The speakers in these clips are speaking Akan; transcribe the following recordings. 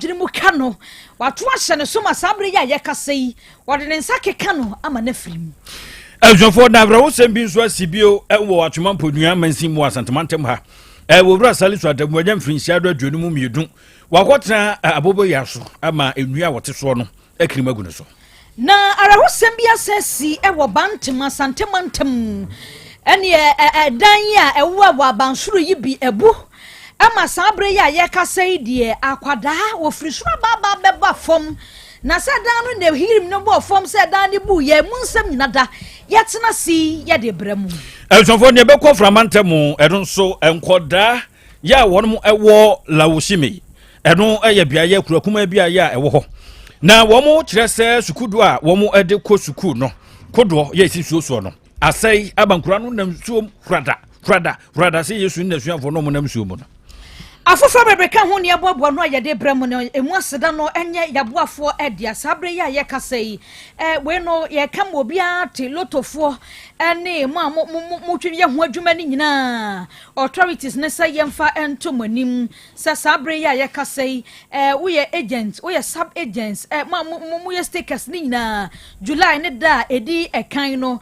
Jirimu kano watu ashane soma sabre ya yakasei wade ne nsa keka no ama na firim Eljonfo na bra wo sembi nso asibio wo atwema mpodua mansi mu asantemantem ha wo bra salisu adamu agya mfrinsia do aduonu mu miedun wakotena abobo yaso ama enua wote so no akirima gu ne so na araho sembi asesi wo bantema santemantem ene dan ya wo abansuru yi bi ebu ama sabre ya yakasei die akwada wo frisura baba beba fom na sadan no hirim no bo fom sadan ni bu ye munsam nyinada yetena si ye de bremu Eljonfo ne be ko framantemu edon so enkoda ya wonum ewo lawoshime eno eye bia ye kurakuma bia ya ewo ho na womo kire se sukudu a womo ede ko suku no kodo ye sisuoso no asai abankura no nam suom frada se yesu na suafo no mo nam suom no afofo bebreka ho ne aboabo no ayede bremu no emu aseda no enye yaboafo edia sabre ya yakasei we no ye kam obi a te lotofo ene mo twi ye ho adwuma ni nyina authorities ne say yemfa ento manim sa sabre ya yakasei we ye agents we ye sub agents mo ye stakers ni nyina July ne da edi ekan no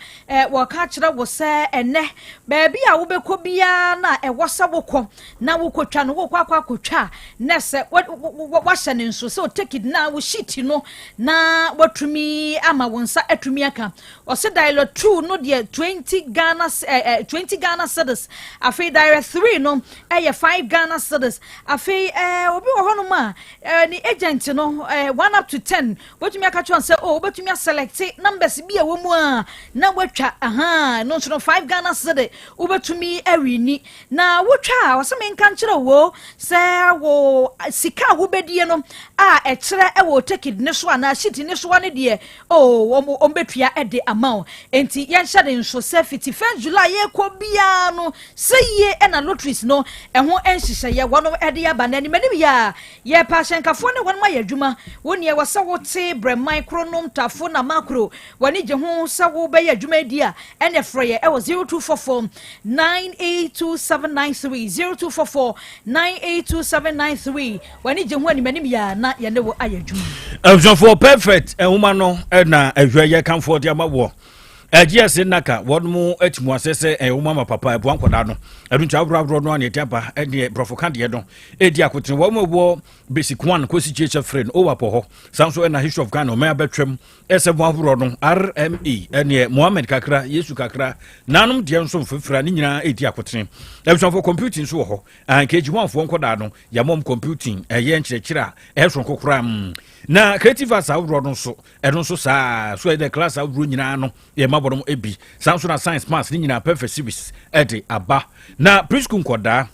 wo ka kire wo se ene ba bia wo bekọ bia na wosa wokọ na wokotwa no kwa kotwa nese wahye ne nso so take it na wo shit no na watumi ama wonsa atumi aka o se dial 2 no de 20 Ghana cedis afi dial 3 no 5 Ghana cedis afi obi wo hono ma ni agent no 1 up to 10 watumi aka chon se watumi select numbers bi a wo mu a na watwa no so 5 Ghana cedis watumi awini na wotwa wo se menka nkire wo se wo sika wo bedie no e kire wo take it ne so na shit ne so ne de ombetua e de amount enti yen hyade nso se 15 July ye ko bia no se ye e na lotteries no ho enhihye ye wono e de aba na ni mani bia ye pa hyenkafo ne wono ma yadwuma woni e wose wote breman kronom tafo na makro wani je ho se wo be yadwuma di a ene frɛ ye e wo 0244 982793 0244 982793 wani je ho ani mani bia na ye ne wo ayadwuma Eljonfo perfect ehuma no na ehwe ye kamfo de amawo GS naka wonmu atimu asese ehuma ma papa ebu ankoda no eduncha abro no ane tiapa ede brofo de no edi akotin wo mo basic 1 kosi cheche friend owapo ho sanso na history of Ghana me abetwem esebu abro no RME ene Mohammed kakra Yesu kakra nanom de nso mfefra ni nyina edi akotin Eljonfo computing so ho ankeji wanfo nkoda no yamom computing eye nkyerɛkyerɛ ehso kokora na creative as abro no so edon so saa so the class abro nyina no ye mabodom ebi sanso na science maths ni nyina perfect series ede aba na preschool koda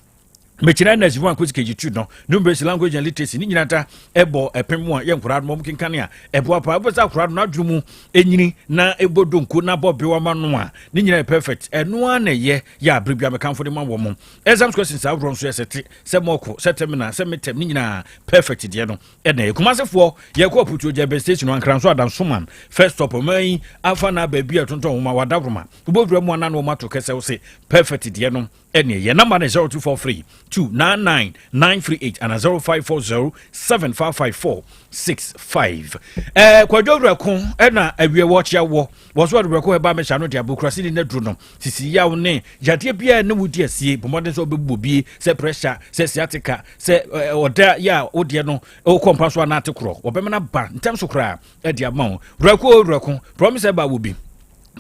mechira na zivan kwezi kejitu no numbers language and literacy ni nyina ta ebo epemu a ye nkura no mkinkane a ebo apa aboza nkura no adwumu enyini na ebodonko na bobewa ma no a ni nyina perfect eno a na ye ya abribia mekanfo de ma wo mo exam questions a wron so yesete se moko se terminal se metem ni nyina perfect de no e na ekumasefo ye ko putu je station an kranso adam soman first stop mai afa na ba bia tonton wo ma wadabroma ubodura mu ana no mato kese wo se perfect de no e na ye number 0243 299938 and 0540755465 kwadwodra ko na awie watch ya wo so de ko eba me sha no de abokrasi ni nadru no sisi ya wo ne jade bia ne wudi asie bomode so obebubi se pressure se sciatica se oda ya odie no o kompaso na atekro obemena ba ntam so kra e de amao rako promise ba wo bi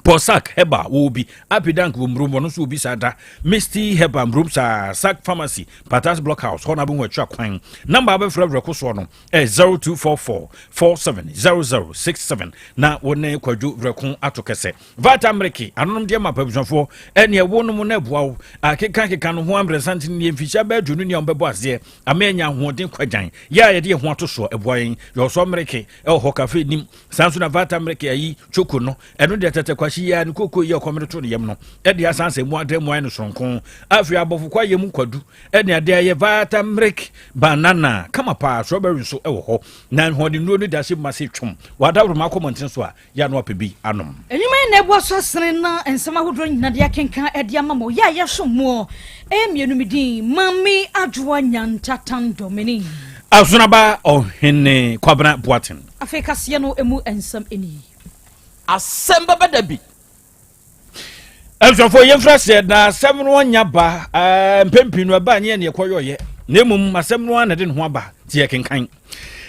Posak heba wobi apidank wumrumo no so obi sada Misty heba mrum sa Sak Pharmacy Patas Blockhouse hona bu watwa kwan number abefra so no 0244470067 na wona kwadwo rekon atokese vata mreki anonom de ma pabusonfo ene wonum na buawo akeka no ho amresanti ne mficha ba dunu ne ombebo ase amenya hoden kwajan ya ye de ho atoso ebuayen yo so mreki ho cafe nim sanso na vata mreki ayi choko no eno de tete ya ni koko ye komereto ne yem no e de asanse mu adem wan no sonkon afi abofo kwa yem kwadu e ne ade ye vata mrek banana kama pa strawberry so e wo ho na hodi no da se mase twom wadabro ma commentin so a ya no apebi anom enyuma na ebo so sene na ensema hodro nyina de akenka e de amamo ya ye so mo e mienu midin mami adwo nyantatan domini Azunaba ohene kwabena boaten Africa sie no emu ensam eni Asem Beba Dabi Elsofo yemfra se na asem no nya ba mpempinu aba nye ne koyoye na emum asem no na de ho aba tie kenkan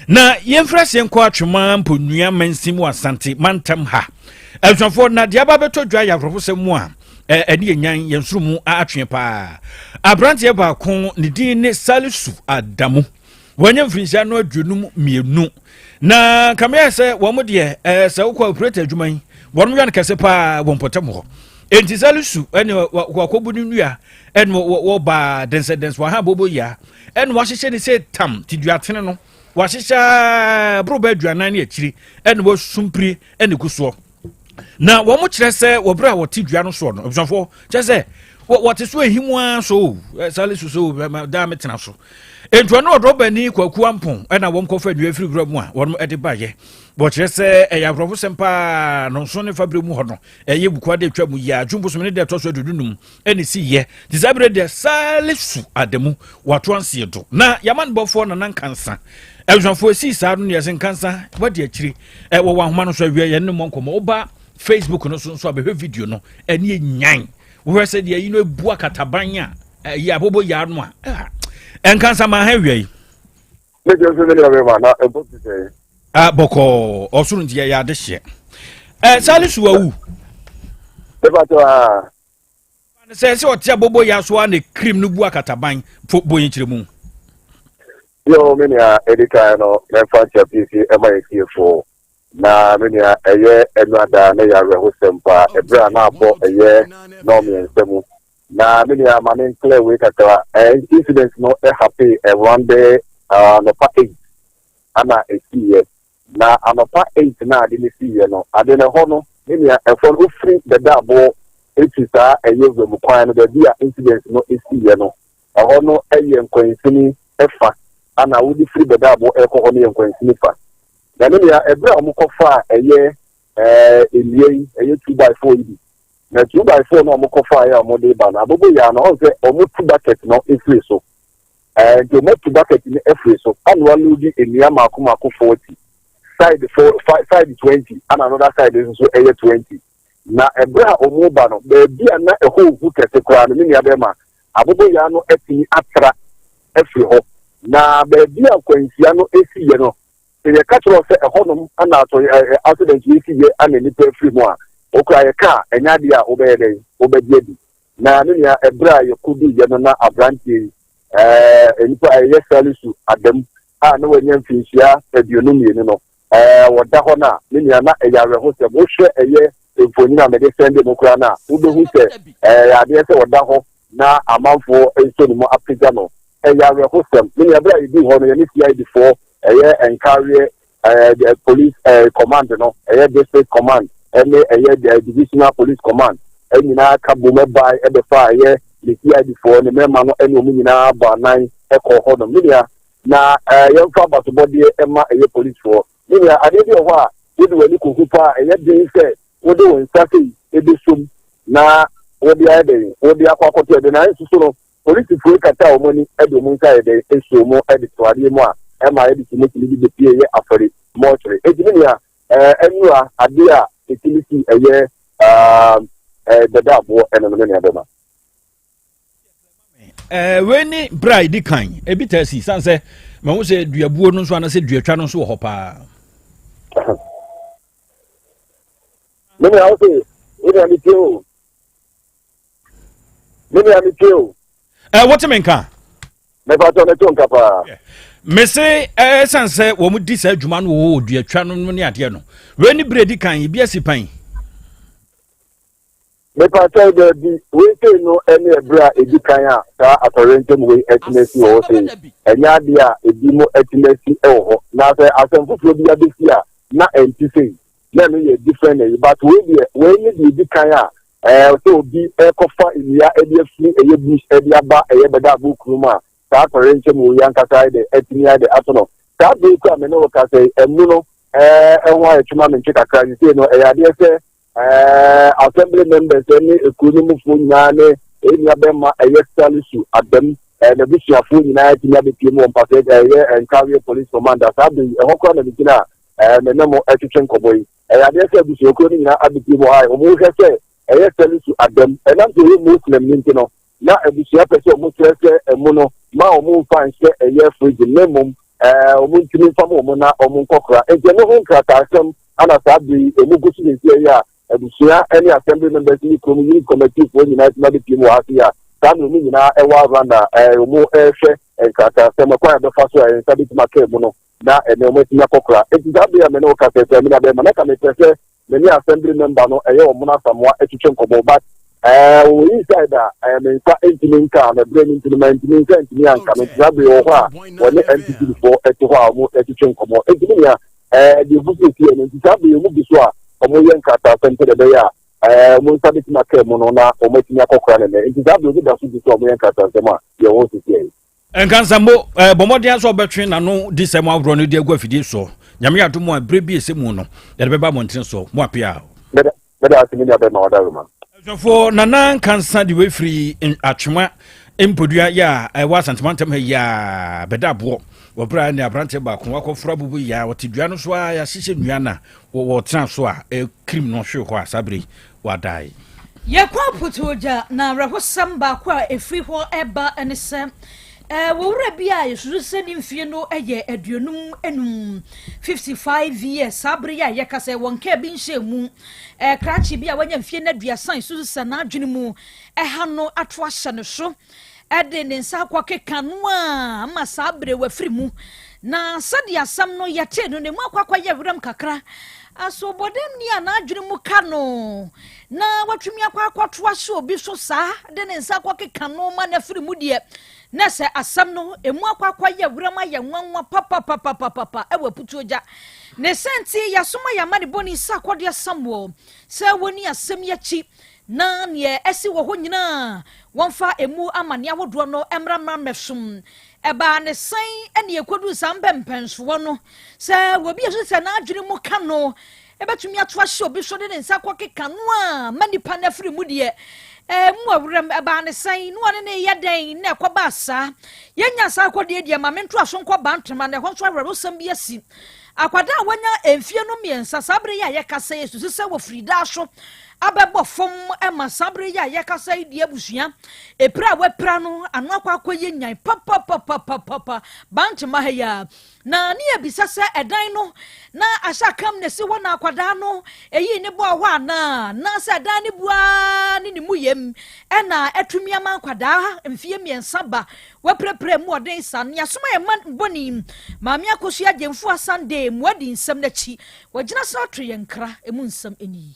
na yemfra se nko atwema mponua mansim Asante mantam ha Elsofo na dia ba beto dwa ya profosem a eni enyan yensurumu atwe pa abrante ba ko ne din ne Salisu Adamu wanya mfinsia no adwunum mienu na kamya se wo mo de se wo kwa operator adwuman wonum yan kase pa wo mpotem ho enti Salisu ene wakobu ni nua ene wo ba dense wa ha bobo ya ene wa hyehyɛ ne se tam tiduatene no wa hyehyɛ broba aduanan ne akiri ene wo sumpri ene kuso na wo mo kyerɛ se wo bra wo tidua no so no obusafo kyerɛ se wo te so ehimwa so Salisu so da metena so ento no odroba ni kwaku ampon na wom kofa dua firi bra mu a won ede baye bo kire se ya profo sempa no so ne fabre mu ho no eye bukwa de twa mu ya adwumbo so ne de to so dudunum ene si ye disabre de Salisu Adamu wato anse do na yaman bofo na nan kansa eljanfo si sa no ne sen kansa wadi akiri wo wa homa no so awie ye ne monkomo oba Facebook no so abehwe video no ene nyan wo se de yi no ebu akatabanya ya bobo ya no a enkansa ma ha wiai le je se le ba na ebo ti se boko osuru ntia ya de hye Salisu awu e ba to a se otia bobo ya so na krim no bu akataban fo boyin kiremu yo me nia edika no me fa cha pc e ma e fo na me nia eye enada na ya reho sempa e bra na abo eye no me ensemu na me nia ma me clear we kaka incident no e happy one day no pa 8 ana ekiye na anopa 8 na ade ne siye no ade ne ho no me nia e fo no free the dabo etisa eye zo mu kwan no da incident no esiye no ho no eye nkwansini efa ana wudi free the dabo e ko ho ne nkwansini fa na me nia e bra mu kofa eye elie eye 2x4 yi na 2x4 no mo kofa ya mo de ba na bobo ya na o se o mo 2 bucket no efiri so the mo 2 bucket ni efiri so anwa ludi enia mako 40 side 20 and another side is so eye 20 na ebra o mo ba no be bia na e ho hu kete kwa no ni ade ma abobo ya no etini atra efiri ho na be bia kwansia no esiye no e ka tro se e ho no ana to accident esiye ana ni pe efiri mo a okra ye ka enya dia obeyede obediedi na no ya ebra ye kudi ye no na abranti enipa ye Salisu Adamu a no wanya mfinhia aduonum ye no woda ho na no ya na eyare ho se bo hwe eye emfoni na me de sende mo kra na ubehu se ade se woda ho na amanfo ensoni mo apega no eyare ho se no ya bra ye di ho no ye ni CID4 eye encarry the police command no eye district command ene eye divisional police command enyina ka bome by ebe fa eye the CID4 ne mema no ene omu nyina ba nan ekọ ho no media na yemfa batobode ema eye police for media ade bi ho a wodi wani kokupa eye din se wodi won sase ebe som na wodi ade wodi akwakoto ede na nsusu no police for kata omoni ede omu nsa ede esuomo ede toade mu a ema ede timotili bi be pie ye afori mortuary ejimia enua ade a utility eye the dabo eno no ne adoma weni bride kan ebitasi sanse ma wo se duabuo no so ana se duatwa no so ho pa me me also we am too what men kan me ba to na tonka pa me se sanse wo mu di sa adwuma no wo duatwa no ne ade no weni bredi kan bi asipan me pa to de we say no any ebra edikan a ta atorentem we etimesi wo say enya de a edimo etimesi e ho na say asemfofo bi abesi a na entisi na no ye different but we need the edikan a so bi ekofa ilia ediefi eye bush ediaba eye beda bukruma ta atorentem we yankasa de etimia de atono ta be ku amene wo ka say emu no ehwa etuma me nkeka ni say no eyade say assembly members any economic nyane enya bema eye Salisu Adamu the bishop for United Nabi on Packet and carry police commander. Sabi a hokra na bikina the name Etchen Cowboy. I guess a bishop coding na abiti why or say a telling to Adam and I'm to Muslim Nintino. Now a bishop Muslim a mono ma moon fine a year free the minimum Munkin from Mona or Munkokra and general Kratasm and a Sabi a Mugusi here. Any assembly members in the committee for United Nabi here. Samu ni na ewa randa mo ehwe enkata sema kwa be faso e sabi ti make mu na ene mo ti yakokra enti da be me no ka se me na be na ka me se me ni assembly member no eye o mo na samwa etwetwe nkomo but we inside me nka enti nka na brain implement ni nka enti anka me da be o ho a woni entity for eto ho a mo etwetwe nkomo enti ni ya the business here enti da be mu bi so a o mo yenkata sente de be ya mo sabi ti make mo no na o mo ti yakokra ne enti da be da su bi so mo yenkata sema ye won ti here Enkansambo bomodian so betwe na no disem abro no de agwafidi so nyame adomo abrebi esemu no de beba montin so mo apia beda asimi na be ma wadaruma so for nana kansa de we free atwema empodua ya wa santimantem ya beda bo wo bra ne abrante ba ko akofra bubu ya wotidua no so ya hihye nua na wo tran so a krim no hwe ho asabre wadai ye kwa putoja na rahosam ba kwa efri ho eba enese wura bia yesu seni mfie no eye aduonum enum 55 years sabre ya yakase wonka bi nhemu krachi bia wanya mfie na duasan susu sana adwene mu ha no ato ahye no so ede ne nsa kwa keka no a ama sabre wafiri mu na sadia sam no yate no ne mu akwa ye wuram kakra aso bodem ni ana adwene mu ka no na watwemi akwa to ahye obi so saa de ne nsa kwa keka no ma na firi mu de na se asam no emu akwa ye wurama ye nwanwa papa ewe putuoja ne senti yasoma ya mane boni sakode asamwo se woni asem ya chi na ne esi wo ho nyina wonfa emu amane ahodo no emrama mefum eba ne san ene ekodu sambempenso no se wobi yesu se na adwene mu ka no ebetumi ato ahye obi so de ne nsa kwa keka no a manipa na firi mu de mwawuram eba ne san no ne yeden na kwa basa yenya sa akode dia ma mento aso nkwa bantema ne ho so awrosam bi asi akwada wanya emfie no miensa sabre ya yekasa yesu se wo frida so abebo fom ema sabre ya yekasa di abusua epra wepra no anu akwa yenyan papa bantema ha ya na ni ebisa se edan no na asakam ne se wona akwada no eyi ne bo ho na se edan ne bua ni muyem ena etumi ama akwada mfie miensa ba waprepre mu oden san ya soma ye man boni maami akosu agemfu asande mu adi nsam na chi wagina sa atwe yenkra emu nsam eni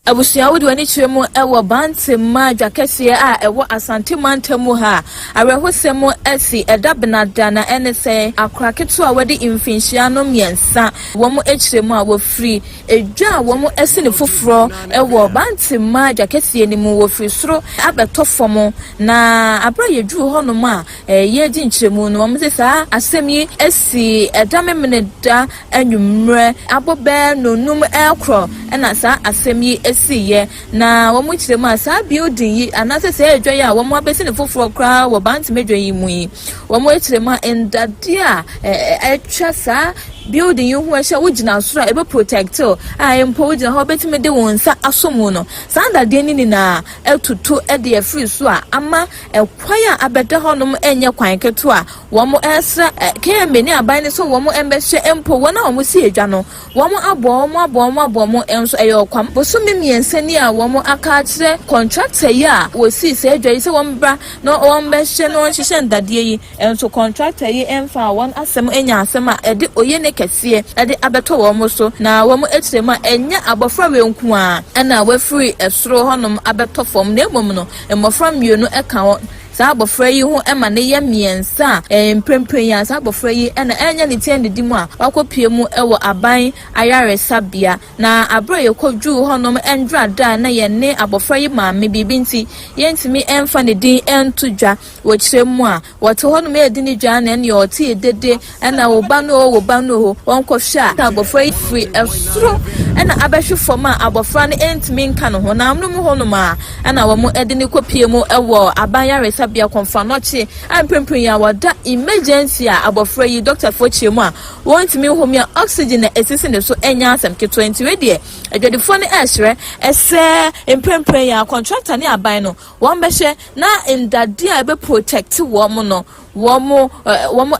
Abusia wodi wani chiremu ewo bante ma jakese a ewo asante mantemu ha arehosemu esi edabnada na enese akraketu a wodi imfinhia no miensa womo echiremu a wo free edwa womo esi ne foforo ewo bante ma jakese ni mu wo free soro abetofom na abra yedu ho no ma ye di nchiremu no womo se sa asemi esi edamemneda anwumre abobe no num ekro na sa asemi siye na wo mu chire ma sa building yi anase se edwa ya wo mu abesi ne foforo kra wo bant medwa yi mu yi wo mu chire ma endade a etwa sa building you who shall wujina sura ebe protect a empo wujina ho betime de wonsa asomu no sanda de ni na etutu e de free so a ama ekwan a abede honom enye kwan keto a wo mo esra kembe ni aban ne so wo mo embehye empo wona wo mo si edwa no wo mo abo mo enso eyo kwam boso miensa ni a wo mo aka kire contractor ya wo si se edwa yi se wo mbra no wo mbehye no hihye ndade yi enso contractor yi emfa won asem enya asem a ede oye ne kese ade abeto wo mo so na wo mo etirema enya abofra wenku a na we free esoro honom abeto fom na emom no emofra mienu eka wo sa abofra yi ho ema ne ye miensa emprempren ya sa abofra yi na enya ne tie ne dimu a wakopie mu ewo aban ayare sabia na abro ye kodwu honom endra da na ye ne abofra yi maame bibinti ye ntimi emfa ne din entudwa wo kiremu a wote honom e di ne dwa na ne ote edede na wo ba no wonko hwa ta abofra yi free esoro na abehwe fom a abofra ne entimi nka no ho na amno mu honom a na wo mo edi ne kopie mu ewo aban ayare bia konfanoche ampempem ya wada emergency a abofra yi Dr. Fochiemu a want me home ya oxygen na esisi ne so enya asem ke 20 we de adwadifo ne ehre ese empempem ya contractor ne aban no won behwe na ndade a be protect wo mo no wo mo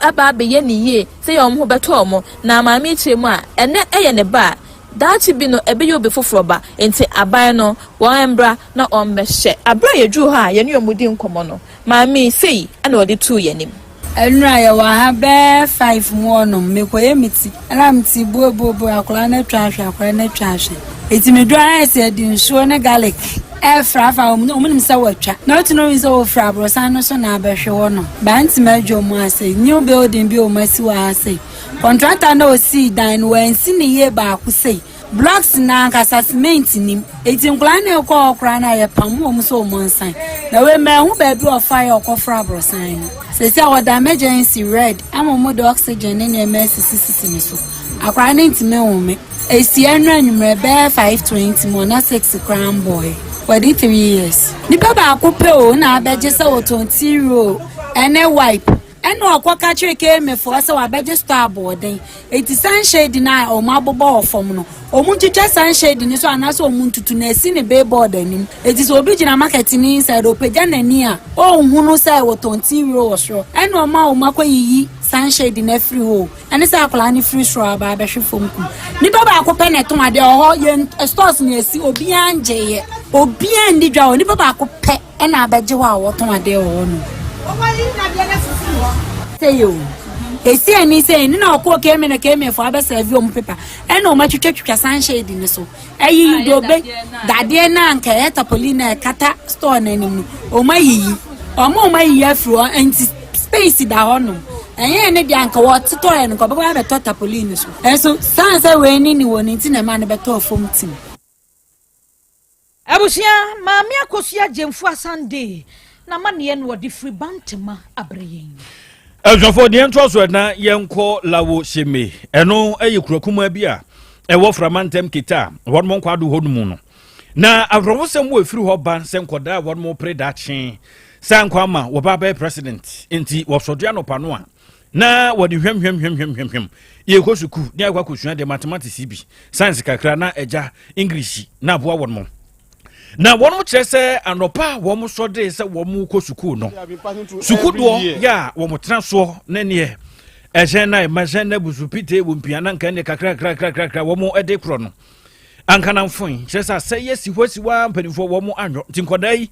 aba be ye niye se yo mo beto mo na maami chemu a ene eye ne ba dachi bi no ebe yo be foforo ba enti aban no won embra na on behwe abra yeju ha ye ne omudi nkomo no maami sei ana odi tu ye nim enra ya wa ha be 5 mo no mekoye miti ala miti bo akola na twahwe akola na twahwe eti me do ara se di nsuo ne garlic frafa omunim se watwa na otu no nso ofra brosan no so na abehwe wo no ba nti madwo mu ase new building bi o masi wa ase contractor na o si dan wen si ne ye ba ku sei blocks na kasa cement nim eti nkula na ekọ okra na ye pam o so mo nsan na we me hu ba bi o fire okofra brosan no se se o da emergency red amomo de oxygen ne emergency ni so akra na ntime wo me esi anu anwumre be 520 mo na 6 crown boy for 3 years nipa ba akupe o na abeje se o 20 euro ene wipe eno akwaka cheke mefo se wa beje store boarding eti sunshade na o mabobo ofom no o munchiche sunshade ni so anaso o muntutu na esi ne be board anim eti so obi gina market ni inside o peja nani a o hunu se wo 20 euro so eno ma o makoyiyi sunshade na free ho ene se akola ni free straw ba behwe fomku nipa ba akupe ne ton ade o ye stores ni esi obi anje obi andi dwa nipa ba akupe ena abeje wa wo ton ade o no say you esi ani say ni na okwo keme na keme fo abe serve o paper e na o ma twetwa sunshade ni so ayi dobe dade na nka etapolina kata store na nim o ma yi o ma yi afro anti space da hono enye ne dia nka wo tito en ko be be totapolina so so sanse we ni woni nti na ma ne be to fom tim abusia maami akosia jemfu asande na mane no de free bantema abreyin Elfo de entroso na yenko lawo sheme eno eyekrakuma bi a ewo framantem kita won mo kwado honumu no na avrowosem wo efiri ho ban senkoda won mo predachi sankwa ma wo baba president enti wo sodua no pano a na wodi hwem yekosuku ne akwa kosua de mathematics bi science kakra na eja english na boa won mo na wonu chese anopa womu sode se womu ko suku no suku do ya womu transo ne ne ejen na imagine na buzupite wompiana nka ne kakra womu ede kro no anka na mfon chese se yesi hwasiwa mpanifo womu anyo tinkodai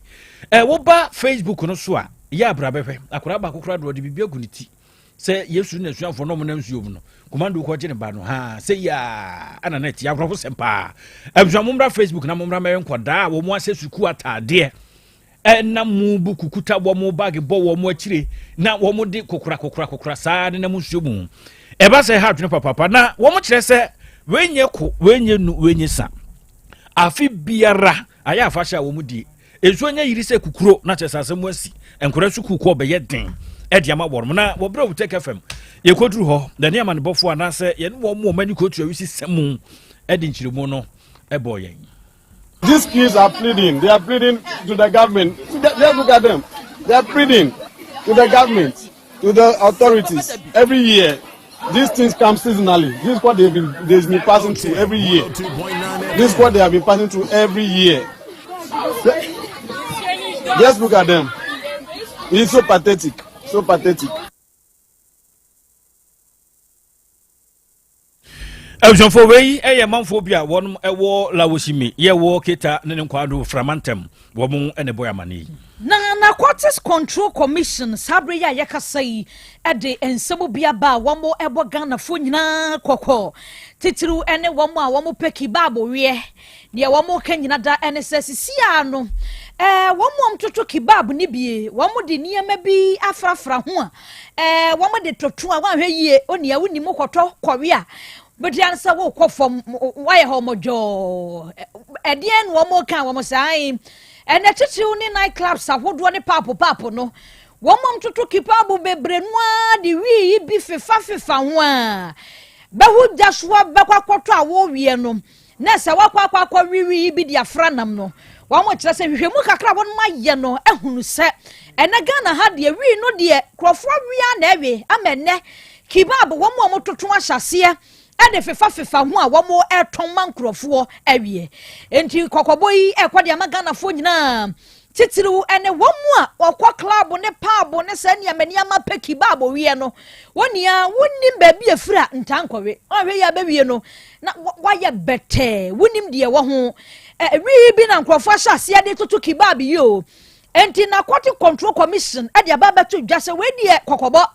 wo ba facebook no so a ya brabehwe akora ba kokra do de bibia guniti se yesu na suafo no mo na nsuom no komando ko gine ba no ha se ya ananet ya brofo sempa abua mumra facebook na mumra me nkoda wo mo ase suku atade na mu buku kuta wo mo bag bo wo mo akire na wo mo de kokora saa na mu nsuom e ba se ha dwene papa na wo mo kire se wenye ko wenye nu wenye sa afi biara aya afasha wo mo di ezu anya yiri se kukuro na chesase mo asi enkora suku ko be ye den ediama worm na wo bro take fm ye kodru ho da ne amane bofo ana se ye no mo mani kotu awisi semu edi nchiremu no ebo yen. These kids are pleading. They are pleading to the government. Let's look at them. They are pleading to the government, to the authorities. Every year, these things come seasonally. This is what they've been passing through every year. This is what they have been passing through every year. Just look at them. It's so pathetic. So pathetic. Elfo we manfo bia won ewo lawoshimi ye wo kita ne nkwado framantem wo mu ene boy amani na Quarters Control Commission sabre ya yakasai ede ensebo bia ba wo mo ebo Ghana fo nyina kokko titiru ene wo mo a wo mo peki babo we ne wo mo kanyina da ene sesisi ano wo mo mtoto kibab ni bie wo mo de niema bi afrafra ho a wo mo de totu a wan hwe yie oni a woni mo kwoto kwawe a but the answer will call from why homojo edien wo mo kan wo mo sai and the titi nightclubs a wodo ne papo no wo mo mtoto kipabu bebre noa de wi bi fefa ho a be hu daswa be kwakwoto a wo wie no na se wakwa wi bi dia franam no wa mo kyerɛ sɛ hwehwɛmu kakra won ma ye no ehunu sɛ ena Ghana ha de wi no de krofo wi na ewe amenne kibab wo mo toton ahyase ade fefa ho a wo mo eton man krofo awie enti kokobo yi ekode amagana fo nyina titiriw ene wo mu a okwa club ne pub ne sa ne amani ama peki babo wie no wonia wonim ba bi afira ntankɔwe ɔhwe ya ba wie no na wayɛ bete wonim de wo ho wi bi na nkrɔfo ahyase ade toto kibab yi o enti na Aquatic Control Commission ade aba beto dwase we de kokɔbɔ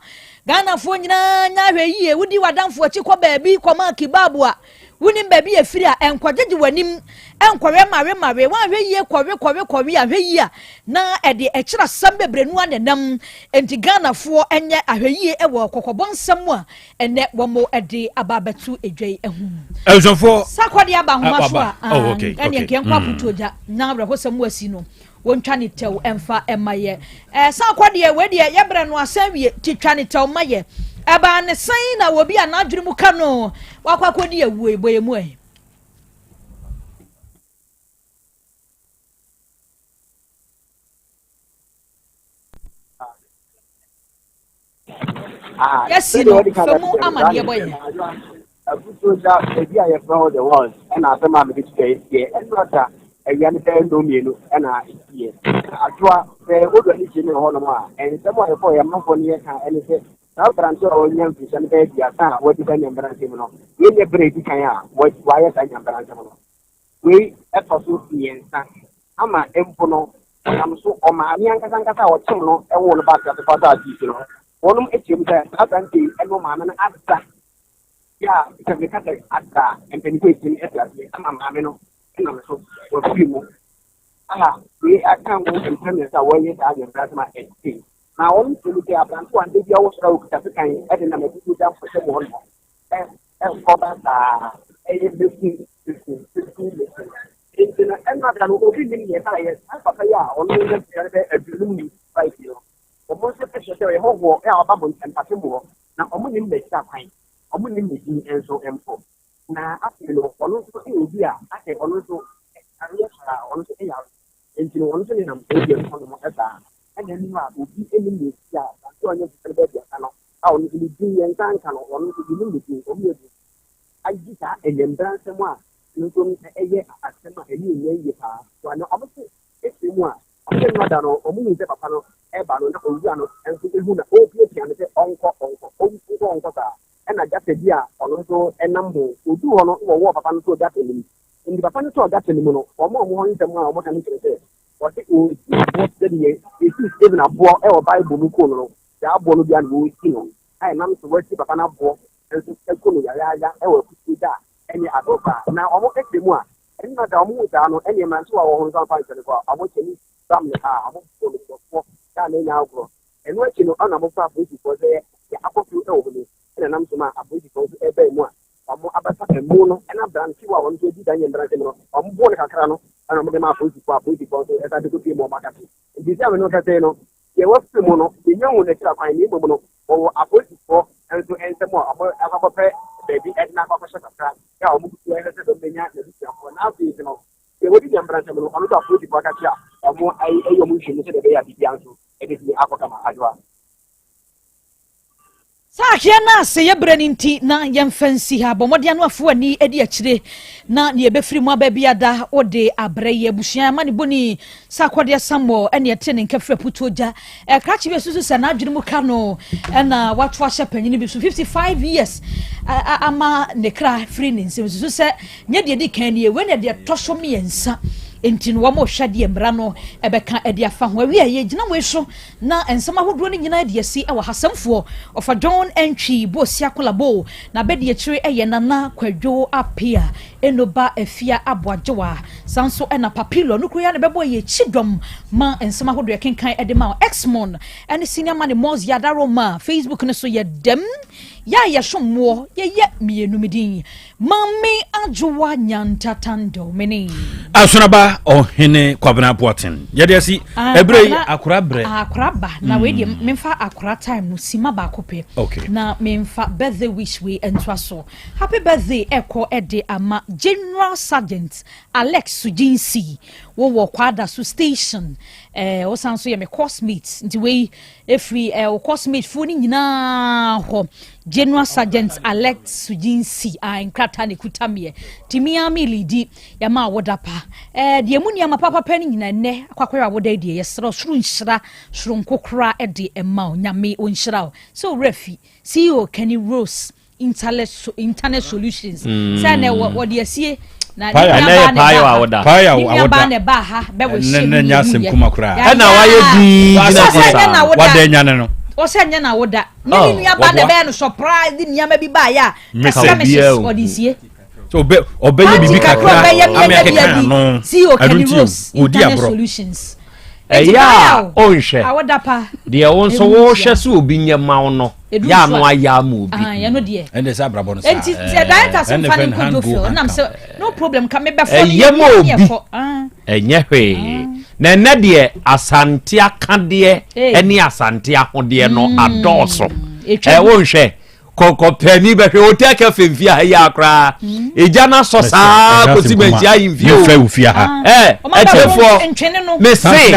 Ghana fo nyina nya hwe yie wodi wadamfo achi kɔ ba bi kɔma kibab a wonim ba bi afira enkɔgyeje wanim enkɔwe mawe wa hwe yie kɔwe a hwe yie na ede ekyira sam bebrenu anenam enti Ghana fo enye ahwe yie ewo kokɔbɔ nsam a ene wo mo ede ababetu edwai ehu Elzonfo sakɔde aba homa so a ene nke nkwa putoja na abra hosam wasi no wontwa ne tew emfa emaye sakɔde we de yebre no asawie titwa ne tew maye aba ne san na wobi anadwiri mu ka no wakwakodi awu eboyemu ai yes no famu amane boye abutoja ebi aye from the world and asema me dey here and not eyan dey no mienu na here atwa odo ni chine ho no ma en semo e for yam for ni ka ene se na branch o nyam fi san be dia ta wodi ka nyam branch mo no ye ye break kan ya wa ye sa nyam branch mo no we e to so fiensa ama empo no am so o ma ani ankasa o chim no e wo no ba ka fa ta ti no wonum echim se Asante eno ma na adda ya because ka adda empeni ko echim etlasie ama ma me no ena me so wo fi mo we akan wo empeni sa wo ye ta nyam branch ma eti na won to look at plan one day you so ka kan e na me ku da for se mo no ko ba ta e business it's na na da no obi ni ye ta ye papa ya on no ye be adulum ni right you o mo se pese se ho ho e aba bo mpate mo na o mo ni me ta kwan o mo ni me din enso empo na afi no ono so e obi a ake ono so ariya sara ono so e ya enti ono so ni na mo e ko no mo ta and then you are obi enemy ya so onye be dia kana a oni ni din yen kan kan ono so ni din obi edu ajita enyembra nsem a nso eye asem a eni enye pa so ana omo se etimu a omo no da no omo ni se papa no e ba no na owu ano enso ehu na obi etia ne se onko ta e na jate dia ono so enam ho odu ho no wo papa no so jate ni ndi papa no so jate ni mu no omo ho nsem a omo kan ni kire what the old is even a boy or Bible no ya bo no bia no no ai nam so wati papa na bo enso ekono ya e wa kutu da eni adoka na omo ekdemu a eni na da omo da no eni man so wo ho nsan fa ntene ko omo cheni family omo ko no ko da na nya agro enu achi no ana mo fa abuji ko se ya akofu e wo ni ena nam so ma abuji ko so ebe mu a omo abasa emu no ena brand ti wa won to di da nya brand no omo bo ne kakra no ana mo de ma abuji ko so esa de ko ti mo makati di sia we no tete no ye wa fi mo no ye nyawu ne tira kwan ni mo no o abuji ko enso ensemo abo akakopɛ baby edna akakɔhyɛ kakra ya omo kutu ɛsɛ sɛ do menya na bi afɔ na afi no ye wodi nya brand no ɔno to abuji ko akakia omo ayi omo nhwemu sɛ de be ya bi anso ededi akɔkama adwa Sakia na se ye braninti na yemfansi ha bomodia no afo ani edi akire na ne ebefiri mu ababiada ode abreye bushia ma ne boni sakode samo ene ete ne nkafra putoja krachi be susu sa na adwene mu ka no na watwa hye panyini bi so 55 years ama ne kra free ne nsem susu se nye de kan ne we ne de tosho me yensa enti no wamo hwade mbra no ebeka ede afa ho awi aye gina we so na ensema hodo ne nyina de asi e wa hasamfo ofa John entry bo sia kolabo na bede ye kire eye nana kwadwo apia enoba afia aboajewa sanso ena papilo no kruya ne bebo ye chidom ma ensema hodo ye kenkan ede ma exmon ene senior man mos yadaro ma Facebook ne so ye dem ya ye sommo ye mienu medin mami ajowa nyantatando meni asonaba ohene kwabena boaten ye de si ebre akoraba na we de memfa akora time no sima ba kope na memfa birthday wish we entwa so happy birthday eko ede ama General Sergeant Alex Sujinsi wo kwada su station o sanso ye me cosmate nti we every cosmate fu ni nyina ho General Sergeant Alex Sujinsi nkrata ne kutamie timia mi lidi ya ma wodapa de mu nia papa pani nyina ne akwakwara woda de ye sro suru nshira suru nkokora de ema onyame onshira so refi CEO Kenny Rose internet solutions say na wo de asie na paya ba ne ba ha be wo shi ne nya sem kuma kura na waye di na wada nya ne no o se nya na woda ne nua ba ne be no surprise di nya ma bi ba ya kasa me odisie so obeye bibi kakra ameka no CEO Kenny Rose internet solutions onhwe awodapa de wonso wo hwe so obi nyama no ya no aya ma obi ya no de ende sa brabo no sa enti se director some fan ko do feel na say no problem ka me be for enye hwe na ne de asante aka de eni asante ahode no adoso wonhwe koko pani be hwe o take femfia ya akra eja na so sa ko si banti ayimfia o fe ufia ha etefo me say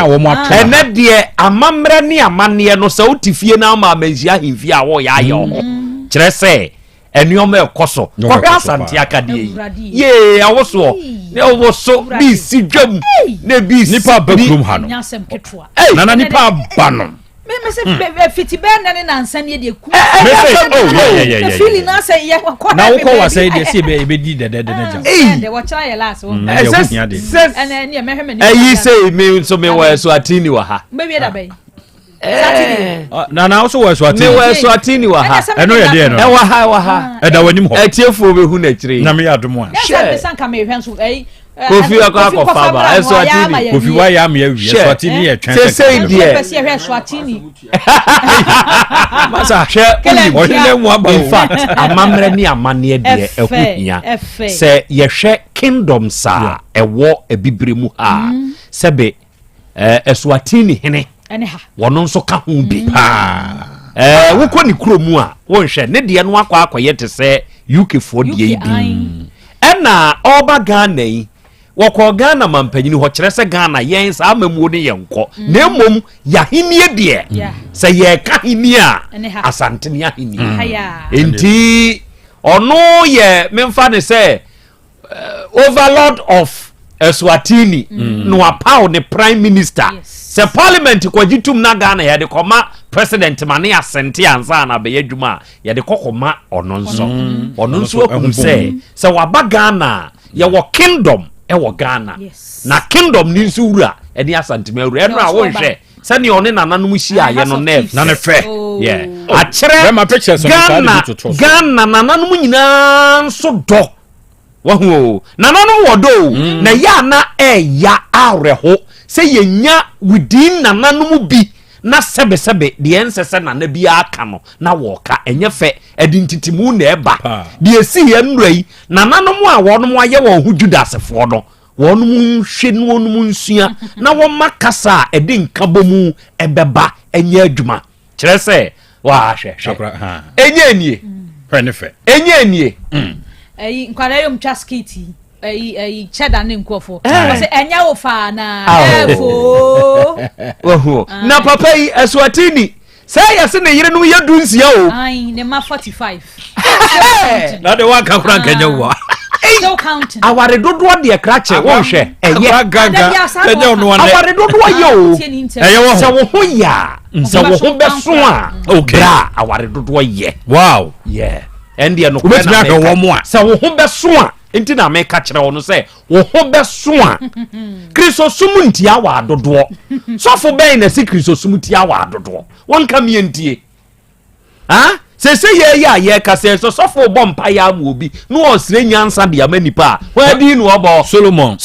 ene de amamra ni amane no sa utifie na ma manjia ahimfia wo ya yo ho kire se enioma ekoso ko asante akade ye awoso ne owoso bi si dwam ne bi nipa bakrum ha no nana nipa ba no me say fiti be na nsan ye de ku feeling na say ye kwa na wo ko wa say de see be di de na ja de wo cha ye last one and ne me hwe me say me so me wa so atini wa ha me we da be na also was what me wa so atini wa ha eno ye de no e wa ha e da wanim ho etiefo be hu na kire na me ya domo a yes san ka me hwe so kofi akwa faba eso atini kofi wa ya me awie so atini ye twen say die pese hwe so atini masa hwe ohine mu aba in fact amamre ni amane de ekuhia se ye hwe kingdom sa ewo ebibremu ha sebe eso atini hene wono nso ka ho bi wukọ ni kromu a wonhwe ne de no akwa te se UK for de yi na oba Ghana yi woko Ghana mampanyini ho kire se Ghana yen sa amamuo ne yenko na mmom yahenie de se ye ka hini a asante ne yahenie enti ono ye memfa ne se overlord of Eswatini no apaw ne prime minister se parliament kwajitum na Ghana ya de koma president mane asente anza na be yadwuma ya de kokoma ono nso akum se waba Ghana ya wo kingdom wo Ghana na kingdom ni nso wura eni asante ma wura eno a wo hwe se ne one nananum hia ye no na ne fe akere Ghana nananum nyina nso do wahu nananum wodo na ya na ya areho se yenya within nananum bi na sebe de ensese na na bi aka no na woka enye fe edintitimu na eba de esi ye nrai nananum a wonum aye won hu Judasfo no wonum hwe no wonum nsua na wo makasa edi nkabomu ebeba enye adwuma kire se wa hwe enye enie enye enie nkwara yom chaskiti cheda ne nkofo say enya wo fa na efo na papa yi Eswatini say yesi ne yire no yadu nsia o ai ne ma 45 na de wa ka kura kenya wo still counting aware dodo de krache wo hwe eye ganga kenya ono ane aware dodo ye o eye wo se wo ho ya se wo ho beso a bra aware dodo ye wow yeah endia no ko na ka wo mo a se wo ho beso a enti na me ka kire wo no se wo ho beso a Kristo sumu ntia wa dodo sofo ben na si Kristo sumu ntia wa dodo won ka me ntie ha se ye ya ye ka se sofo bompa ya mu obi no osire nyansa de amanipa wa di no obo Solomon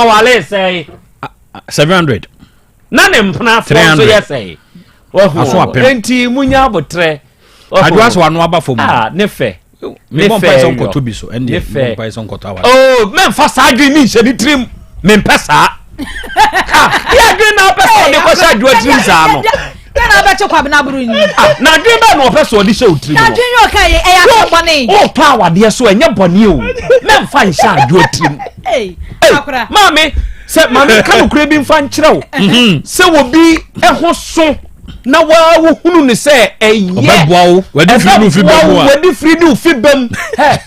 wale say 700 na ne mpna fo so ye say wo enti munya botre adwa so anu aba fom ne fe me bon pa so nkoto bi so ende bon pa so nkoto awa men fa sa adwe ni hye ni trim men pesa ya adwe na pesa de ko sa adwe trim sa no na ba che kwa na buru ni na adwe ba no pesa o di hye o trim no na adwe yo kai e ya so bone o pa wade so enye bone o men fa hye adwe trim akura mami se mami kan kure bi mfa nkyerɛ wo se wo bi ɛho so na wa hunu ne se ɛyɛ obɛboa wo wadi firi no fi bam a wadi firi no fi bam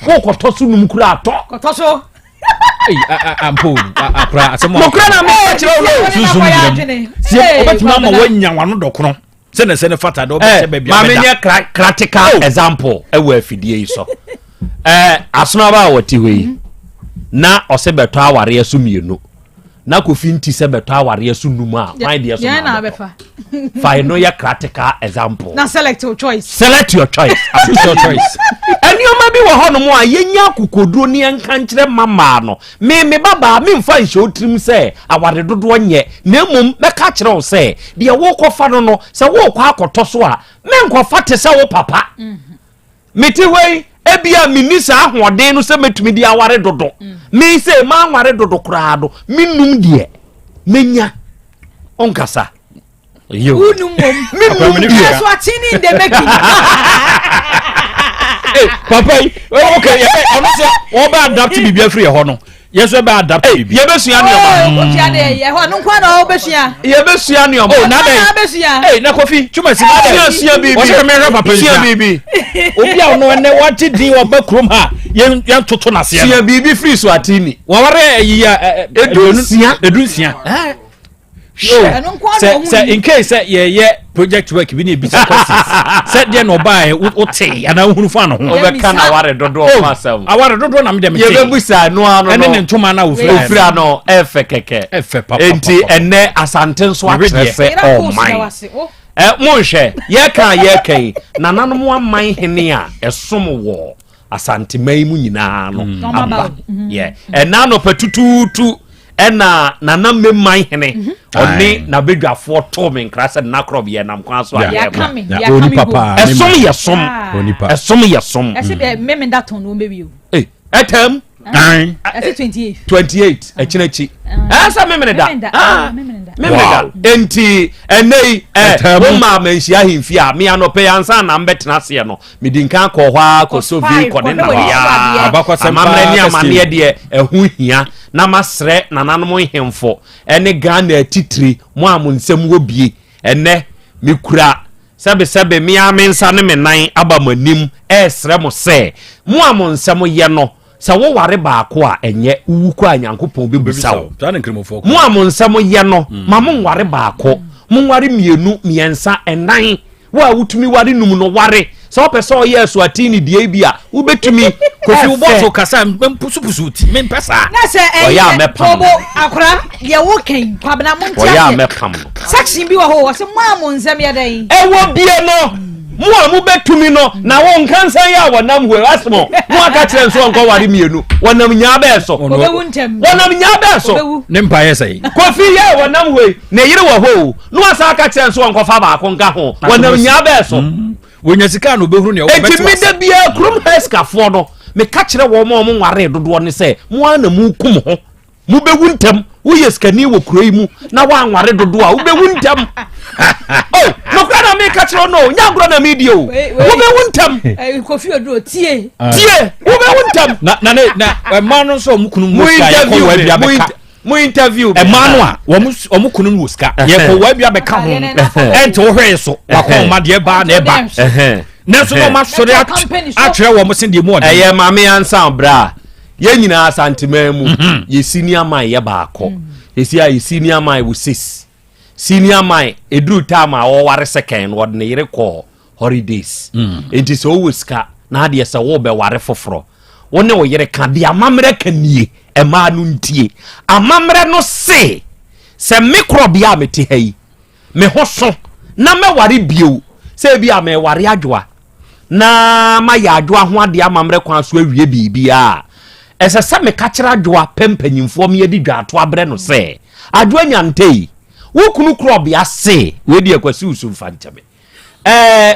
wo kɔtɔ so num kura atɔ kɔtɔ so ampo akura asɛm mo kura na me kyerɛ wo susu ndem se obɛtuma ma wanya wano dɔkono se ne fata do obɛsɛ ba bia mami nye practical example ɛwɔ afidie yi so asoma ba wɔti hɔ yi na ɔsɛ bɛtɔ aware aso mienu na kofi nti sɛ bɛtɔ aware aso num a why deɛ so na bɛfa fa no ya practical example na select your choice choose your choice enioma bi wɔ hɔ no mo a yenya kokoduro ne nka nkyerɛ mama no me baba me mfa nhyɛ otrim sɛ aware dodo nyɛ na mmom bɛka kyerɛ wo sɛ deɛ wo kɔfa no sɛ wo kɔ akɔtɔ so a me nkɔfa te sɛ wo papa meti wei ebia minisa ahoɔden no sɛ metumi di aware dodo me sɛ ma aware dodo koraa do minum deɛ menya onkasa yo unum mom so atini in the making papa okay ono sɛ wo ba adapt bibia free ho no yeso ba adapt bibia ye besua ne oma tia de ye ho no kwa na wo besua ye besua ne oma na besua na kofi chuma si na sia bibi wo se me ra papa sia bibi obi a no ne wati din wo ba krom ha ye toto na se sia bibi free so atini wo ware ayiya edunsia say in case ye project work bi na bi questions said there no buy o te ana hunu fa no ho be kana aware dodo masam aware dodo na me dem ye be busa no ano ene ne ntoma na ofira no efe keke efe papa enti ene asante nso atrese oh my mo hwe ye kan nananom aman hene a esom wo asante mai mu nyina no aba ye ena no patututu ena nanam memman hene oni na bedwafo to me nkrasa na Krobea nam kwa so ya kame oni papa esom yesom ese be meme daton no mebi o etem ese 28 echinachi asa meme da meme da enti enei wo ma manhia himfi a me anope ansa na mbetena se no medinkan kɔ hɔ a kɔ sovi kɔ ne na ya amamre ni amane de ehu hia na masrɛ nananom hemfo ene Ghana atitiri mo amonsam wo bie ene mikura sebe me amensa ne me nan aba manim esrɛ mo sɛ mo amonsam ye no sɛ wo ware baako a enye wuku anyankopɔn bebusa wo mo amonsam ye no ma mo ware baako mo ware mienu miensa enan wo a wutumi ware num no ware so person yes watini die bia ubetumi kofi uboso kasa mpusupusu ti mempesa na se tobo akora ye wo ken kwabna montia oya mepam section bi wo ho se mo amonsam ya dai ewo bie no mo a mo betumi no na wo nkansan ya wonam hwe asmo mo aka kire nso nko ware mienu wonam nya ba eso wonam nya ba eso ne mpa yesai kofi ya wonam hwe ne yire wo ho no asa aka kire nso nko fa ba ko nka ho wonam nya ba eso wonya sika no behuru ne o beto enti mede bia krom heska fo no me ka kire wo mo nware dodo ne se mo ana mu kum ho mu bewu ntam wo yeskani wo kuroi mu na wa nware dodo a wo bewu ntam oh no kwa na me ka kire no nya ngro na me die o wo bewu ntam kofi odo tie wo bewu ntam na ma no so mu kunu mu ska ya ko wa bia beka mu interview manu a wo kunu no ska ye ko wa bia beka ho enti wo hwe so wa ko ma de ba na eba neso no ma sori atwere wo mo sende mu eye mame ansa bra ye nyina asantema mu ye senior man ye baako ye senior man wo 6 senior man edru time a wo ware second wo de yire ko holidays enti so wo ska na de se wo be ware foforo wo ne wo yire ka de amamre kanie ema no ntie amamre no se me Krobea meti hai me hoso na me ware bio se bia me ware adwoa na ma ya adwoa ho ade amamre kwan so awie bibia ese se me ka kira adwoa pempanyimfo me yedi dwato abre no se adwoa nyantei wo kunu Krobea se we di akwasi usumfa ntame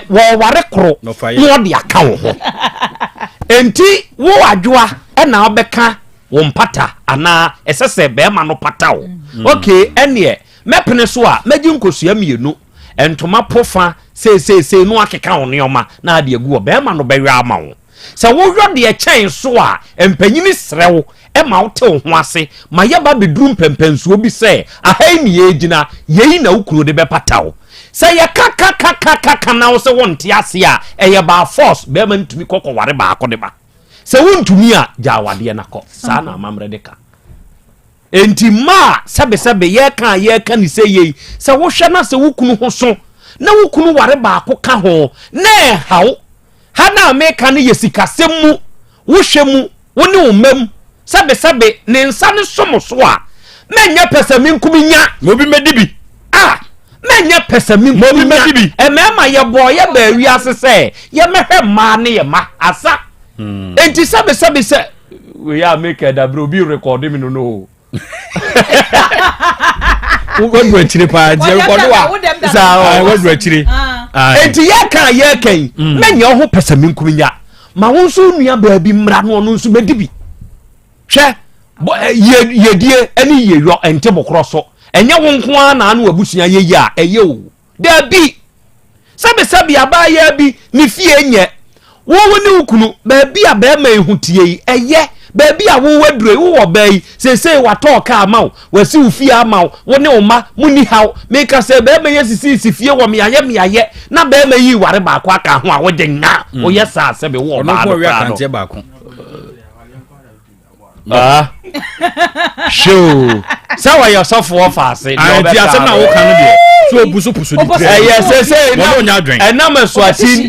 wo ware kro no de aka wo ho enti wo adwoa na obeka wo mpata ana esese be ma no pata wo okay ene mepene so a magi nkosua mienu entoma pofa se no akeka wo neoma na ade agu wo be ma no bewe ama wo se wo hwo de chen so a empanyini srewo ma wo te wo ho ase ma ye ba bedrum pempensuo bi se ahai ni ye gina yei na ukuro de be pata wo se ye kaka na wo se wonte ase a eye ba force be ma ntumi kokko ware ba akode ba se wontumi a ja wade na ko sa na amamre de ka enti ma sebe ye kan ni se ye se wo hwe na se wukunu ho so na wukunu ware ba akoka ho na hawo ha na America ne yesikasem mu wo hwe mu wo ne wo mam sebe ne nsa ne somo so a menya pesami nkuminya mobi medibi menya pesami mobi medibi mema ye boy ye ba wi asese ye mehwe ma ne ye ma asa enti sebe se we ya make da bro bi record me no wo do achire pa je record wa sa wo do achire enti ye kan menya ho pesami nkuminya ma wo nso nua ba bi mra no no nso medibi hwe yedie ani yeyo ente bokro so enye wo nko ana na wabusua yeyi a eye o da bi sabe abaya bi ni fie nye wo ni ukunu ba bi a ba ma ehutie eye ba bi a wo wadure wo obai sese wato ka amaw wasi ufie amaw wo ne oma muni haw meka se ba ma yesisi fie wo meaye na ba ma yi ware ba kwa ka ho a wo de nga wo yesa sebe wo ba ba show sawa yourself for fast no be asem na wo kan no de so obuso di yes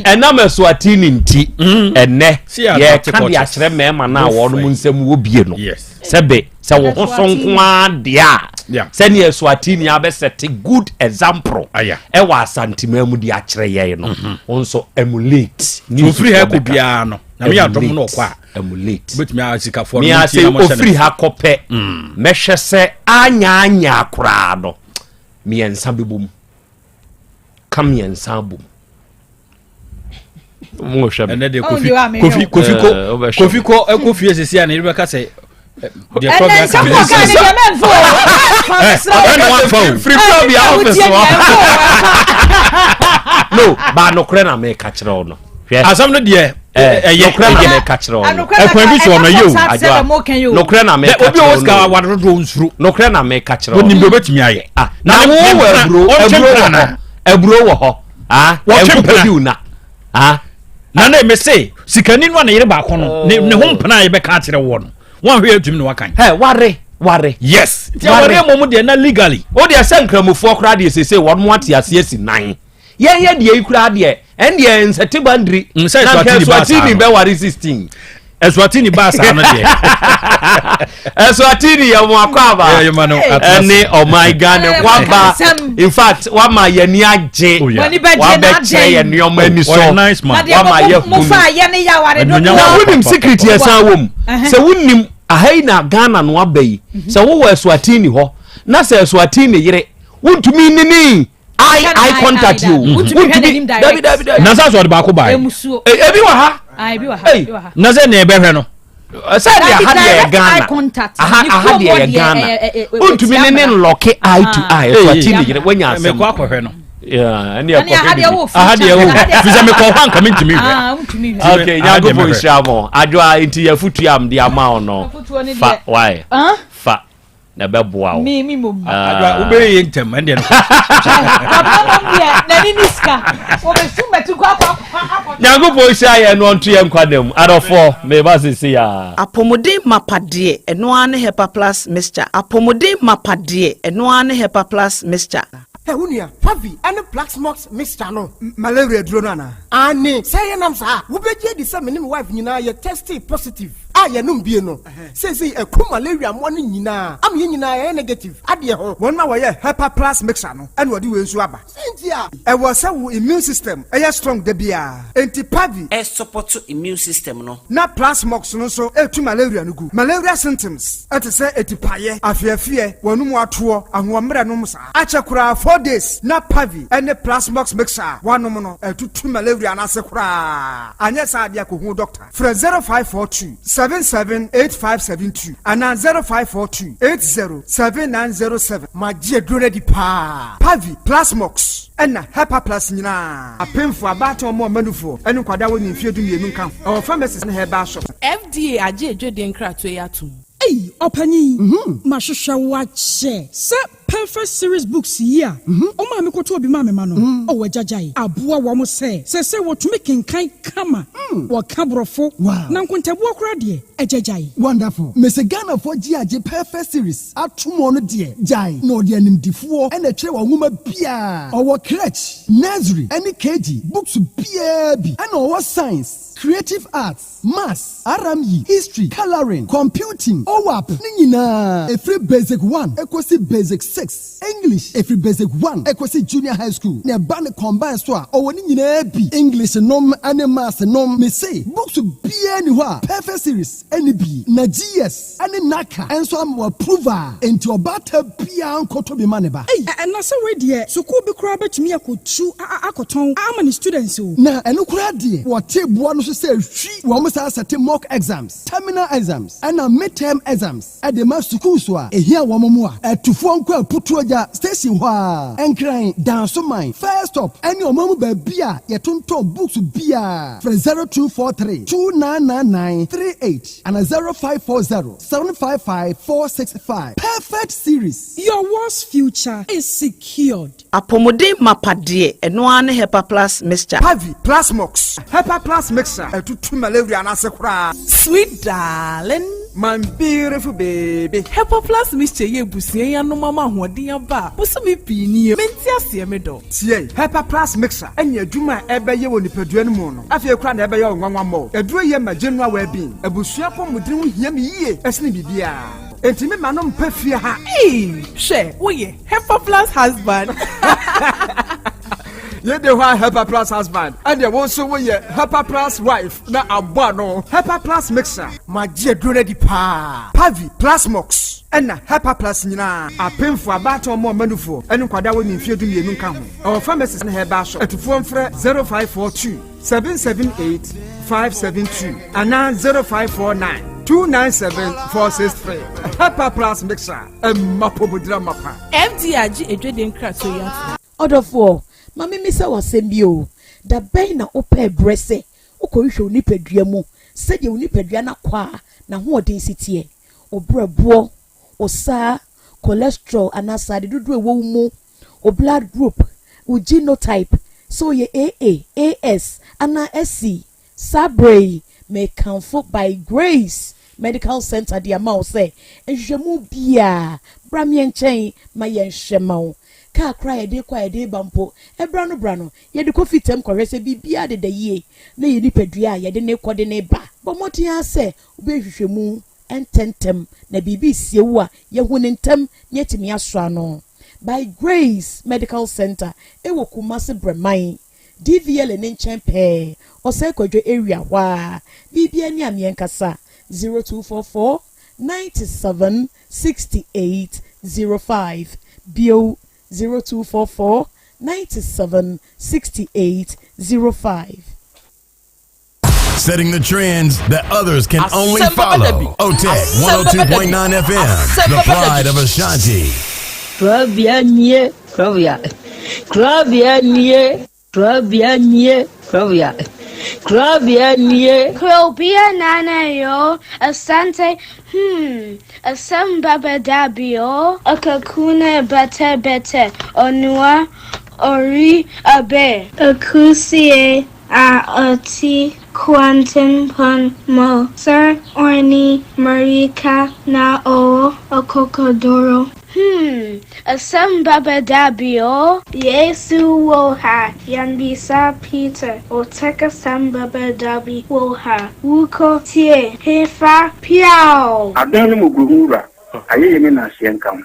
enama swatini nti enne ye ka bi akyere mema na wo no nsem wo bie no sebe se wo ho sonko adea se ne swatini abesete good example e wa santimamu di akyere ye no onso emulate ni free ha ko bia no na me adom no kwa emulate but me asika for me ase ofri ha kope mehwe se anya akura no me ensa bebom kam yensa bom mo hwem ene de kofi ko ekofi esisi ana ebe ka se the program free Krobea office no ba no kre na me ka kire ono asam no de no kre na me ka kire ono ekwan bi so no yo no kre na me ka obi oska wadrodo nsuru no kre na me ka kire ono ni betimi aye na wo ebro wo ho wo na na me say sikani no na yire ba kono ne ho mpena ye be ka kire wo no won hwe atumi no wakan ware yes ti ware mo de na legally o de sankramufo kra de sese won mo ate ase asi nan ye de ikura de en de nsete bandri na Swatini be ware 16 Swatini ba sa no de Swatini ya mo akwaba ene oh my god waba in fact wa ma ye ni age wa be che ye ni o ma ni so wa ma ye mo fa ye ne ya ware do na wonim secret ye san wom se wonim ahai na Ghana no abai se wo wa Swatini ho na se Swatini yire wontumi nini I contact you wontumi David na sa so de ba ko bai ebi wa ha na se ne be hwe no say they had their Ghana had their Ghana wontumi nini lock eye to eye Swatini yire wanya asem me ko akohwe no and ya visa me ko han come ntimi okay ya go for shamo adwa inti ya futu am dia ma no fa why fa na be boa o mi mom adwa ube ye ntem ende no papa mom dia na ni niska o be su metu kwa ya go for shaya no ntu ye nkwadam adofo me ba sisi ya apomode mapade eno ane hepa plus mixture apomode mapade eno ane hepa plus mixture Hunia, Pavi, and a black smokes mixture no malaria drona. Ani, say nam sa, who be the same wife, you know, you're tested positive. ye no bie no say e ku malaria mo no nyina am ye nyina e negative ade ho won ma wo ye Hepa Plus mixer no ene wo de we nsu aba sentia e wo say wo immune system e strong da bia enti pavi e support immune system no na plasmox no so e tu malaria no gu malaria symptoms ate say etipaye afiafie wonu mu ato ahomre no msa achekura 4 days na pavi ene plasmox mixer wanom no e tu malaria na se kura anya sa dia ko hu doctor fra 0542 778572 ana 0542 807907 magie dure di pa pavi plasmox ena Hepa Plus nyina apemfo abato mo manufo enu kwada woni mfie du mienu nka o pharmacist na herbal shop FDA aje edwede nkrato yatum Hey, Opani, Mashusha wache. Se perfect series books here. Oma mi koto obi mame mano. Owe jajai. Abua wamo se wotumi kinkai kama. Wa kabrofo. Na nkontabu okra die. Ejajai. Wonderful. Mese Ghana for GAJ perfect series. Atumo no die. Jai. No die nimdifuo. Ene tre wa nguma bia. Owo crèche, nursery, any KG. Books bia bi. Ene owo science, creative arts, maths, RME, history, coloring, computing. OWAP. Nina. Every basic 1. Equasi basic 6. English. Every basic 1. Equasi junior high school. Ne bane combine swa. Owo nina bi. English nom ane maths nom. Me say. Books bia ni wa. Perfect series. NB. Na GS. Ane naka. Enso am approval. Enti obata bia ankoto bi maneba. Hey. Na se we die. Suku bi kura betumi akotu akoton. Ama ni students o. Na eno kura die. Wote boa no so say hwi. Wo mo sa sate mock exams. Terminal exams. And midterm exams. At the mass schools wa ehia wo mo a atufo nko aputu aja station ho a enkran danso man first stop any omamu ba bia yetonton books bia from 0243 299938 and 0540 755 465 perfect series. Your world's future is secured. Apomode mapade eno ane Hepa Plus mixture pavi plasmox Hepa Plus mixer etutu malaria na sekura sweet darling my beautiful baby. Hepa Plus mixture ye busie ya no mama hoden aba buso mi pini menti ase me do tie Hepa Plus mixer enya adwuma ebe ye woni padua no mu no afie kura na ebe ye onwanwa mo eduro ye ma general well being abusua pomudin ho hia me yie esne bibia enti me ma no mpa fie ha she wo ye Hepa Plus husband ye de wa Hepa Plus husband and ye won so wo ye Hepa Plus wife na abo no Hepa Plus mixer magie dure di pa pavi plasmox ena Hepa Plus nyina apemfo abato mo manufo enu kwada woni mfie du mienu nka ho our pharmacist na herbal shop atufo mfre 0542 778 572 ana 0549 297-463. Hepa Plus mixer. Mapobudra mapa. MDAG edwede nkrato ya. Odofo, mami misa wasembio. Da bay na ope brese. Uko yisho unipadua mu. Sede unipadua na kwa na huo density. Obrebo, osa, cholesterol anasa dudu ewo mu. O blood group, o genotype. So ye AA, AS, ana SC, Sabre, may comfort by grace. Medical Center di ama say ehwemu bia bramien chen ma ye hwemao ka kra ye de kwa ye de bampo ebra no ye de kofitem kwese bibia de yie na ye nipadua ye de ne kode ne ba bomotia se obehwehwemu ententem na bibi siewu a ye hunentem nyetimi asoa no by grace Medical Center ewo kumase breman DVL ne nchen pe ose kwadwo area wa bibia ni amienkasa 0244 97 68 05 Bio 0244 97 68 05. Setting the trends that others can only follow. OTEC 102.9 FM, the pride of Ashanti. Krobea nie, Krobea. Krobea nie, Krobea nie, Krobea. Krobea nie. Krobea nana yo, Asante, Asem Beba Dabi yo, Akakune bete, Onua, Ori abe, Akusie, Oti, Quantum pon mo, Sir Orni, Marika na o, Okokodoro. Asem Beba Dabi o. Yesu wo ha. Yanbisa Peter. O take Asem Beba Dabi wo ha. Wuko tie. Hefa piao. Adanu mugurura. Aye me na sienkam.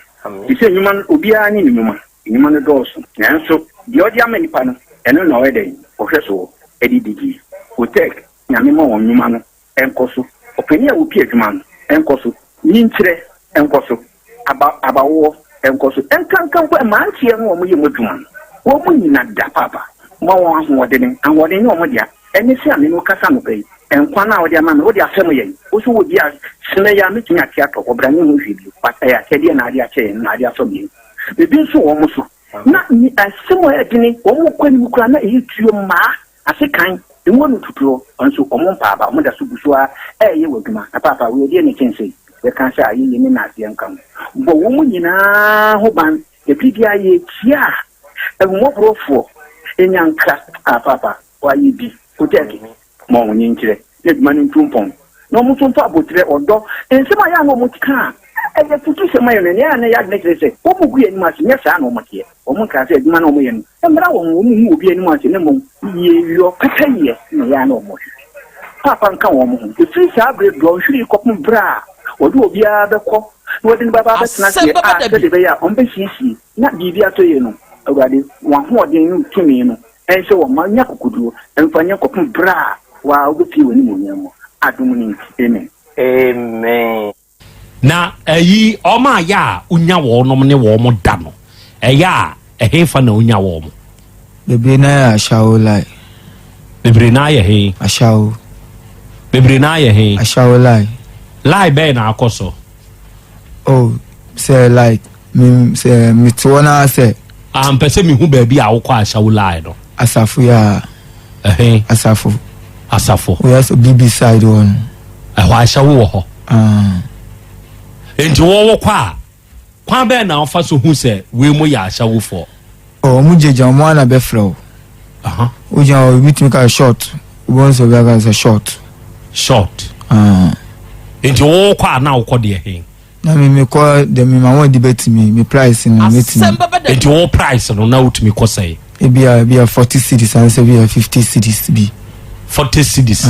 Ise nyuma obia ni nyuma. Nyuma no doso. Nanso di odi amanipa no. Eno na wede. Ohweso edidigi. O take nyame ma won nyuma no enkoso. Opani a wo pie adwuma no enkoso. Nyinkyere enkoso. Abawo enkoso enkankan kwa mantie no mo yemu dwuma wo mo nyina da papa mo won ahoɔden ahoɔden no mo dia eni se ame no kasa no bai enkwa na wo dia ma no wo dia asɛm yɛ wo so wo dia sene ya metumi ate atɔ obra ne ho hwidi pata ya kɛde na ade akyɛ na ade asɔ bi bibi so wo mo so na ni asɛm yɛ dini wo mo kwani mu kura na eyi tuo ma asekan enwo no tutuo nso wo mo papa mo da so busua ɛyɛ wadwuma na papa wo die ne kyensɛ we can say ayi ni na asiankam bo wo mu nyina ho ban e bidia ye tia e mo brofo enyanka papa wa yi bi kuteki mo nyinkire e duma ni tumpon no mo tumpa abotre odo ensema ya no mo tika e ye futu sema ye ne ya ne ya ne kire se wo mu gu ye ni ma se nya sa no mo tie wo mu ka se duma no mo ye no e mra wo mu obi ani ma se ne mo ye yo kaka ye ne ya no mo papa nka wo mo e fi sa abre do hwiri kopum bra odu obia beko wodi baba betena se a se de ya on be sisi na bibia to ye no awade wa ho odin no tumi no ense wo manya kokoduo emfanya kopum bra wa obi woni mo nyamo adum ni amen na ayi oma ya unya wo nom ne wo mo da no eya ehefa na unya wo mo bebre na ya shawo lai bebre na ya he ashawo bebre na ya he ashawo lai lie be na akoso oh say like me say me to na say am pese me hu ba bi a wo kwa ashawo lie no asafo ya asafo we also bb side one wa ashawo wo ho enti wo kwa be na ofa so hu say we mo ya ashawo fo oh mu jeja mo na be flow o ja o bitimi ka short won so ga ga short enti wo kwa na wo de he na me kwa de me ma won debate me price no meeting enti wo price no na utimi ko say e bia 40 cedis and say bia 50 cedis bi 40 cedis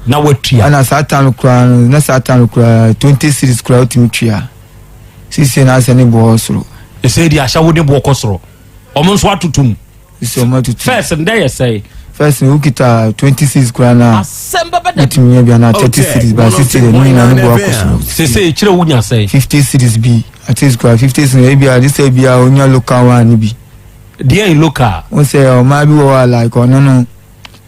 na watua ana satan kura na satan kura 20 cedis kura utimi tua sisi na ase ne bo soro e say di asha wo de bo ko soro omo nso atutum isi omo atutum first nday you say first we kita 26 kura na Asem Beba Dabi utimi bia na 30 cedis ba 60 ni na ne bo ko soro se kire wunya say 50 cedis bi at least kura 50 cedis e bia this e bia onya local one bi dia in local o say o ma bi wo like ono no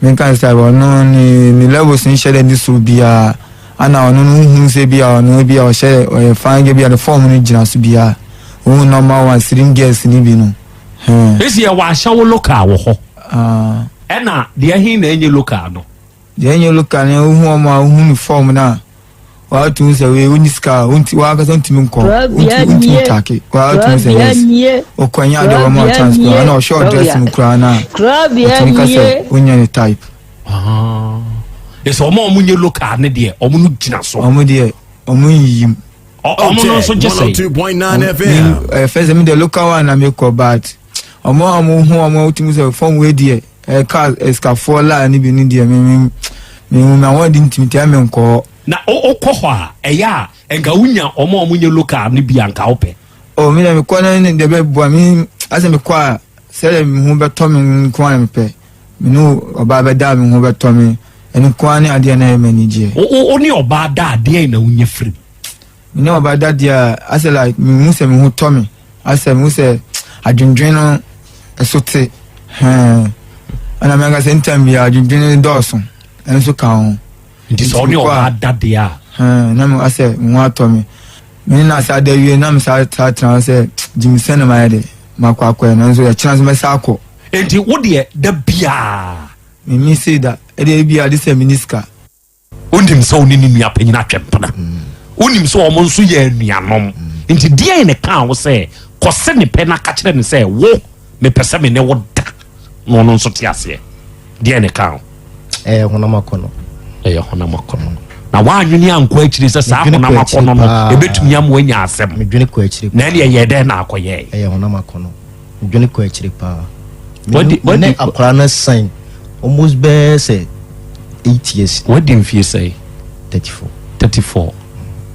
men kan say ono ni levels ni share ni so bia ana ono no hu say bia ono bia o share o fan ge bia the form ni gina so bia o normal one sitting girls ni bi no esi ya wa shawo local wo ho ena dia hin na enye local no dia enye local ni hu o ma hu ni form na wa tu say we uni ska unti wa ka santi min ko unti take wa tu say yes o kwanya de wa mo chance ko na o short dress mu kra na Krobea unya ni type eso omo munye local ne de omo nu gina so omo de omo yim omo no so just say 102.9 FM first me the local one na me ko bad omo hu omo ultimu say form we de car escafo la ni bi ni de me ma wadi intimity am nko na okọ ho a eya enga unya omo munye local ne bi anka ope o mi na me ko na de be bo mi ase me kwa sele mi hu be to mi ko na me pe mi no oba be da mi hu be to mi eni kwa ni ade na e mani je o ni oba da ade na unya free mi no oba da dia ase like mi hu se mi hu to mi ase mi hu se adwendwen no esote ana me ga se ntam bi adwendwen doso enso ka ho ndi so ni oba da dia na me ase mu ato mi na sa da wie na me sa tra se jimsen na ma de makwa na nso ya chance me sa akọ enti wo de da bia me say that e de bia this minister ondim so ni ni nua panyina twempena onim so omo nso ya anuanom enti dia ne ka wo se kose ne pe na ka kire ne se wo me pese me ne wo da no no nso te ase dia ne ka honamakono honamakono na wa anwene anko akiri se sa honam akono no ebetumi am wanya asem medwene ko akiri na ne ye de na akoye e honam akono medwene ko akiri pa what akwara na sign almost be say 8 years what do you feel say 34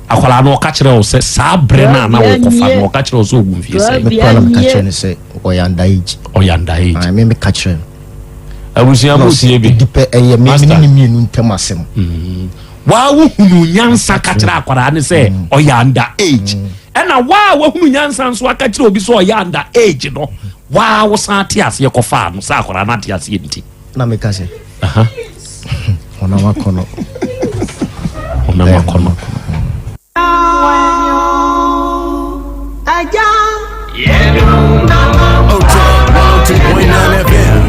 akwara no ka kire o se sa bre na na wo kofa no ka kire o so ogun fie say me plan ka kire ne say oyanda age I me ka kire abusia busie bi dipe eye me ni mienu ntem asem wa wo hunu nyansa ka kire akwara ne say oyanda age ena wa hunu nyansa nso aka kire obi so oyanda age no wa wo san ti ase kofa no sa akwara na ti ase nti na me ka say ona makono Aja OT 102.9 FM.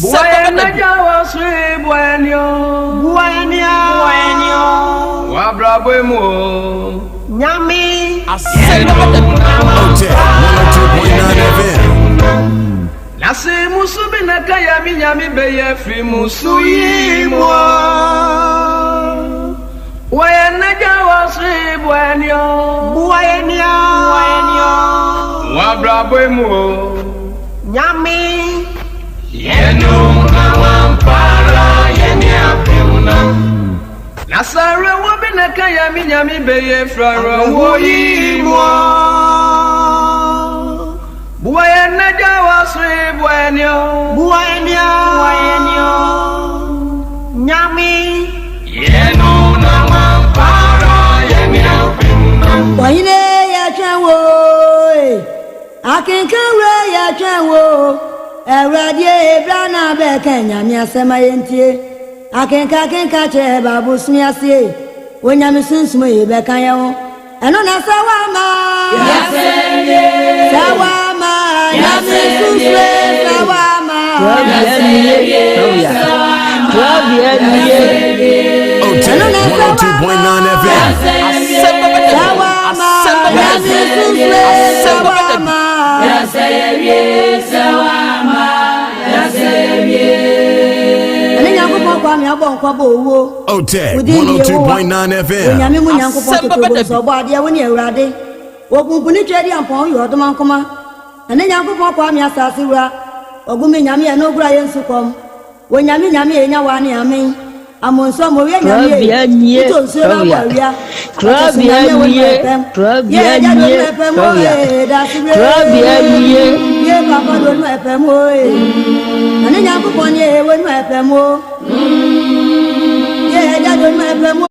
Buena Yaw Asante Buena Wabrabemo Nyami OT 102.9 FM. Nasi musu binaka yami nyami beye fi musu yimwa Buena Yaw Asante Buena Wabrabemo Nyami Yenu kawampara yeni apimuna Nasare wabinaka yami nyami beye frara woyimwa Buena Yaw Asante Buena Nyami Yenu kawampara yeni apimuna Wayne ya chanwo akinkanwe ya chanwo Ewradie Ebrana be Kenya mi asema yentie akenka che babu smiasie wonyame sunsumo ye be kan ye ho eno na sawama sawama ya sunsumo sawama eno na 102.9 FM sawama ya sunsumo sawama OT 102.9 FM. Nyame mu nyankopɔ toto so bɔ ade woni awurade wokunkuni twedi ampɔn yo ɔdoma nkoma ane nyankopɔ kwa mi asase wura ogumi nyame eno gura yensukom wonyame nyame enya wani amen amonso mo we nyame to so ra wia Krobea ye papa do no epem o ane nyankopɔ ne we no epem o ye ja do no epem.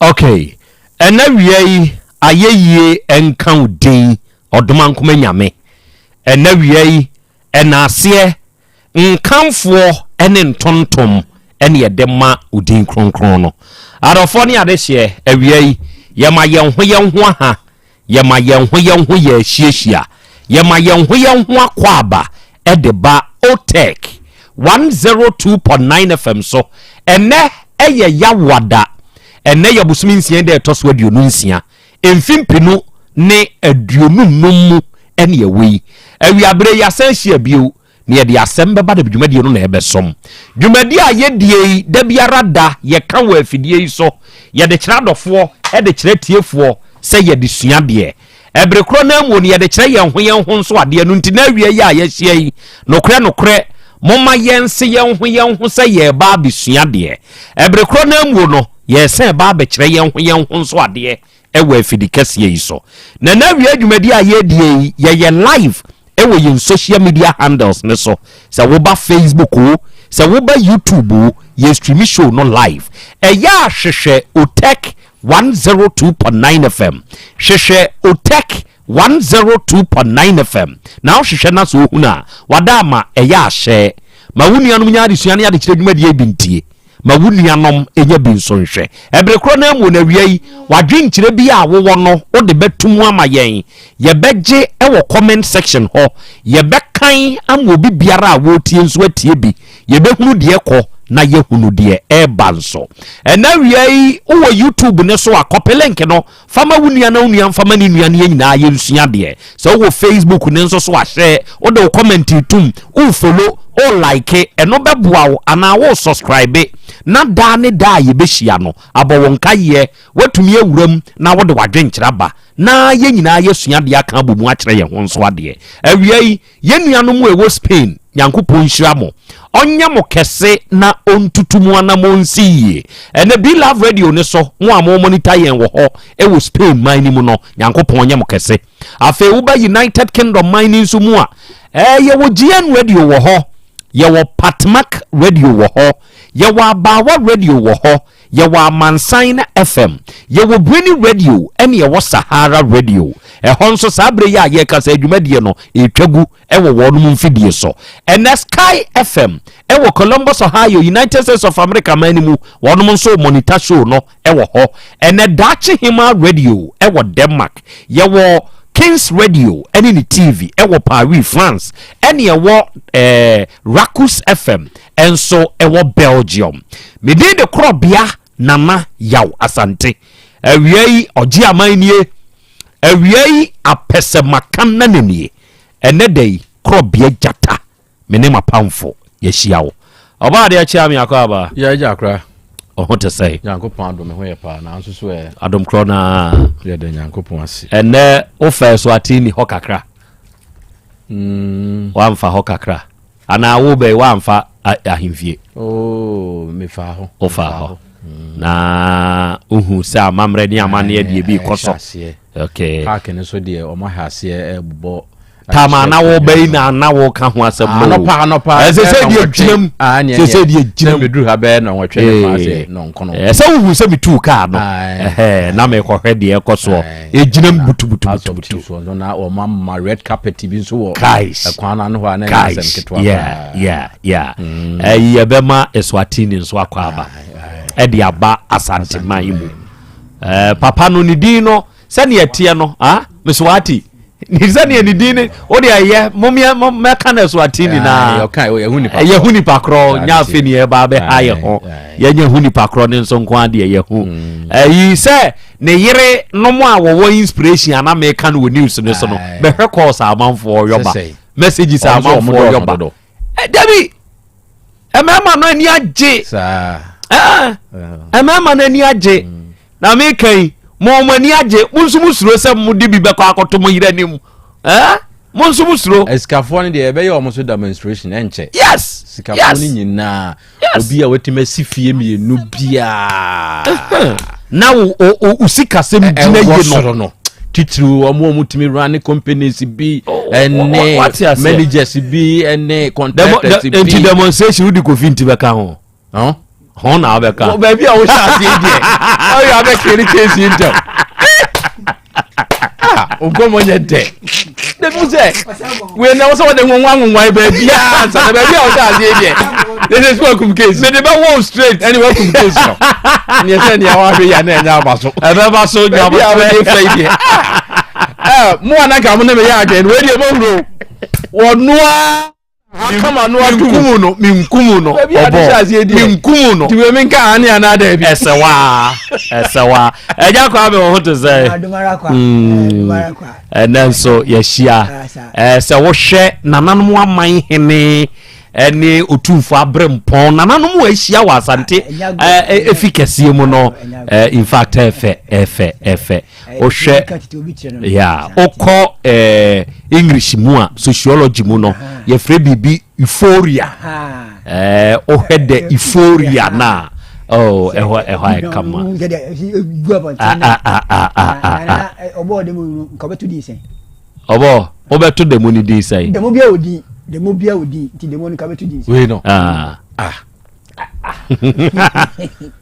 Okay, ena wiei ayeyie enka udin odoma nkoma nyame ena wiei enase nkamfo ene ntontom ene yedema udin kronkron no arofo ne adehye awiei yema yenho aha yema yenho ye hyiehia yema yenho akwaba edeba otek 102.9 FM so ene eye yawada ene yabusumi nsia de etoso aduonu nsia emfimpinu ne aduonu nomu ene yewi awiabre yasanhia bio ne yede Asem Beba Dabi dwumadi no na ebesom dwumadi a yedie da biara da ye ka wa afidie so yede kira dofo ede kira tiefo se yede sua de ebre kro na mu ne yede kira yenho nso ade no nti na awie ya yehia yi nokre momma yense yenho se ye ba bisua de ebre kro na mu no yesen ba be kire yenho nso ade ewa afidikase yi so na awie dwumadi a yedie ye live ewe yin social media handles ne so se wo ba Facebook o se wo ba YouTube o ye stream show no live ya hwehwe otek 102.9 FM hwehwe otek 102.9 FM na hwehwe na so huna wadama ya hye ma wunianom nya adesua ne ade kire dwumadi ebintie ma wunianom enya binsonhwe ebrekro na mu na wiei wadwenkire bi a wo no wo de betum ama yen ye beje ewo comment section ho ye bekan am obi biara a wo tie nso atie bi ye behunu de ekọ na yehunu de ebanso ena wiai wo YouTube ne so akopelink no fama wunia na wunia fama ni nua ne nyina yensua de so wo Facebook ne nso so ahye wo de comment tum wo follow o like eno beboa wo ana wo subscribe na da ne da ye behia no abowon kaye watumi awuram na wo de wadwenkyera ba na ye nyina yesua de aka bomu akere ye ho nso ade awiai ye nua no mu ewo Spain Yankopon hyira mo onya mo kese na ontutumu ana mo nsiye ene Be Love Radio ne so mo a mo monitor yen wo ho ewo Spain man mu no Yankopon onya mo kese afa uba United Kingdom man nso mu a ye wo GN Radio wo ho ye wo Patmak Radio wo ho ye wo Abawa Radio wo ho ye wo Amansan FM ye wo Brini Radio ene ye wo Sahara Radio honso sabre ya ye kasa adwumadie no etwagu ewo wonum mfidie so Sky FM ewo Columbus Ohio United States of America manimu wonum so monitor show no ewo ho Dachi Hima Radio ewo Denmark ye wo Kings Radio ene ni TV ewo Paris France ene ye wo Racus FM enso ewo Belgium mede de Krobea nana Yaw Asante awiei oji amanie awiei apese makana nenie ene dey Krobea jata mene mapamfo yehia wo oba de achia me akwa ya jakra oho te say Yankopon adom ho ye pa na nso so e adom kro na ye de Yankopon ase ene o fa so atini ho kakra wa mfa ho kakra ana wo be wa mfa ahimfie me fa ho o fa ho na uhu sa mamre ni amane de bi koso okay park ne so de o ma hase ebubo tama na wo be na wo ka ho asem no pa se de dwam se de dwam bedru ha be na wotwe ne fa se no nkono se uhu se bitu ka no na me ko hwe de ekoso ejinam butu so na o ma red carpet bi so wo ekwana no ho na asem ketwa yeah ye be ma Eswatini nso akwa aba edi aba Asante maimu papa no ni dino sani etie no Meswati ni sani ni dino odi aye momia meka na Eswatini na yehuni pakro nya afeni e ba be haye ho yenye huni pakro ne nso nko ade ye hu yi se ne yire no mo a wo inspiration ana meka no news ne so no be hwe course amanfo yoba messages amanfo yoba Dabi emema no ani age sa emema no ani age na me kan mo mani age munsumusuro se mo de bi be kwa akoto mo yire nim munsumusuro eskafo ne de ebe ye omo so demonstration enche yes skafo ni nyina obi a wetima sifie mienu bia na usika sem dina ye no titru omo timi run companies bi ene managers bi ene contractors bi enti demonstration udi ko finti be ka ho ho na abeka ba bia wo sha se die o ya be kiri case intel ogomo nye de se we na so de nwanwan ba bia sa ba bia wo sha se die this is welcome case me de be won straight any welcome case no ni se ni awa hwe ya na nya abaso ebe ba so nya bia we dey fly die mo anaka mo na me ya again we dey mo huro wonua akama no minkumu no minkumu no tiwe minka ani anada bi esewa eja kwa be ho to say adumara kwa enenso yehia se wo hwe nananom aman hene ene otumfo abrempon nananom ahia wa Asante efikasie mu no in fact efe o hwe ya okọ English mu a sociology mu no ye fre bibi euphoria o hede euphoria na eho kama obo de mu ko betu di sen obo obetu de mu ni di sen de mo bia odi ti de mo ni ka betu di sen we no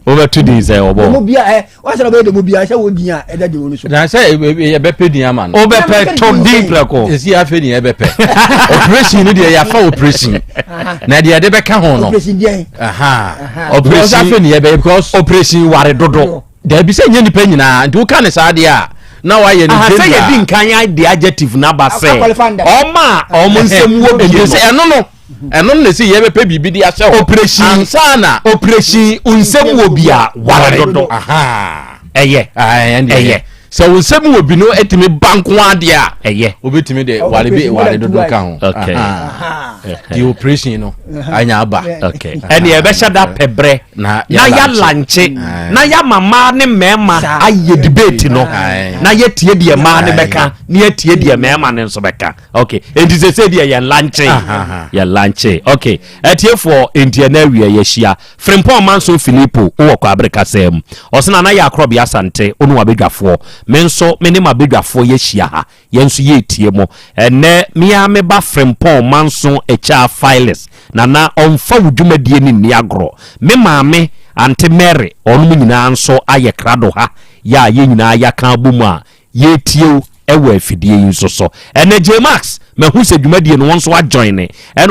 over 2 days obo de mo bia wa se no be de mo bia se wo din a e da de wo so na se e be pe din ama no obe pe to din plako esi afa din e be pe operation ni de ya fa operation na de de be ka ho no operation dia operation afa ni e be because operation ware dodo da bi se nya nipa nyina nti wo ka ne sa de a na wa ye ni de say ye din kan ya the adjective na ba say o ma o mo nsem wo bi se eno no eno ne se ye bepe bibi di ahye operation ansana operation unsem wo bia ware dodo aha eye so unsem wo bi no etimi banko ade a eye obetimi de ware dodo kan okay the operation no anya aba okay ene e be shada pebre na ya lanche na ya mama ne mema aye debate no na ye tie de ma ne beka na ye tie de mema ne so beka okay enti se de ye lanche okay etie for entia na wi ye hia Frimpong Manso Filippo wo kwa Africa sem osena na ya Krobea Asante onu abedwafo menso me ne mabedwafo ye hia ha yenso ye tie mo ene mia me ba Frimpong Manso echa files na onfa wudwumadie ni niagro me maame Auntie Mary onu nyina nso aye krado ha ya ye nyina ya kan bomu a ye tie ewe afidie nso so ene J Max mehu se dwumadie no wonso wa join ene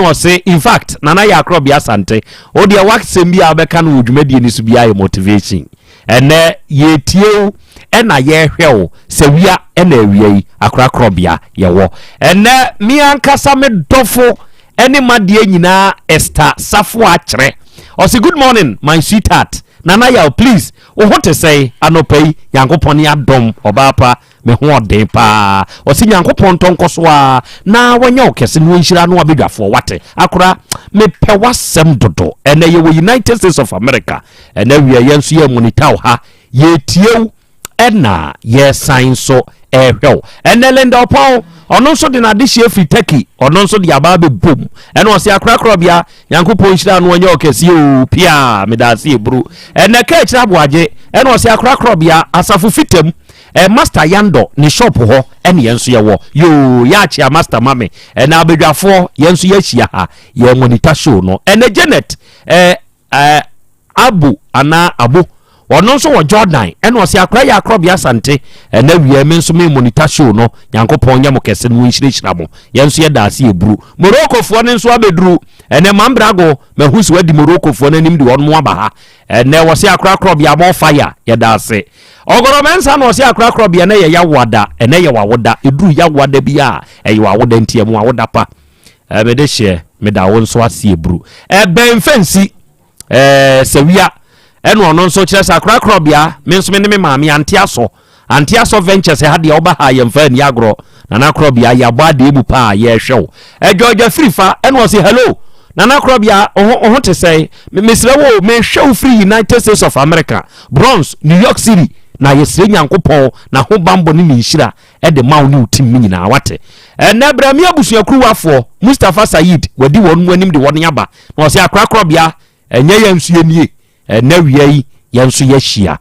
o say in fact nana ya Krobea Asante o de waxem bia obeka no dwumadie ni so bia ye motivation ene ye tie ena ye hwew se wia ena awia akra Krobea ye wo ene mi ankasa me dofo ene madie nyina Esther Safo akere o say good morning my sweetheart nana ya please o hote say anopai yankopon ya dom obapa me ho odin pa o si yankopon tonkoso a na wanya okese no nhira no abedwafo wate akora me pewasem dodo ene ye United States of America ene wi yenso ye monitaw ha ye tiew ena ye sign so ehwew ene lenda opon ono nso de na de hie fi Turkey ono nso de aba be bom ene o se akra Krobea yankopon nhira no wanya okese o pia me da se ebru ene ka ekira boaje ene o se akra Krobea asafo fitem master yando ni shop ho ene yenso ye wo yo ya chia master mame ene abedwafo yenso ye hia ha ye monitor show no ene Janet abu ono nso wo Jordan ene o se akra ya Krobea Asante ene wie me nso me monitor show no yankopon nya mo kese no nhirehira mo yenso ye da se ebru Morocco fo ne nso abedru ene mambrago mahusi wadi Morocco fo na nim de won mo aba ha ene wo se akra Krobea mo fire ye da se ogoro mensa no se akra Krobea na ye yawada ene ye wawoda edru yawada bia ye wawoda ntiemu awoda pa me de hye me da won so ase ebru ben fancy sewia eno ono nso kire sa akra Krobea me nso me ne me maami antiaso ventures ha de oba ha ye mfa ni agro na Krobea ya bade ebu pa ye hwew Georgia Frifa eno se hello nana Krobea oho te say mesre wo me hwew free United States of America Bronx New York City na yesre nyankopon na ho bambo ni nhira de maw ni utim nyina wate na bramia busuakuruwafo Mustafa Said wadi won anim de won yaba na o se akra Krobea enye yansu enie na wiai yansu ye hia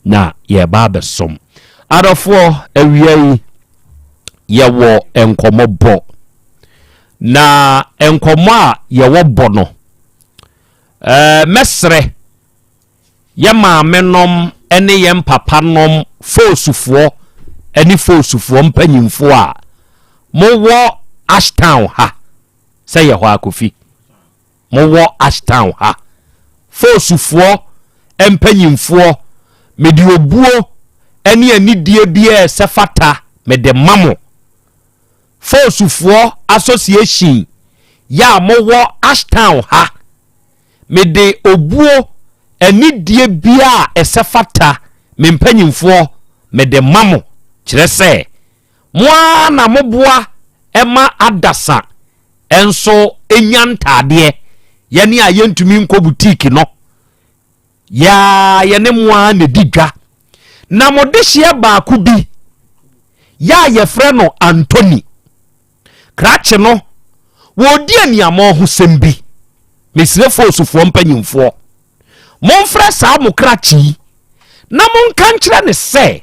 na ye ba besom adofo awiai ye wo enkomobo na enkomo a ye wo bono mesre ye maamenom ene ye mpapa nom fosufo eni fosufo mpanyimfo a mo wo Ashtown ha say ye ho akofi mo wo Ashtown ha fosufo empanyimfo medi obuo ene anidie bia sefata mede mamo fosufo association ya mo wo Ashtown ha mede obuo anidie bia esefata mempanyimfo mede mamo kire se moa na moboa ema adasa enso enyantade ye ne ayentumi nko boutique no ya ye ne moa na didwa na modehye ba ku bi ya ye frɛ no Anthony krache no wo di aniamo ho sembi mesrefo osufo mpanyimfo monfrɛ saa mo krachi na monka nkyerɛ ne sɛ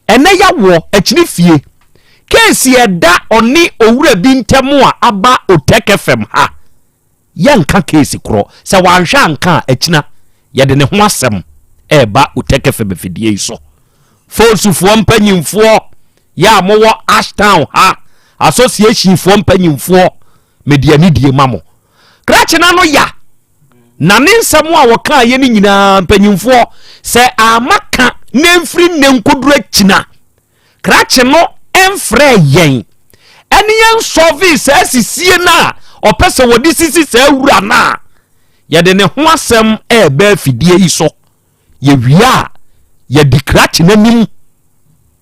ene ya wo akini fie kesi eda oni owura bi ntemu a aba Oteke FM ha yanka kesi kro sɛ wanhwɛ anka akina ye de ne ho asɛm eba Oteke FM fidie so fosufo mpanyimfo ya mowo Ashtown ha association fo mpanyimfo mediani die mamo krache na no ya na ne nsɛm a wɔka ye ni nyina mpanyimfo sɛ amaka nemfri nenkodura kina krache no emfrɛ yen ene yen service asisie na opese wodi sisi se awura na ye de ne ho asem ba fidie yi so ye wia ye dikrach nanim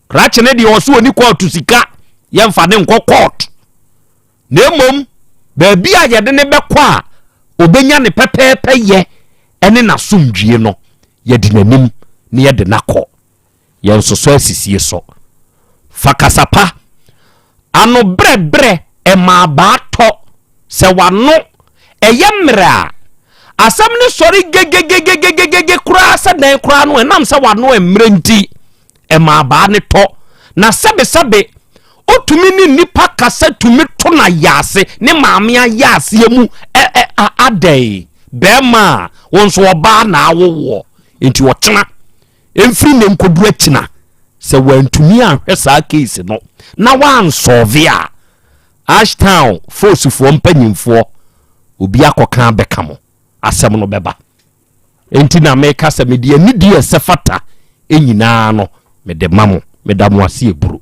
krach ne de oso oni court sika ye mfa ne nko court na emom ba bia ye de ne bekwa obenya ne pepepe ye ene na somdwie no ye de nanim ne ye de nakọ ye nsoso asisie so fakasapa ano bre ema ba to se wano eyemra asam ne sori gegegegegege kura sa dan kura no enam se wano emre nti ema ba ne to na sebe otumi ni nipa kasa tumi to na yase ne maame yase mu adai bema wonso oba na awowo enti wotena emfiri ne nkodu akina se wantumi ahwesa case no na wan solve a Ashtown force for mpanyimfo obi akoka beka mo asem no beba enti na meka se medie nidie sefata enyina no mede mamo medamo ase eburu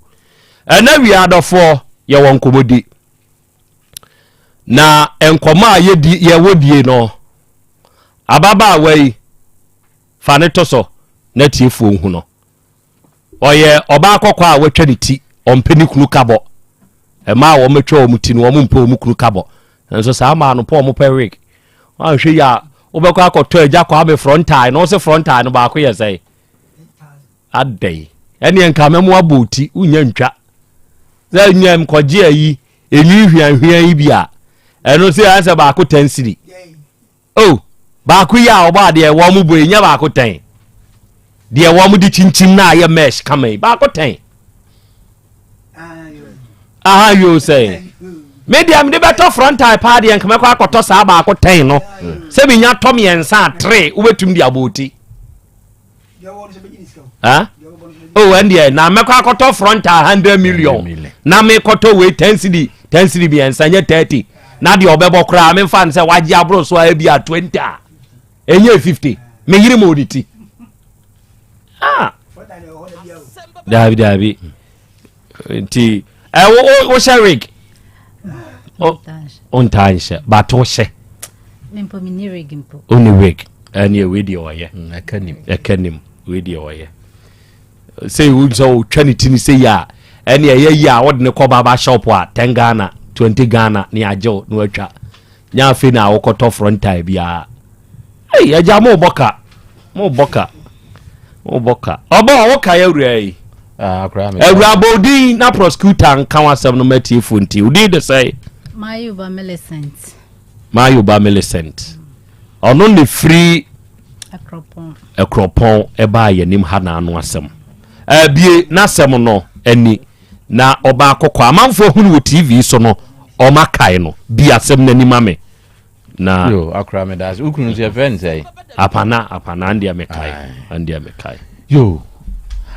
ana wi adofo ye won komodi na enkoma ye wodie no ababa wai fane toso na tiefo hu no oye oba akokwa a watwa ne ti ompeni kunu kabo ema wo metwa omuti no wo mpo omukunu kabo enso sa ma no po omo perik wa hwe ya obekwa akoto agya kwa me frontal no se frontal no ba ko ye sei adai ene enka memu aboti unya ntwa za nyam koje ayi enyi hwian yi bia eno se ansa ba ko 10 cedi oh ba ko ya oba de wo mu bo enya ba ko 10 de wo mu di chinchin na ye mesh kamai ba ko 10 you say medium de better frontal party en kama kwa akoto sa ba ko 10 no se bi nya tom yensa 3 ubetum di aboti oh and yeah na me kwa akoto frontal 100 million na me koto we 10 cedi bi ensa nya 30 na de obebo kra me fan se waji abro so a bi a 20 enye 50 me yiri mo oditi Dabi nti wo sharik on tansha bato she mempo mini rig mpo oni rig ani we di oye akanim we di oye say we so trinity ni say ya ani ya wo de ne ko baba shop a 10 Ghana 20 Ghana ni ajo no atwa nya afi na wo koto frontal bia hey aja mo boka obo wo ka ya ruai Ewra bodi na prosecutor nkan wasem no matiefo nti udi de say Mayuba Millicent ono ne free akropon eba yanim ha na anu asem bie na asem no ani na oba akokọ amanfo hunu wo TV so no o makai no bi asem na nimame na yo akra me das ukunu se event say apana andia mekai yo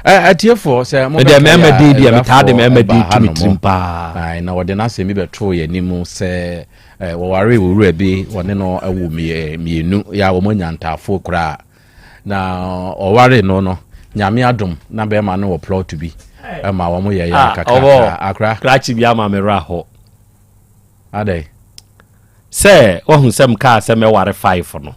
atiefo se mo be memedi dia metade memedi tumitrimpa ai na wode na se mi beto ye nimu se wo ware wo wura bi wone no awu mienu ya wo manyantafo kra na o ware no nyame adom na be ma no wo plot bi ma wo mo ye ya kaka akra krachi bi ama mera ho adai se wo hu sem ka se me ware 5 no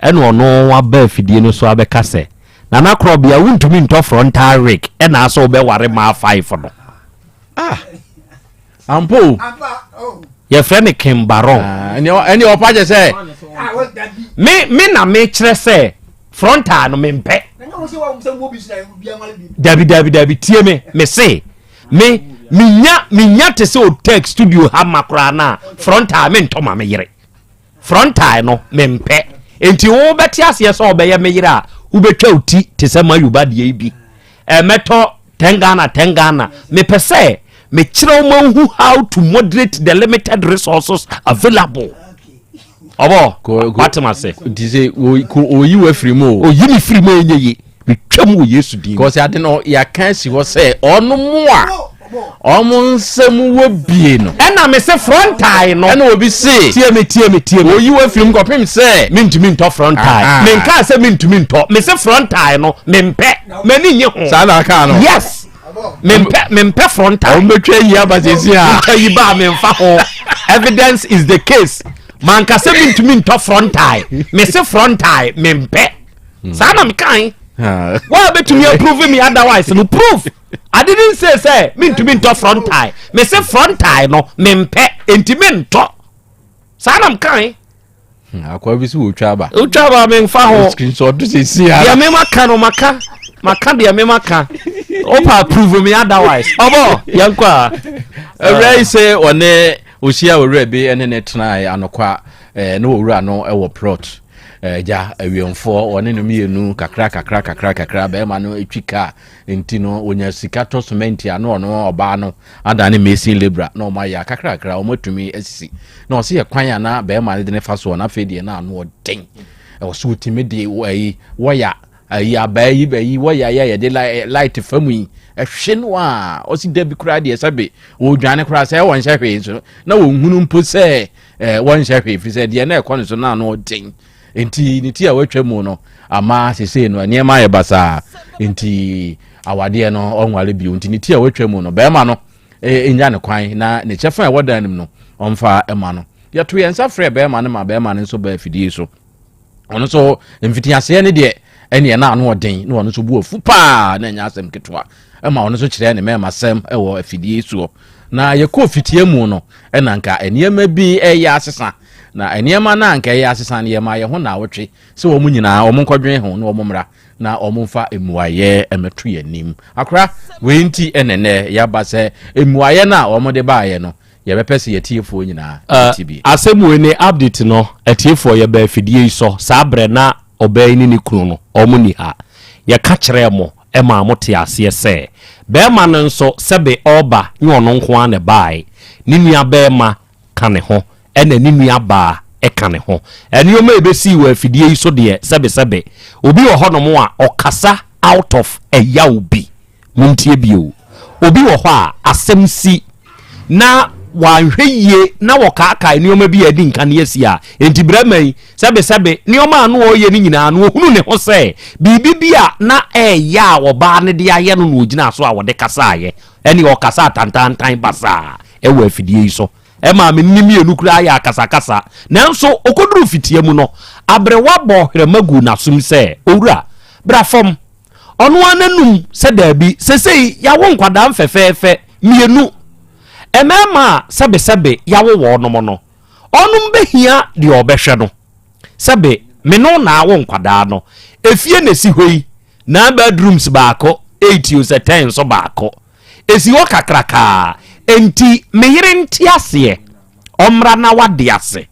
eno no wa ba fidie no so abeka se na Krobea wuntumi nto frontal rig e na so be ware ma 5 no ampo ye friend Kim Baron any opaje say me na me kire say frontal no me mpe Dabi tie me say minya te se o tech studio ha makra na frontal me nto ma me yire frontal no me mpe enti wo beti ase so obeye me yire a ubetwa uti te se Mayuba de bi meto 10 Ghana me pese me kire wo how to moderate the limited resources available obo what am I say dize oyi we free mo oyi ni free mo enye me twam wo Yesu din because ade no ya kan si wo say onu mu a omo nsem wo bie no ena me se frontal no ena obi se tie me oyi we free mo kopim se mintumi nto frontal me nka se mintumi nto me se frontal no me mpe mani nye ho sa na aka no yes me mpe frontal o metwa yi abasesi a yi ba me mfa ho evidence is the case man ka se bintumi nto frontal me se frontal me mpe sa na me kan why betumi approve me otherwise no proof I didn't say bintumi nto frontal me se frontal no me mpe entimi nto sa na me kan akwa bi so utwa me mfa ho screenshot do se si ya me maka no maka de me maka opa approve me otherwise obo yankwa Ray say one Oshia Orebi ene netna anokwa no owura no ewo plot ja awiemfo one no mienu kakra be ma no etwika enti no onya sika to cement ya no oba no adane mesin libra no ma ya kakra omotumi asisi no se ye kwan ya na be ma de ne faso na fedie na no odin e wo so utimi de woya ya bayi woya ya de light famu yi ehwe no a osi debi kura de sabe o dwane kura se won hwehwe so na wo hunu mpo se won hwehwe fi se de na ekɔ so na no odin enti ni ti a watwa mu no ama sese no niema ye basa enti awade no onwale bi enti ni ti a watwa mu no be ma no enya ne kwan na ne chefa e wodan nim no omfa ema no ya to yensa frɛ be ma no ma be ma no so ba fidie so ono so mfitiase ne de ene na no odin no ono so bu ofu pa na nya asɛm ketwa ema ono so kyerɛ ne mema asɛm ɛwɔ afidie so na ye ko fitie mu no ɛna nka eniema bi ɛyɛ asesa na eniema na nka ɛyɛ asesa ne yema ye ho na awotwe se wo mu nyina wo nkɔdwen ho na wo mmra na wo mfa emuaye emeto yanim akra wenti enene ya ba se emuaye na wo de baaye no ye bepese ye tiefo nyina tibi asɛm ne update no etiefo ye ba afidie so saa bre na obey ni kunu no omuni ha ye ka kyerɛ mo ema mo te ase se be ma no nso sebe oba nye ono nko an ne bae ni nua be ma ka ne ho ena ni nua ba e ka ne ho eni o ma ebesi wa afidie so de sebe obi wo ho no mo a okasa out of a yaubi muntie bio obi wo ho a asɛm si na wanhweye na wokaka nioma bi adi nka ne yesi a enti braman sebe nioma anu oye ni nyina anu ohunu ne ho se bibibia na ya oba ne de aye no ogina so a wode kasa aye eni okasa tantantan basa ewa afidie so ma me nimi enukura ya kasa nanso okoduru fitie mu no abrewa bo hwemagu na sum se owura brafom ono ananum se dabi sesei ya wo nkwada mfefefe mienu emema sebe yawo no mo no onum behia de obehwe no sebe me no na awo nkwada no efie na si hoi na bedrooms baako 8 use 10 so baako esi wo kakraka enti meyire ntiase omra na wade ase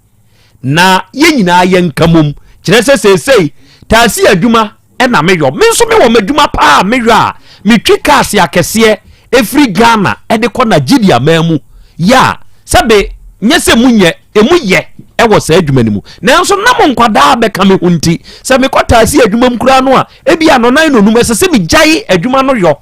na ye nyina ye nkamum kire sesei taasi adwuma na meyo me nso me wo madwuma pa meyo a metwi kaase akese efri Ghana de kɔ Nigeria mamu ya sebe nyese munye emuye ewo sa adwuma ni mu nanso na mo nkwada be ka me hunti se me kɔta asi adwuma mkura no a ebia no nan no num esese me gyae adwuma no yo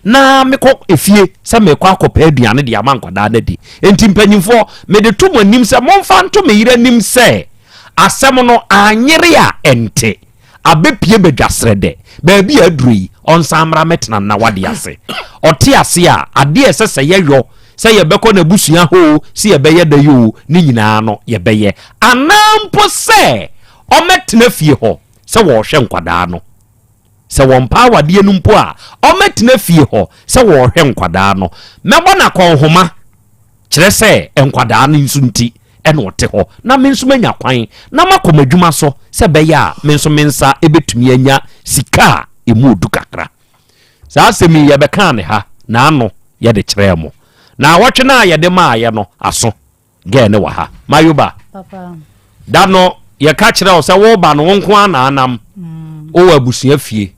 na me kɔ efie se me kɔ akɔpa aduane de ama nkwada na di enti mpanyimfo me de to mo nim se momfa nto me yira nim se asɛm no anyere a ente abepie bedwasrede ba bi adui onsamra metna na wade ase ɔte ase a ade esese yeyo se ye beko na busua ho se ye beye da yo ni nyina no ye beye anampo se ometna fie ho se wo hwe nkwada no se wo mpa wade enu mpo a ometna fie ho se wo hwe nkwada no mebo na konhoma kire se nkwada no nsunti ene wote ho na me nso manya kwan na makomadwuma so se beye a me nso mensa ebetumi anya sika emu odu kakra saa semi ye beka ne ha na ano ye de kire mo na watwe na ye de ma ye no aso ge ne wa ha mayoba papa dano ye ka kire o se wo ba no nko ana anam o abusua fie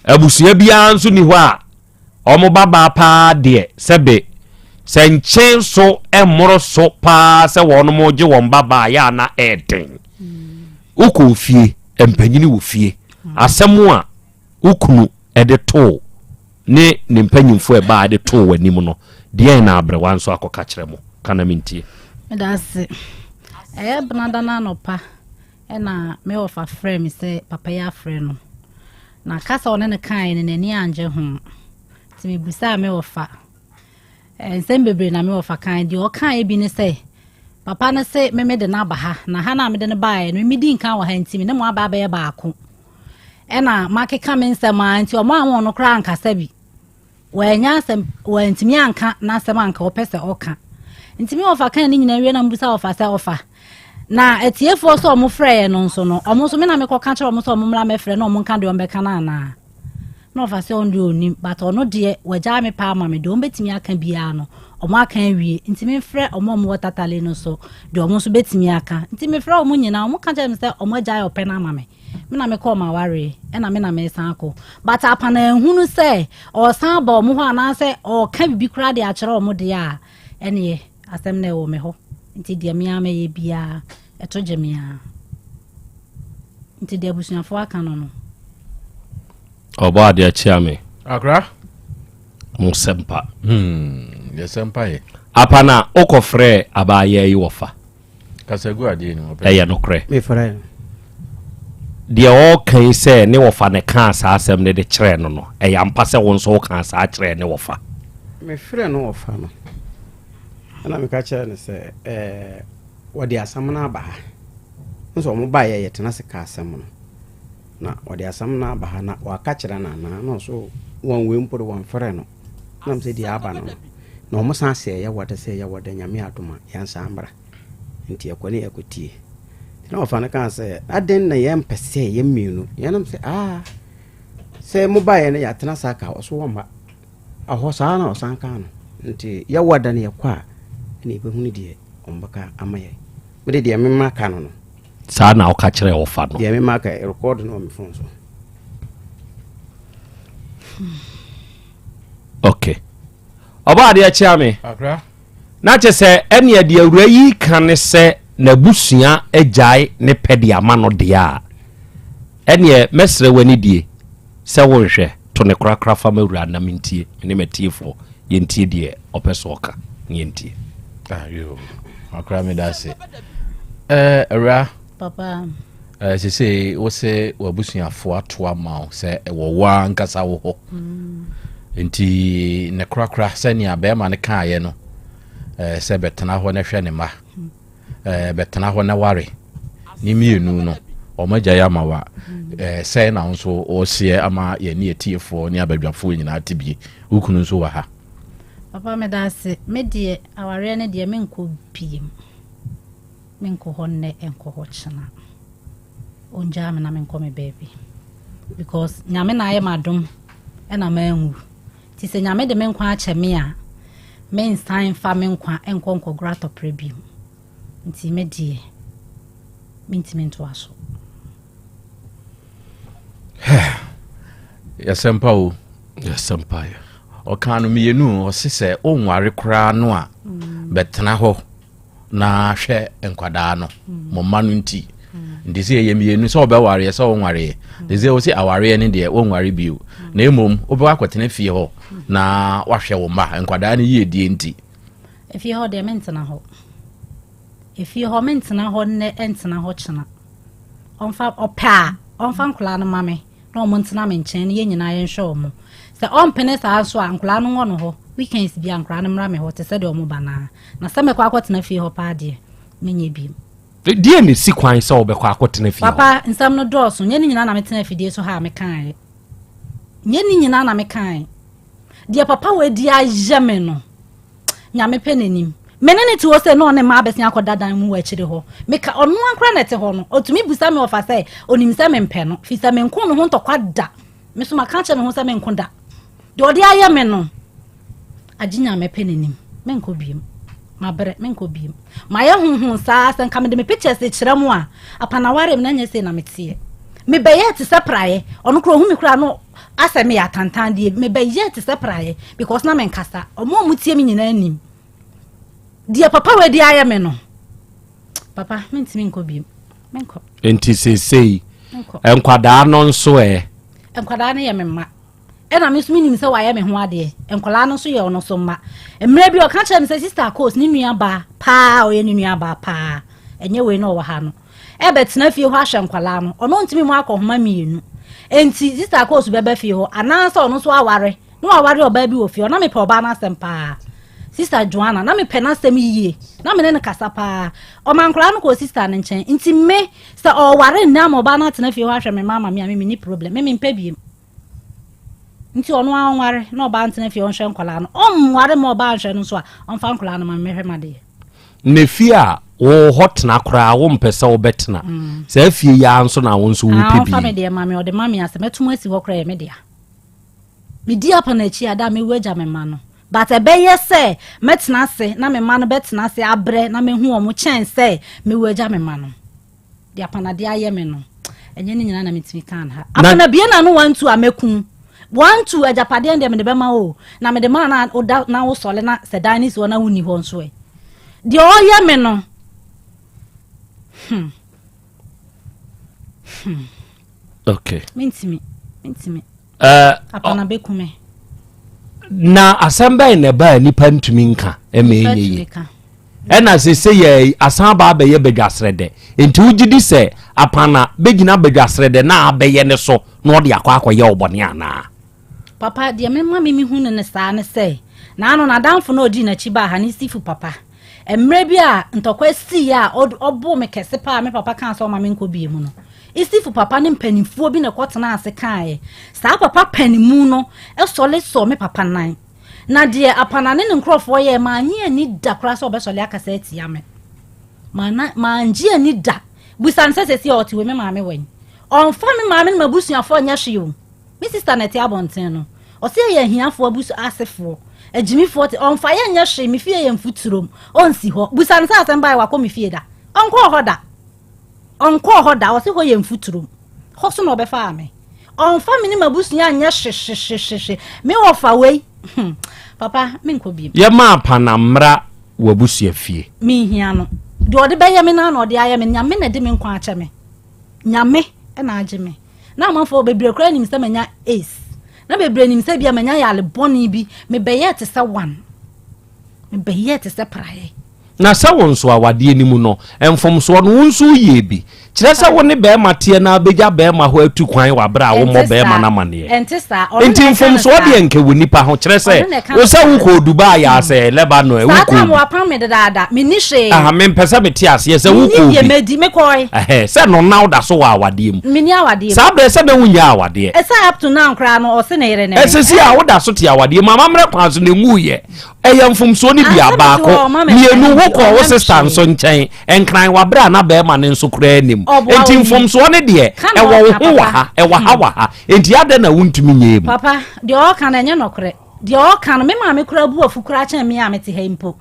abusua bia nso ni ho a omo baba pa de sebe senchen so emoro so pa se wono mo je won baba ya na eden uko fie empanyini wo fie asemu a ukunu ede to ne mpanyimfo e ba ede to wanim no de na abre wanso akoka kire mo kana mintie medase bnada na no pa na me of a friend say papa ya friend no na kasa one ne kan ne nani anje ho ti me busa me ofa ensem bebre na me ofa kan di o kan e bi ne say papa no se me de na ba ha na ha na me de ne bae no me di nkan wa ha ntimi ne mo aba ba ye baako ena makeka me nsɛm anti ɔmo anwo no kra ankasa bi wanya asɛm wantimi anka na asɛm anka opese oka ntimi ofa kan ni nyina wie na mbusa ofa sɛ ofa na etiefo so ɔmo frɛ no nso no ɔmo so me na me kɔ ka kyerɛ ɔmo so ɔmo mra me frɛ na ɔmo nka de ɔmo bɛka na na na ofa sɛ on de onim but ɔno de wagya me pa ma me de ɔmo betimi aka bia no ɔmo aka wie ntimi frɛ ɔmo watatale no so de ɔmo so betimi aka ntimi frɛ ɔmo nyina ɔmo ka kyerɛ me sɛ ɔmo agya ɔpɛ na ma me me na me call ma ware na me na me san ko but apana ehunu se o san ba omo ho ana se o ka bibi kura de a kyerɛ omo de a ene asɛm na wo me ho nti de me ama ye bia eto gye me a nti de abusuafo aka no oba de a chia me akra mo sempa ye sempa ye apana okofrɛ abaye yi wofa kasagu ade ni ope eye no kre me frɛ deɛ ɔkan sɛ ne wɔfa ne ka saa asɛm ne de kyerɛ no no ɛyɛ ampa sɛ wo nso woka saa kyerɛ ne wɔfa me frɛ no wɔfa no ɛna meka kyerɛ ne sɛ wɔde asɛm no aba ha nso ɔmo baeɛ yɛtena se ka asɛm no na wɔde asɛm no aba ha na wɔaka kyerɛ no anaa na ɔso wɔn wei mpo de wɔn frɛ no na m sɛ deɛ aba no na ɔmo san sɛ ɛyɛ wɔde sɛ ɛyɛ wɔde nyame adom a yɛnsa mbra nti ɛkɔ ne ɛkɔtie na ofana kan say aden na yem pese yem mienu yenam say say mobile na ya tena saka oso woma aho saa na osan kan no nti ya wada na yakwa na ebehunu de ombaka amaye me de memma ka no saa na oka kire ofa no de memma ka record no me phone so okay oba de achia me akra na che se ene de awura yi kan se na busua agyae ne pede ama no de a ene mesre wani die se wonhwe to ne krakra fa mawura na mentie ne metiefo yentie die opeso oka yentie ayo akra me da se era papa se wo se wabusuafo ato ama se wo wa nkasa wo ho nti ne krakra se ne abema ne kaaye no se betena ho na hwe ne ma betena ho na ware ni mienu no omagya ya mawa say na nso o sie ama ye ne etiefo ne abadwafo nyina atibie ukunu nso wa ha papa me da se me die aware ne die menko biem menko honne enko ho chana onja me na menko me baby because nyame na aye madom e na manwu ti se nyame de menko a cheme a men sign fa menko enko grato prebiem nti me die mintimento aso ya sempa o ya sempa ya o kanu mienu o sese o nware kra no a betena ho na hwe enkwada no mo manu nti ndise ye mienu so obeware so o nware ndise o si aware ne de o nware bio na emom o be akotena fie ho na wahwe wo ma enkwada ne ye die nti efie ho de mentena ho efie ho mentena ho ne entena ho chena onfa opa onfa nkula no mame na o mentena me nchen ye nyina ye nhwe omo se on pene sa so ankula no ngono ho weekends bia ankula no mra me ho te se de omo bana na se me kwa akotena fie ho pa de menye bi die ne si kwan se obekwa akotena fie papa nsam no doso nye ni nyina na metena fie so ha me kan nye ni nyina na me kan de papa we di ajame no nyame penenim menene ti wo se no ne ma besia akodadan mu wa chire ho meka onu ankra na te ho no otumi busa me ofa se onim se me mpe no fi se me nko no ho ntokwa da me so maka che me ho se me nko da de odi aye me no aginya me penenim me nko biem ma bere me nko biem ma ye hunhun sa se nka me de me pictures e chire mu a apana ware me na nya se na metie me be ye te se praye onu kro hu me kra no aseme ya tantan de me be ye te se praye because na me nkasa omo mutie me nyina anim dia papa we dia ya me no papa mentimi nko biem menko enti sesei enkwada no nso enkwada ne ye me ma na me so minim se wa ye me ho ade enkwala no so ye ono so ma emre bi o ka kire me se sister course ni nua ba pa o ye ni nua ba pa enye we no wo ha no e betena fie ho ahwe enkwala no ono ntimi mu akohoma mienu enti sister course bebe fie ho anansa ono so aware no aware oba bi wo fie na me pe oba na sempa sister Joanna na me pena sem yie na me ne kasa pa o mankra no ko sister ne nchen nti me se o ware na mo ba na tena fie ho ahwe me mama me ni problem me mpa biem nti ono anware na o ba tena fie ho hwe nkola no o mware mo ba hwe no so a on fa nkola no ma me hwe made ne fie a wo hotna kra wo mpesa wo betna se fie ya nso na wo nso wo pebi fa me de mama o de mama ya se metum asi ho kra ye me dia me di apa na chi ada me waja me ma no but ebeye se metna se na me ma no betna se abre na me hu o mo chen se me waja me ma no di apa na de aye me no enye ni nyina na metimi kan ha apa na bie na no 1-2 amekun 1-2 ajapade ende me de be ma o na me de ma na oda na wo sole na se danis wo na wuni ho nso e di o ye me no okay mentimi apa na bekume na asamba ne ba nipa ntumi nka emenye ena se ye asamba ba ye bedwasrede enti ugidi se apana begina bedwasrede na abeye ne so na ode akwa ye obone ana papa de memma mimi hunu ne saa ne se na anu na danfo na odi na chi ba ha ne sifu papa emre bi a ntokwa si ya obo me kese pa me papa kan so ma me nko bie mu no isifu papa ne mpanimfuo bi na kwotena ase kae saa papa panimu no esole so me papa nan na de apana ne nkrofo ye ma anye ani da kra so obesole akasa atia me ma anje ani da busan sese oti we me ma me wen onfa me ma me mabusuafo nya hwe me sister na ti abonten no o se ye hiafo abusu asefo ejimifo onfa ye nya hwe me fie ye mfuturom onsi ho busan sa asem bai wakọ me fie da onko hoda o se ho ye mfuturom ho so no obefa ame onfa me ni mabusuya nya hwe me ofa wei papa me nko bi ye ma pana mra wabusua fie me hia no de ode be ye me na ode aye me nyame na de me nkwa ache me nyame e na age me na manfo bebre kra nim se manya ace na bebre nim se bia manya ya le boni bi me be ye te se one me be ye te se praye na sa wonso awade animu no emfomso no wonso ye bi kire sa woni be matie na beja be ma ho atu kwan wa bra wo mo be ma na mane enti emfomso de enke woni pa ho kire se wo sa wo ko Dubai ya se Lebanon e wo ko sa wa pam me dada me ni hwe aha me mpesa me tie ase se wo ko ye medi me koi se no na da so wa awade mu me ni awade sa bre se be wunya awade e sa up to now kra no o se na yere ne e se si a wo da so tie awade mama mre kwan so ne mu ye e ye mfomso ni bia ba ko mienu wo ko wo sister nso nchen enkran wa bra na be ma ne nso kra anim enti mfomso ne de e wo ho wa ha e wa ha enti ade na wuntumi nyem papa de o kan enye nokre de o kan me ma me kra bu afu kra chen me amete ha impo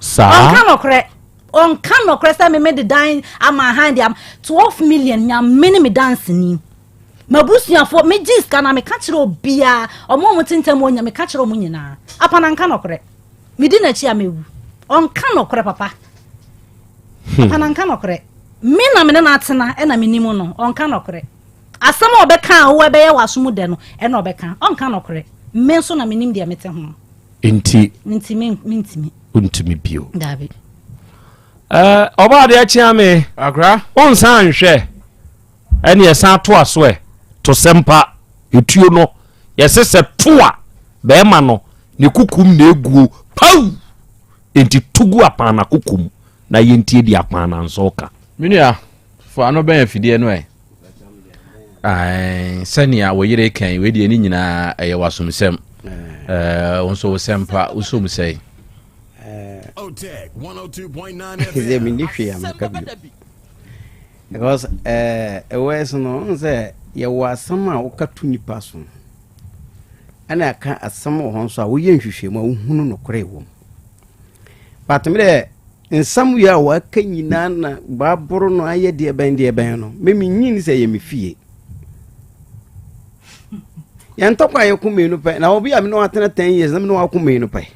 on kan nokre sa me de dan ama hand am 12 million nya me dance ni mabusuafo me jiska na me ka kire obia omo mutintam onya me ka kire omo nyina apa na nka nokre me di na chi amewu on kan nokre papa apa na nka nokre me na me na atena e na me nimu no on kan nokre asama obeka wo ebe ye waso de no e na obeka on kan nokre me so na me nim de mete ho enti untimi bio dabi oba de achi ame agra on san hwe ene esan to aso e to sempa etuo no yesese toa be ma no ne kukum na eguo pau enti tugu apana kukum na yentie di apana nsoka minia for ano ben afidie no sania wo yire kan we die ni nyina eye wasomsem wonso sempa usum sei Otech 102.9 FM ze mi ni hwe amaka bi because wes no say ye wasam a wokatu nipa so ana aka asam ho nso a wo ye nhwehwe ma wo hunu no kore wo but me de nsam ya wa kanyina na baboro no aye de ben no me nyin say ye me fie ya ntokwa ye ku menu pe na obi am no atena 10 years na me no ku menu pe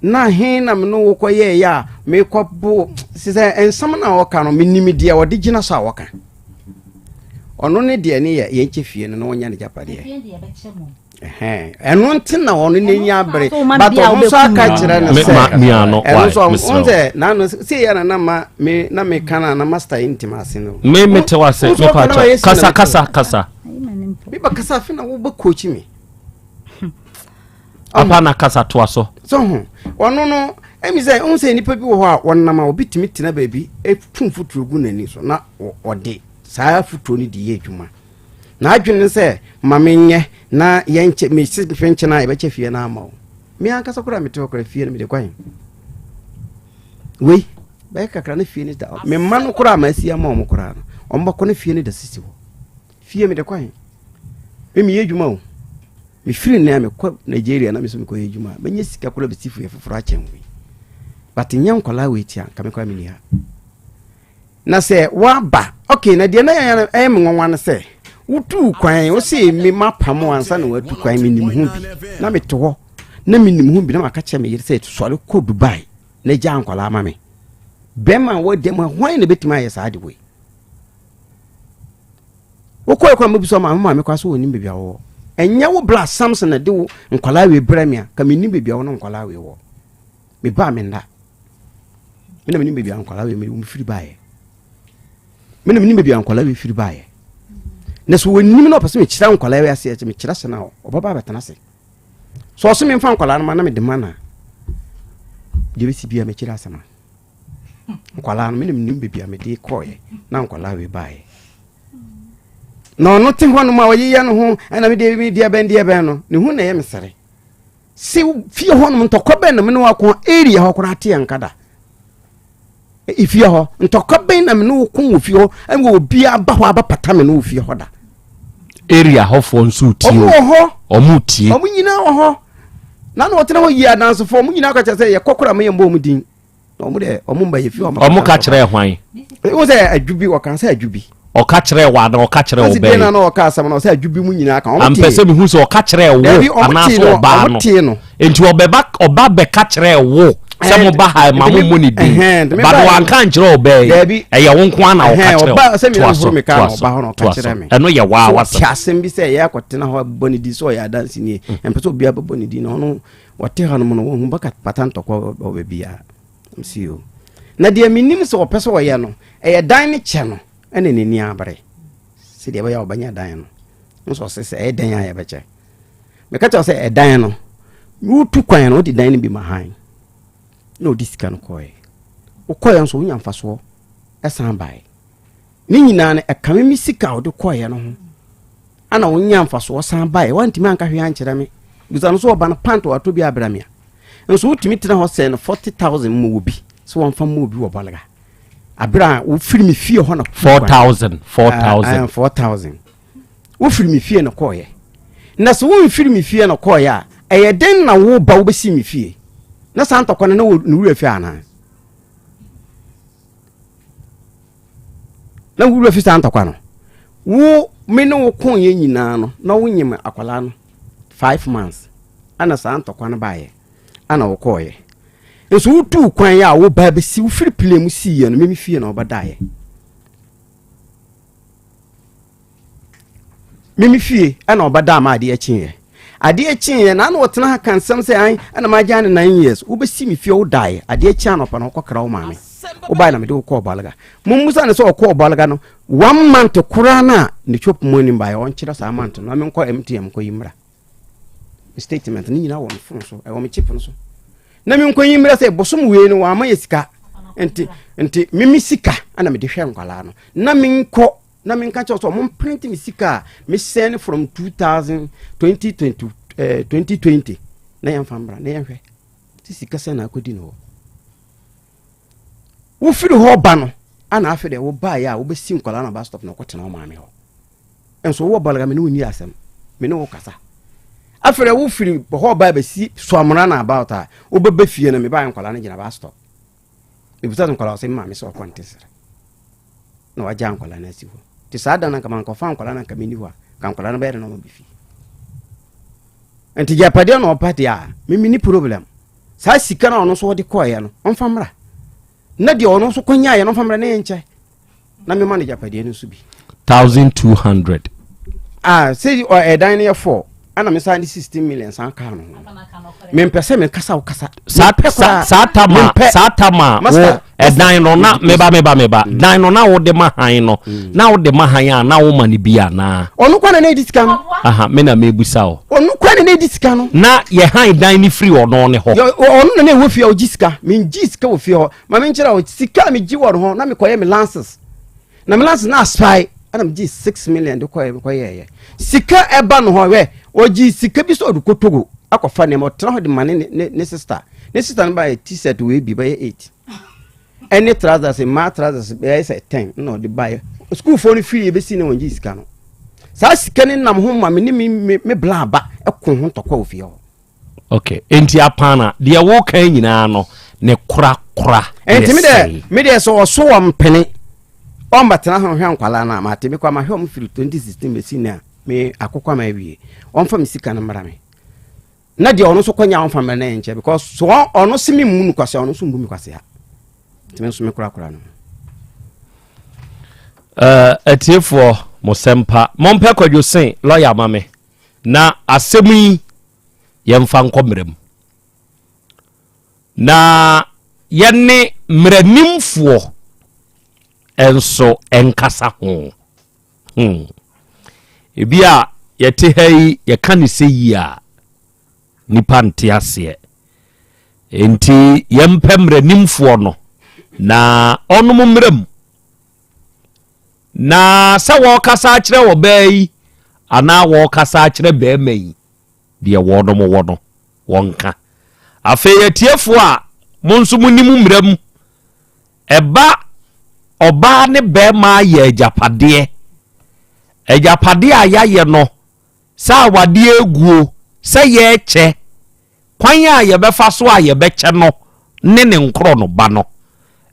na hin na me no wo koye ya me kobo se ensam na wo ka no me nimi de wo de gina so awoka ono ne de ne ye nche fie no wonya ne japade eno ntin na wono ne nya bere but o so aka kire na se onze na no se ya na ma me na me kana na master intimacy no me tewase me pacha kasa biba kasa fi na wo ba coach me apa na kasa to aso so ho ono no emi say on say nipa bi wo ho a wonnam a obi timi tina baabi etun futuro gu nani so na ode saa futuro ni di ye adwuma na adwene say mamenye na yenche me sifenche na ebe che fie na ama me anka so kura me to kura fie na me de kwan we ba kakra na fie ni da me ma no kura ma asi ama o kura no omba ko na fie ni da sisi wo fie me de kwan me ye adwuma o me firi na me ko Nigeria na me so me ko ye adwuma menye sika kura be sifu ye foforo a chenwe but nyan kwala we tia ka me kwa me ni ha na se wa ba okay na de na ya em nwanwa na se utu kwan o se me mapam ansa na watu kwan me nim hu bi na me to ho na me nim hu bi na maka che me yire se sori ko Dubai na ja ankwala ma me bema wo dem hwan na betima ya sa de we wo ko kwa mabiso ma me kwa so woni bebia wo enya wo bla Samson na de wo nkwala we bremia ka me nim bebia wo no nkwala we wo me ba me nda me na me nim bebia nkwala we me firi bae me na me nim bebia nkwala we firi bae na so woni no pese me kira nkwala we ase me kira se na obaba betana se so so me mfa nkwala no ma na me de mana de be sibia me kira sama nkwala no me na me nim bebia me de koye na nkwala we bae no no tin ho no ma oyi ya no ho ana me de dia ben no ne hu na ye mesere si fie ho no ntokọ ben na me no akọ area ho kora te yankada ifie ho ntokọ ben na me no ko fie ho am go bia ba ho abapata me no fie ho da area ho fo nsu ti omuti omunyina ho na no tena ho yi adanso fo omunyina ka chese ye kokora me ye mbo omudin omu de omumba ye fie omu ka kire hwan wo se adwubi wo kan se adwubi o ka kire wa na o ka kire o be na no o ka asam na o se adwubi mu nyina ka am pese mi hu se o ka kire wo anaso ba no enti oba be ka kire wo se mo ba ha ma mo ni bi ba do an kan kire o be e ye wo nko ana o ka kire ba se mi na furu me ka o ba ho no ka kire me eno ye wa wasa asem bi se ye akotena ho boni di so ya dance ni em pese obi aboni di no no wote ha no mo no hu ba ka patanto ko o be bia msio na de minim se o pese wo ye no e ye dan ni che no ene ni abre se de ba ya obanya dan no so se e dan ya be che me ka che se e dan no utu kwan no di dan ni bi mahan no disika no koy o koy nso nya mfaso esan bai ni nyina ne e kame mi sika o de koy no ho ana wo nya mfaso san bai wantimi anka hwe ankere me bisa no so oba no panto wato bi abramia nso utimi tena ho se no 40,000 mo obi so won fa mo obi wo balaga abra wo firi mi fie ho na 4,000 wo firi mi fie na koy na so wo firi mi fie na koy a eye den na wo ba wo besi mi fie na santa kwana na wo wura fie ana na wura fie santa kwana wo me no ko ye nyina no na wo nyim akwala no 5 months ana santa kwana baaye ana wo koye nso utu kwan ya wo ba besi wo firi plemu si ye no me fie na obadaye me fie ana obada ma ade akinye ade akinye na no tena kan sam se an ana ma jane 9 years wo besi me fie wo dae ade akia no pa no kokra wo maame wo ba na me de ko balaga mun musa ne so ko balaga no 1 month kura na ne chop money ba on kira sa month no me nko MTM ko yimra statement ni nyina wo no fun so e wo me chip no so na me nko yimra se bosom we no wa ma yesika enti mimi sika ana me de hwe nkwala no na me nko na me nka cho so mo print me sika me send from 2020 na yan fambra na yan hwe ti sika se na akodi no wo firi ho ba no ana afede wo ba ya wo besi nkwala na bus stop na kwotena wo maame ho enso wo balaga me no ni asem me no wo kasa afere wo firi ho ba besi soamra na about a wo bebe fie na me ba nkwala na gina bus stop e buta nkwala se maame so kwantesere na waja nkwala na si ho ti sada na kama nkofa nkwala na kama ni ho ka nkwala na ba na mo bifi enti japade no pati a mimi ni problem sa sika na ono so wo de koye no onfamra na de ono so konya ye no famra na enche na me manager pade no so bi 1200 say o edan ne 4 ana me sa ni 16 million san ka no me mpese me kasa wo kasa satama wo dan no na meba dan no na wo de mahan no na wo de mahan na wo mani bia na onu kwa na disika no aha me na mebusa o onu kwa na disika no na ye han dan ni free ono ne ho onu na wo fie o gisika me gisika wo fie ho ma me nkyira o sika me gi wo ho na me koye me lances na me lances na spy ana me gi 6 million de koye sika eba no ho we o gi sika bi so do kotogo akofa ne mo tra ho de mane ne sister no buy t-shirt we bi buy 8 any trousers ma trousers be say 10 no the buy school phone free be si ne won gi sika no sa sika ne nam ho ma me bla ba ekon ho tokwa ofi ho. Okay, enti apana de wo kan nyina no ne kura enti me de so so mpene o mbatena ho hwe ankwala na ma te me kwa ma hwe mo firi 2016 be si na me akokwa ma wie on fa me sika na mara me na de ono so kwanya on fa me na enche because so ono simi mu kwase ono so mbu mi kwase ha te me so me kura no etiefo mosempa mompe kwadwo sen lawyer mame na asemi yemfa nkomrem na yenne mranimfo enso enkasa ho ebia yete hai yekane seyi a nipa ntiase enti yempe mranimfo no na onum mram na sa wo kasa kire wo bai ana wo kasa kire ba mai de wono wonka afa yetiefo a monso munimu mram eba oba ne ba ma ye ajapade ayaye no sa wade eguo sa ye che kwan a ye befa so a ye beche no ne nkro no ba no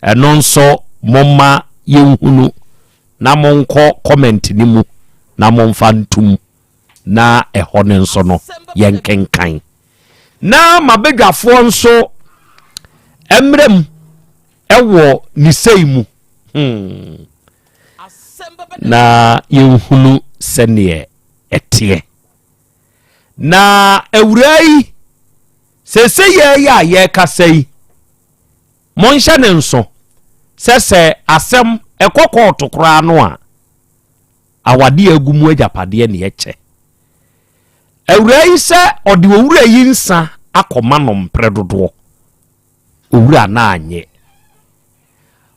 eno nso momma yenhunu na monko comment ni mu na monfa ntum na ehone nso no yenkenkan na mabedwafo nso emrem ewo ni seimu na yenhunu sene etie na ewurai sese ya ye kasai monhya ne nso sese asem ekoko tokra no a awade agumu ajapade ne eche ewurai se ode owura yi nsa akoma no mpredodo owura na anye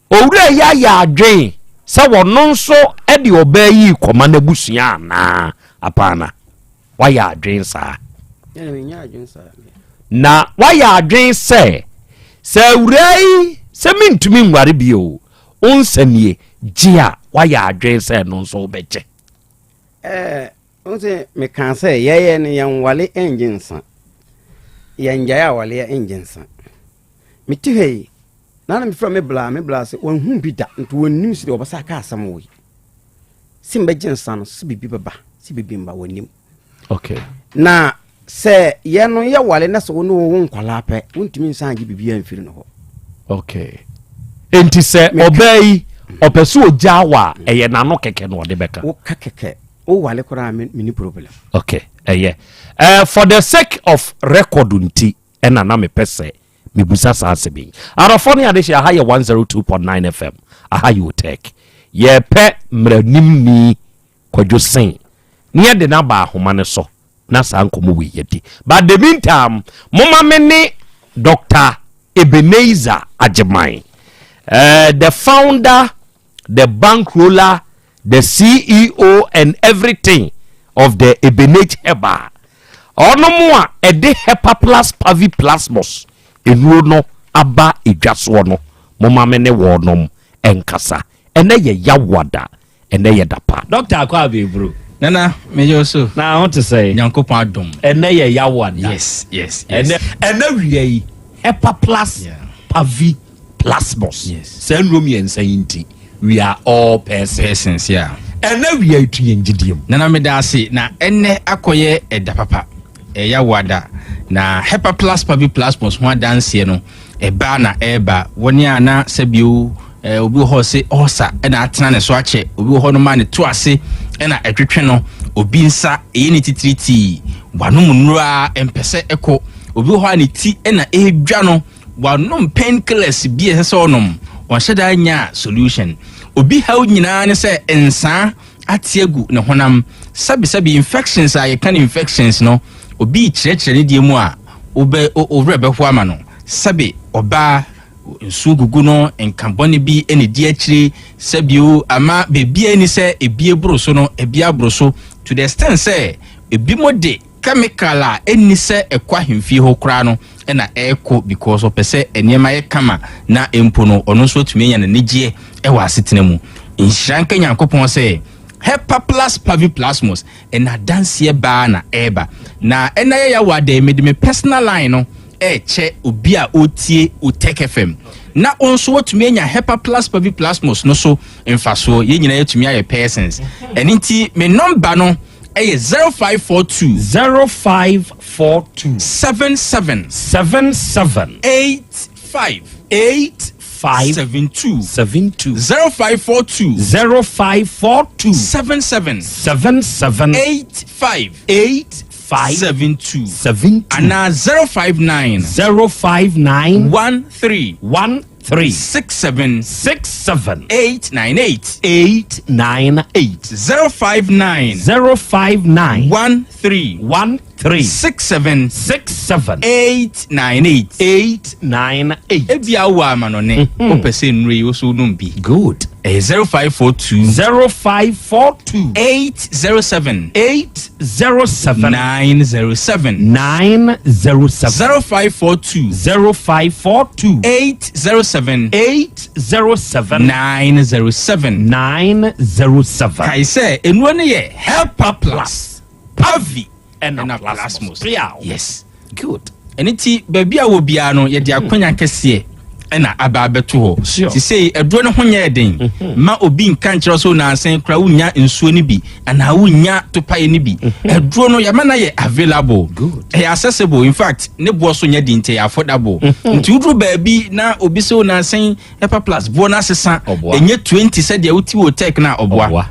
owura ya adwen se wono nso ede oba yi koma na busua na apana waya adwen sa na waya adwen se ewurai se mintumi nware bio onsanie gia waya adwen se no nso beje onse me kan say yeye ne yan wale engine sa yan jaya wale engine sa miti hei na me fra me bla se won hu bi da nto wonim si de obasa ka asam wo simbe jinsa no si bibi baba si bibi mba wonim. Okay, na se ye no ye wale na so no wo nkwala pe wontimi nsan gi bibi amfiri no ho. Okay, enti se obey opesu ojawa eye na no keke no de beka wo ka keke o wale kora mini problem. Okay, for the sake of record unti ena na me pese me busa sa asebi arafoni adehia ha ye 102.9 FM aha you take ye pe mranim ni kwadwo sen ne de na ba ahoma ne so na sa nkomo we yedi but the meantime mama me ni Dr. Ebenezer Ajimai, the founder, the bankroller, the CEO and everything of the Ebenezer Heba. Ono mo a de Hepa plus Pavi plasmos enu no aba edwaso no moma me ne wonom enkasa ene ye yawada ene ye dapa. Dr. Akwa Bebru Nana, me also. Now I want to say Nyankopa Adom. Ene ye yawada. Yes. Ene wiye Hepa plus Pavi plasmos. Yes. Send room yen sayinti. We are all persons, yeah. And then we are to Yengidium. Nana me da say na ene akoye eda papa. Ya wada na Hepa plus Pavi plasmos ho dance no eba na eba woni ana sabio obi ho se osa na atena ne so ache obi ho no ma ne to ase na etwetwe no obi nsa eyini titriti wanom nura empese eko obi ho ani ti na edwa no wanom painkillers bi ehse onom wanhyɛ nya solution obi how nyinaa ne sɛ ensa atiegu ne honam sabi infections a yɛka infections no obi kyerɛkyerɛ ne die mu a obrɛ bɛho ama no sabi oba nsu gugu no nkambɔne bi ene di akyire sabio ama bebia ni sɛ ebie broso no ebia broso to the extent sɛ ebi mode chemical a eni sɛ ekwa hemfie ho kra no na eko because of pese enema ye kama na empo no ono so tumi nya na negye e wa asetena mu nhyiranka nyankopɔn sɛ Hepaplus paviplasmus na dansie ba na eba na ena ya wada me personal line no che obi a otie Utech FM na onso watumi anya Hepaplus paviplasmus no so mfaso ye nyina yatumi aye persons enti me number no 0542 77 572 0542 77 8572 and 059 13 67 898 059 13 67 898 ebia wa manone opese nre oso numbi good 0542 807 907 0542 807 907 kai say enwo ne ye Hepaplus Pavi and plasmus. Yes, good. Eniti baby a wo bia no ye de akwanya kese na aba beto ho. Ti say eduro no ho nya eden. Ma obi nka nkyere so na ansen kra wunya nsuo ni bi ana wunya topaye ni bi. Eduro no ya mana ye available. Good. Accessible. In fact, ne bo so nya di nte affordable. Nti uduro baby na obi so na ansen Hepaplus bonus sesa enye 20 said de uti wo tech na oboa.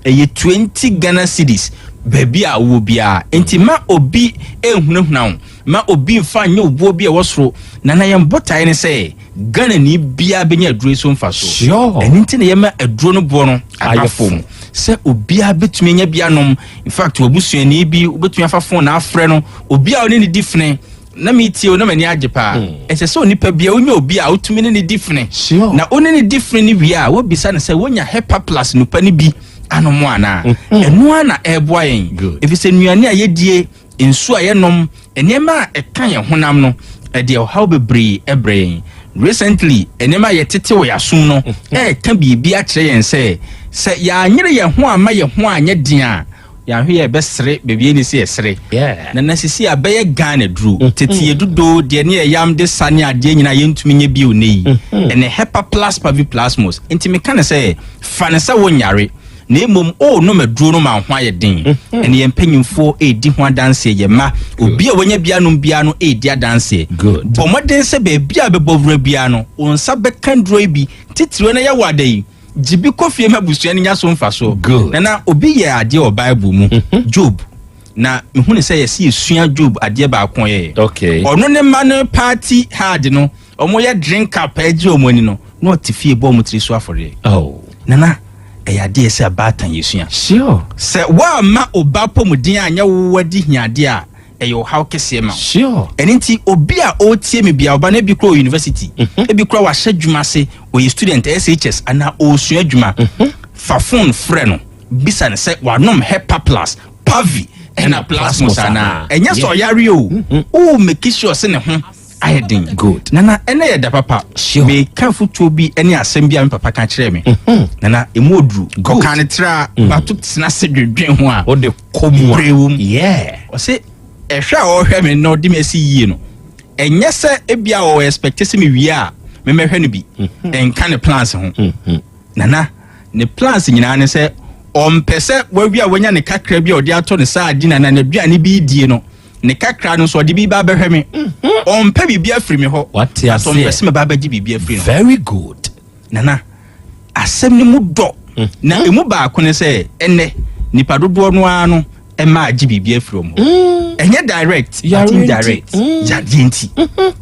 Eye 20 Ghana cedis. Baby a wo bia enti ma obi ehunahuna ma obi mfa nye obo bi e wosoro na na yem botae ne se Ghana ni bia benya aduro so mfa so enti na yema aduro no bo no ayefom se obi a betumi nya bia nom in fact obusuani bi obetumi afa phone na afre no obi a oni ni difne na metie na mani ajepa ese se onipa bia onya obi a otumi ni difne na oni ni difne ni bia wo bisa ne se wonya Hepaplus nupa ni bi anomo ana eno ana eboa yen if se nuane a yedie ensu a yenom enema eka ye honam no de how bebre ebre recently enema yetete wo yasum no ka bibi a kire yen se ya anyere ye ho ama ye ho anye din a ya hwe ye besere bebi ni se yesere na nasisi abaye Ghana dru tete yedudo de ne yam de sane ade nyina yentumi nye bi onei ene Hepaplus paviplasmus enti me kan se fa ne se wonyare na emom no maduro no ma ho aye den ene ye mpanyimfo edi ho adanse ye ma obi a wonya bia no bia no edi adanse bomoden se be bia be bovura bia no onsa be kan duro bi titire na ye wadai jibi kofie mabusua nya so mfa so na obi ye ade o Bible mu Job na mehune se ye si esua Job ade ba akon ye ono ne ma no party hard no omo ye drink up eje omoni no na otifie bo mutiri so afore nana eyade ese abatan yesua sure se wa ma obapo mudin anya wadi hiade a eyo how kese ma sure enti obi a otie me bia oba na bi kro university e bi kro wa hye se o student SHS ana o sua dwuma fa phone frɛ no bisa ne se wa nom Hepaplus Pavi na plasmus ana enya so yare o make sure se ne ho ayedin good nana ene ye da papa me kan futuo bi ene asem bia me papa kan kire me nana emodru go kan tra batuk tsena se dwedwen ho a o de komu o se ehwa o hwe me no de me si yie no enye se ebia o expect se me wie a me mehwe no bi enka ne plans ho nana ne plans nyina ne se o mpese wawi a wonya ne kakra bi a o de ato ne sa adi nana ne duane bi die no ne kakra no so de bi ba behwe me on pe bibia free me ho what ya say so me ba ba gi bibia free very good nana asem ni mu do na emu ba ko ne say enne nipa dodo no ano e ma gi bibia free mo enye direct indirect ya dienti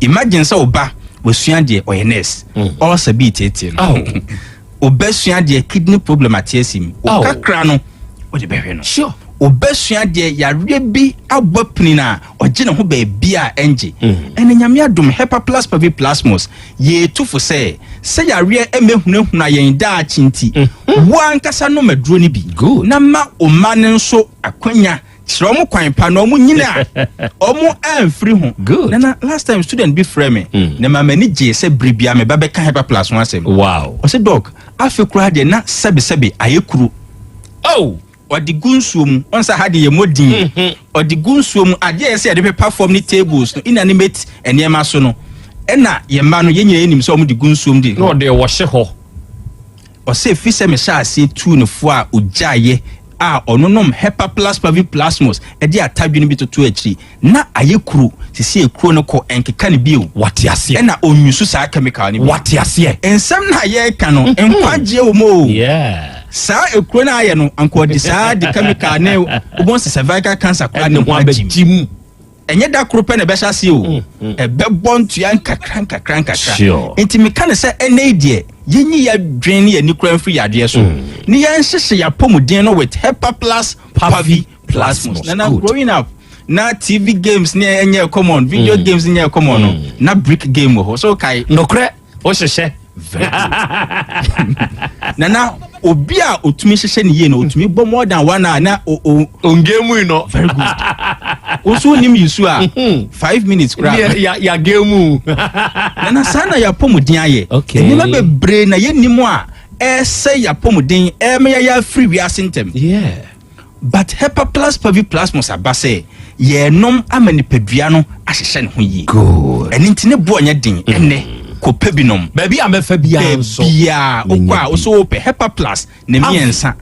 imagine say oba wosua de oynes also be tete no obesua de kidney problem atiesim o kakra no o de behwe no sure obesua de yare bi abopni na oje ne ho ba bia enje ene nyame adom hepa plus pavi plasmos ye tufo se yare emehunahuna yen da achinti wankasa no maduro ni bi na ma o mane nso akwanya kire omo kwan pa na omo nyina omo amfiri ho na last time student be frame me na ma mani je se bribia me ba be ka hepa plus one asem wow o se doc afekura de na sebe ayekuru odi gunsuom onsa hade ye modin odi gunsuom ade ese de perform ni tables no inanimate enema so no ena ye ma no yenye enim so omdi gunsuom di no de wo hye ho o se fi se me sha ase tu no fo a ojaye a ononom hepa plus pavi plasmos ede atadwe no bi toto akiri na ayekuru sisi ekuro no ko enkeka ne bio wate ase ena onwusu sa chemical ne wate ase ensem na ye ka no enkwaje wo mo yeah sa ekuro na aye no anko di sa di chemical ne obon se cervical cancer kwa ne ho ajimu enye da kro pe na be sha se o ebebo ntua nkakra enti me kan se ene die yenyi ya dwen ya nikura free yade so ni ya nhihye ya pomuden no with hepa plus pavi plasmos na growing up na TV games ni enye common video games ni common no na brick game ho so kai nokre o hyehyɛ na obi a otumi hyehyɛ ne ye no otumi bo more than one hour na on game no very good oso nim yisu a 5 minutes crap ya game na sana ya pomuden aye ni ma be bre na ye nimu a say ya pomuden me ya free we asentem yeah but hepa plus pavi plasmos abase ye nom amani pedua no ahyehyɛ ne ho yi good eni ntine bo nya din ene ko pebinom baby amefa bia nso bia okwa oso pe hepa plus ne miensa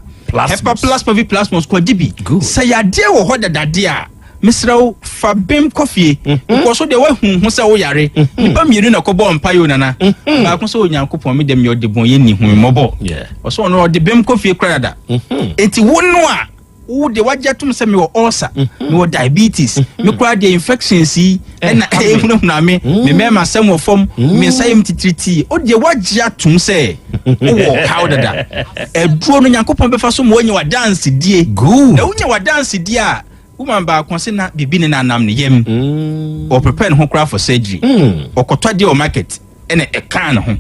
hepa plus pavi plasmos ko dibi say ya de wo ho dadade a misrawo fa bem coffee ko so de wa hu se wo yare nipa mienu na ko bo mpa yo nana ba ko so onyankopon me dem ye odebon ye ni hu mobo o so no de bem coffee krada enti wonu a wo de wajetum se me wo ulcer me wo diabetes me kra de infections yi na ehunu na me mema sem wo fom me nsayem titriti o de wajetum se wo how dada eduro no nyankopon be fa so mo onye wa dance die na onye wa dance die a woman ba konse na bibi ne nanam ne yem o prepare ho kra for surgery o kotwa de o market ene e kan ho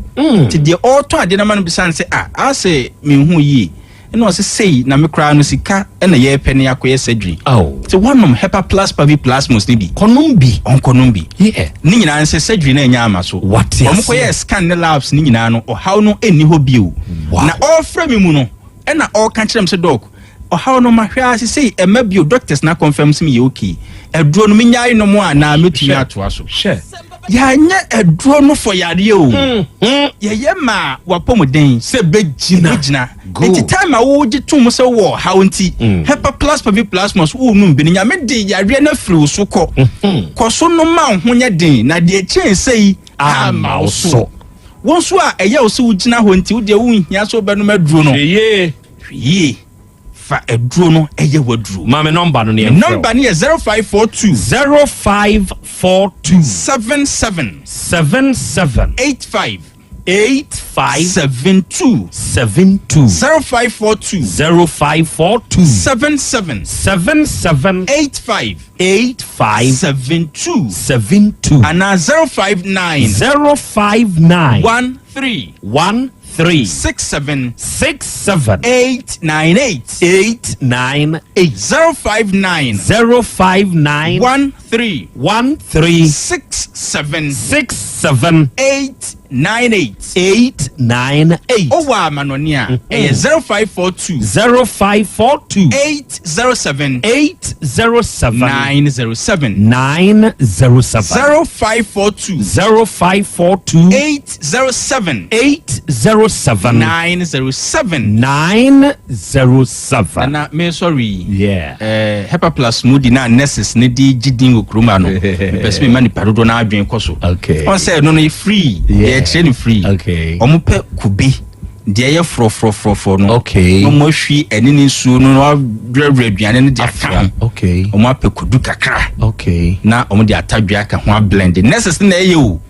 ti de o to ade na man bi san se ase me hu yi no se sei na me kra no sika ene ye pene akoye surgery ti one hepa plus pavi plasmos ni bi konom bi yeah ni nyina nse surgery na enya ama so o mkoye scan ne labs ni nyina no o how no eni ho bio na all frame mu no ena all kan kirem se doc o how no mahwa say emabio doctors na confirm me ye okay eduro no menyai no mo na metumi atoa so ya nya eduro no for yare o ye ma wapomuden se begina enti time a wo gitum se wo how nti hepa plus pavi plasmos wo num bi nya me de yare na firi so ko so no ma ho nya den na de chen sei ama so won so a eye o se wo gina ho nti wo de wo hia so be no maduro no ye fa eduro no eye waduro ma me number no ne number ne 0542 77 85 72 0542 77 85 72 and 059 13 67 898 059 13 67 898 owa manonia 0542 807 907 0542 807 907 na me sorry hepa plus moody na nurses ne di gidin okroma no person me mani parodo na adwen koso on say no free training free omo pe kubi de ye fro no okay no mo hwi ene ni su no brɛbrɛ aduane no de aka okay o mo apekudu kakra okay na o mo de atadua aka ho blend necessary na eye o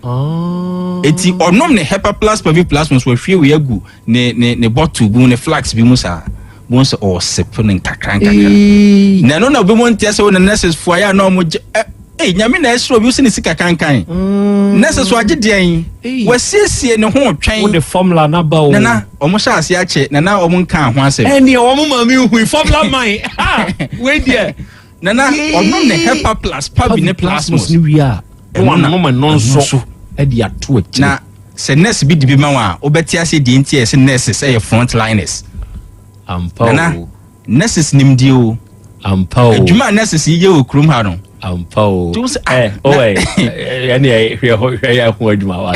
eti onom ne Hepa Plus Pavi Plus mo so hwie we agu ne bottle bu ne flax bi mu sa mo so o sip ne kakra na no na obi mo ntia se wo ne necessary fo ya na o mo nyame na esro bi usini sika kankan necessary agedien wasiesie ne ho twɛn wo de formula na ba o na omo sha ase ache na omo nka ho asem omo ma mi hu formula man we there na onom ne Hepa Plus Pavi ne plasmos ni wi a no ma non so e di ato achi na se nurse bi di bi ma wa obeti ase di ntia se nurse say frontliners ampa na nurses nimdi o ampa o adwuma nurses ye o krum ha no ampa o yani ya ho adwuma wa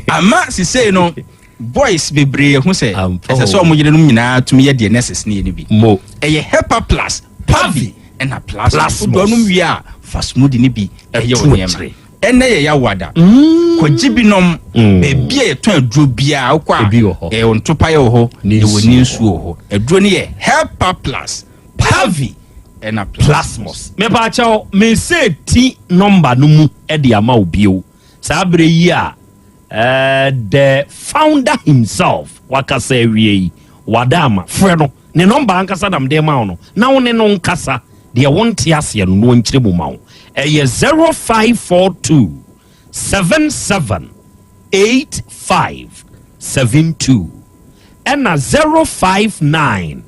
ama si say no boys bebre hu say ese so mo yire no nyina tumi ye de nurses ni bi mo eye Hepa Plus Pavi and a plus do no wi a fasmudi ni bi eye o nyema ene ye ya wada ko gibinom be bia ye ton aduro bia akwa e ontopa ye ho e woni nsu ho aduro ni ye Hepa Plus Pavi and a plasmos me ba chao me say ti number no mu e de ama obio sabre yi a the founder himself wakasa wie wadama freno ne number ankasa dam de ma no na woni no nkasa de wonte ase no no nkyire mu ma wo 0542 778572 and 059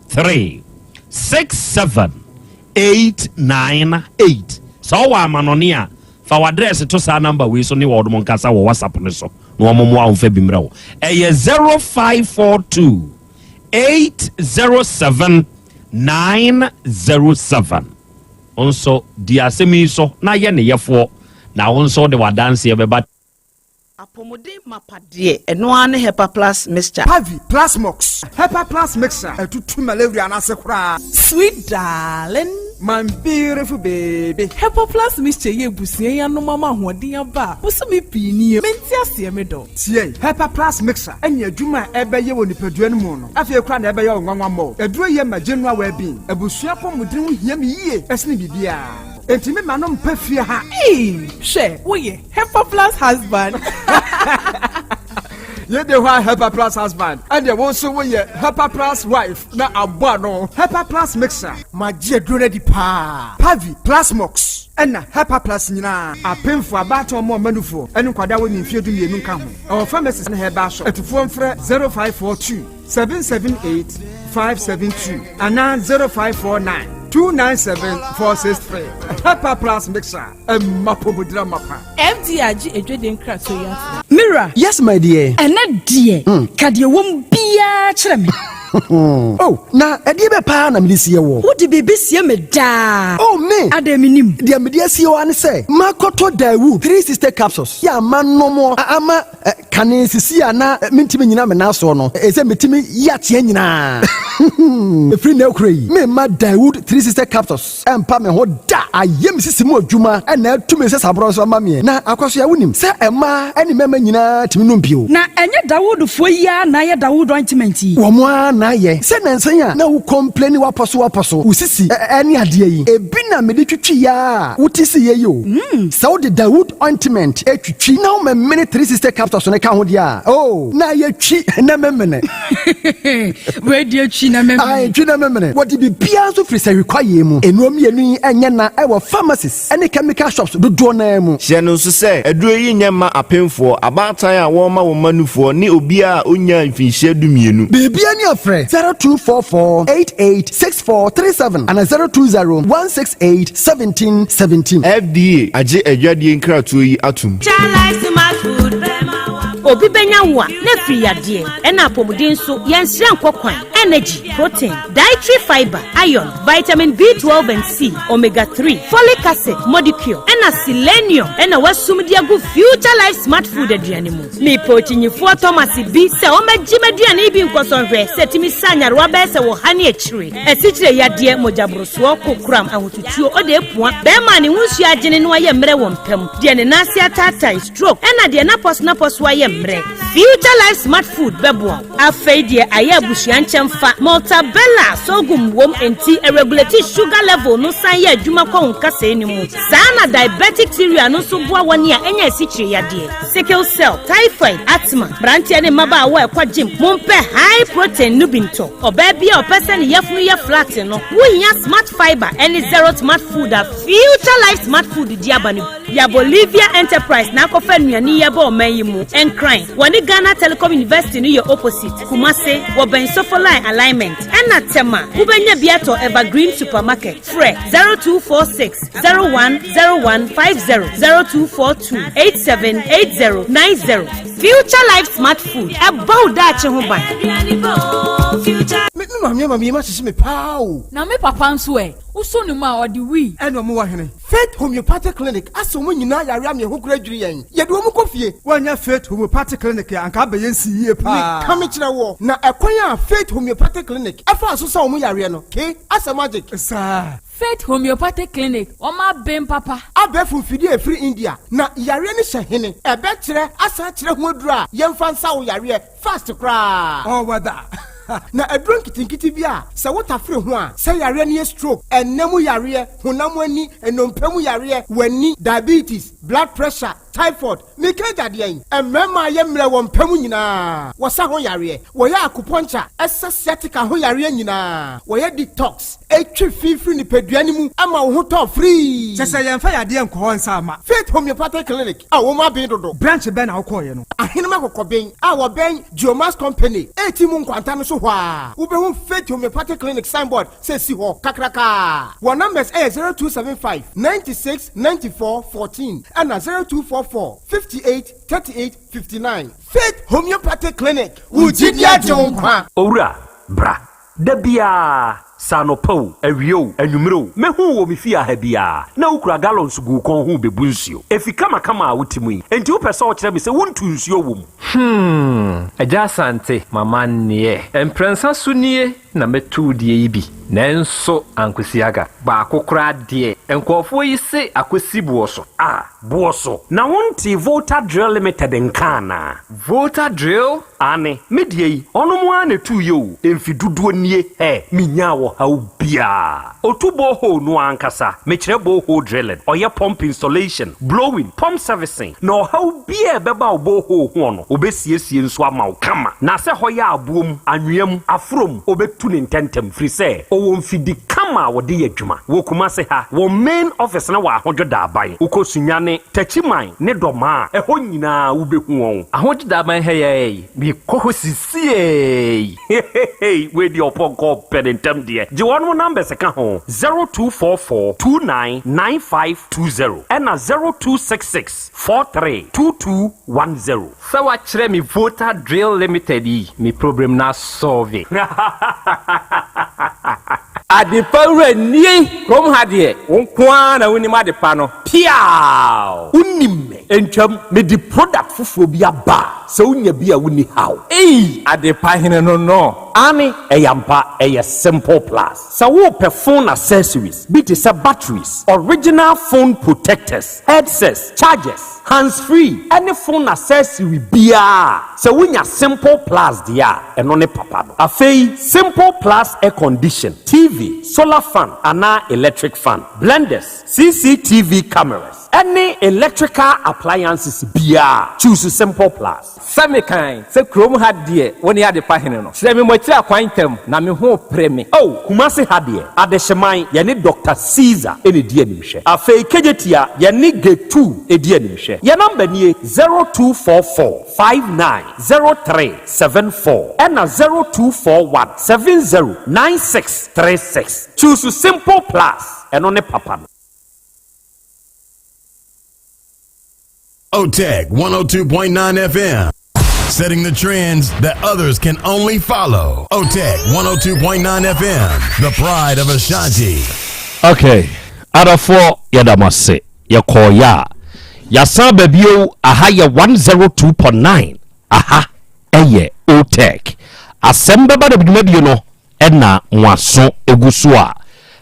13 67898 so wa manonia fa wa address to sa number we so ni wo do nkasa wo WhatsApp ne so no mo mo amfa bi mra wo 0542 807 907 onso di asemi so na ye ne yefo na onso de wadanse be ba apomode mapade eno ane Hepa Plus mixture Pavi Plasmox Hepa Plus mixture etutu malaria na se kura sweet darling my beautiful baby Hepa Plus mixture ye busie ya no mama hoden aba busumi pini menti ase me do tie Hepa Plus mixture anya adwuma ebe ye woni padua no mu no afie kura na ebe ye onwanwa mo aduro ye ma genua wa bin abusua pomodin ho hia me yie esne bibia Entimi manom pefia ha. She, oye, Hepa Plus husband. Ye de wa Hepa Plus husband. And ye won so ye Hepa Plus wife na abua no. Hepa Plus mixer. Ma je dure di pa. Pavi Plasmox. Ena Hepa Plus nyina. Apemfo abato mo manufo. Enu kwada woni mfie du mienu nka ho. Our pharmacist na heba so. Etufo mfre 0542 778 572 ana 0549 297-463. Hepa Plus mixer. Mapobudra mapa. MDRG ejwede nkra so ya. Mira. Yes, my dear. Ene dear. Kade wom bia kyerɛ me. Oh, na edi be pa na medisi ye wo. Wo di bibi sie me da. Oh me. Ademinim. Dia medisi ye wo an say. Makoto dawu 3 sister capsules. Ya manomo ama kane sisi ana mentimi nyina me na so no. Ese metimi yatie nyina. Free na okrai. Me ma Dawood 3 sister capsules. Empa me ho da ayem sisi mu adwuma na tumi se sabro so ma me. Na akwaso ya wonim. Se ema eni mema nyina timi no mpio. Na enye Dawood fo ya na ye Dawood ointment yi. Wo mo na ye. Se nansan ya na wo complain waposo. Usisi eni ade yi. Ebi na me de twitwi ya. Wutisi ye yo. So the Dawood ointment etwitwi na wo me 3 sister capsules ne ka ho dia. Oh, na ye twi na memene. We die twi na memene. Ai twi na memene. What be bia so free say require mu. Enuom yenu enye na e wo pharmacies ene chemical shops do na mu. Hye no so say aduro yi nyema apemfo abatan a wo ma wo manufo ni obi a onya mfinhye dumienu. Bibia ni afre 0244886437 and 0201681717. FDA age adwadie nkratoyi atum. Obi benya wa na free yade na apomuden so yenhira nkokwan energy protein dietary fiber iron vitamin B12 and C omega 3 folic acid molecule na selenium na wasum dia go future life smart food aduane mu me pochinyifo Thomas bi se o magimaduane bi nkosonhwe setimi sanyarwa be se wo hane akire asikyire yade mojabroso kokram ahotutuo o de epua be ma ne hunsu agene no aye mre wo mpam de ne nase atata stroke na de na pos wa ye mre future life smart food bebo afei de aye abusuan chemfa maltabella sogum wom enti regulate sugar level no san ye adwuma kwa nkasa enimu sana diabetic theory no so boa woni a enya sichire yade sickle cell typhoid asthma brantia ne maba wa ekwa gym mompe high protein nubinto oba bia opese ne yafunu ye flat no wunya smart fiber any zero smart food a future life smart food di abanu ya Bolivia enterprise na kofa nuani ye ba omayimu enkran woni Ghana Telecom University ni your opposite Kumase wo ben sofoline alignment ena tema ubenya biato evergreen supermarket fre 0246 010150 0242 878090 future life smart food about that ho ban me mama ma sisi me pao na me papa nso uso ni ma odi wi eno mo wa hene Faith Homeopathic Clinic aso mo nyina yare am ye hokura dwiri yen ye de mo kofie wanya Faith Homeopathic Clinic ya anka be yensi yie pa ka me kire wo na ekwan ya Faith Homeopathic Clinic afa aso sa mo yare no ke asa magic sa Faith Homeopathic Clinic oma bem papa abefu fidie free India na yare ni hye ebe kire asa kire ho adura yemfa nsa wo yare fast kra oh wada na adron kitinkiti bia se wota free ho a se yare ne stroke enemu yare honam ani enompemu yare wani diabetes blood pressure typhoid mikeja de yen emema ye mre wo mpemu nyina wo sa ho yare wo ya acupuncture sciatica ho yare nyina wo ya detox etwi fifiri ni peduani mu ama wo ho to free sese yemfa yade enko nsa ama Faith Homeopathic Clinic a wo ma ben dodo branch ben na wo koye no ahenema kokoben a wo ben Geomas Company etimu nkwanta no so hwa wo be ho Faith Homeopathic Clinic signboard se si ho kakraka wo numbers 0275 96 94 14 and 0244 58 38 59 Faith Homeopathic Clinic Ujidia Jonkwa Owura bra dabia sanopo awio anwumro mehu wo mefia ha bia na ukura gallons gu kon hu bebu nsuo efika makama a wotimu yi enti wo pese o kire me se wontu nsuo wom Yaw Asante mama nie emprensa sunie na metu die yi bi nanso ankwesiaga ba akokra de enkofo yi se akwesi buoso buoso na wonti Volta Drill Limited nkana Volta Drill ane medie yi onomo ane tu yo emfiduduo nie minya wo ha ubia otubo ho no ankasa mekire bo ho drilling oye pump installation blowing pump servicing no ha ubia beba obo ho no obesiesie nso ama kama na se ho ya abuom anwem afrom obetu ne ntentem free say owo mfidi kama wo de yadwuma wo kuma se ha wo main office na wa ahojoda aban ukosunyane tachiman ne doma eho nyina ubehu won ahojoda aban heye bi koho sisie we di oponko pedentem de je won numbers ka ho 0244 299520 and 0266 432210 so wa kire mi Volta Drill Limited yi mi problem na solve Adepa ni kom hade wonkwa na woni madepa no piao unimme entwam me di product fufuo bi aba se unya bi a woni how adepa hene no ani eyampa simple plus so wo pe phone accessories bit is batteries original phone protectors headsets chargers hands free any phone accessory bia so wunya simple plus dia eno ne papa no afei simple plus air condition TV solar fan ana electric fan blenders CCTV cameras any electrical appliances bia choose simple plus Samekan se krom hadie woni adepa hene no se me mochira kwantem na me ho preme kumase hadie adehyeman ye ne Dr. Caesar ene die nimhwe afei kejetia ye ne G2 edie nimhwe ye number nie 0244590374 and 0241709636 choose simple plus eno ne papa OTEC 102.9 FM. Setting the trends that others can only follow. OTEC 102.9 FM. The pride of Ashanti. Okay. Adafo yadamase. Yakoya. Yasan Bebio ahaya 102.9. Aha. Eye OTEC. Asem Beba Dabi no ena mwaso egusua.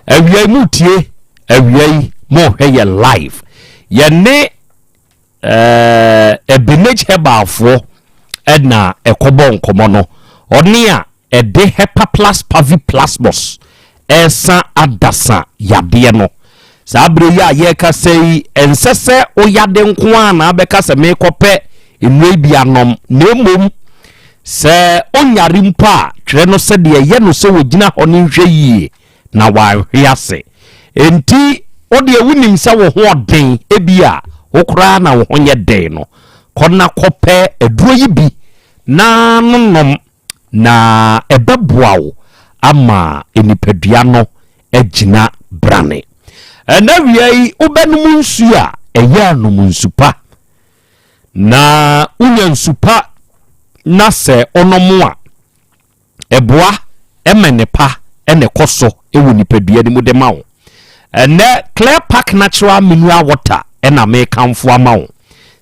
Ewiai mutie. Ewiai mo heye live. Yene Ebinage Hebafo ɛna ɛkɔbɔ nkɔmɔ no ɔne a ɛde Hepaplus paviplasmos ɛsa adasa yadeɛ no saa bere yi a yɛka sɛ ɛnsɛ sɛ oyade nko a na abɛka sɛ mekɔpɛ nnua bi anom na mmom sɛ onyare mpo a twerɛ no sɛ deɛ yɛ no sɛ wɔgyina hɔ no nhwɛ yie na wahwe ase enti ode wunim sɛ wo ho ɔden ebi a wo koraa na wo ho nyɛ den no kɔna kɔpɛ aduro yi bi na nonom na ɛbɛboa wo ama enipadua no agyina brane ɛna wiai wobɛnom nsu a ɛyɛ anom nsupa na unya nsupa na sɛ onomo a ɛboa ɛmenepa ɛne kɔso ɛwɔ nipadua ni mu de ma wo ɛnɛ Clear Park Natural Mineral Water ɛna me kamfo ama wo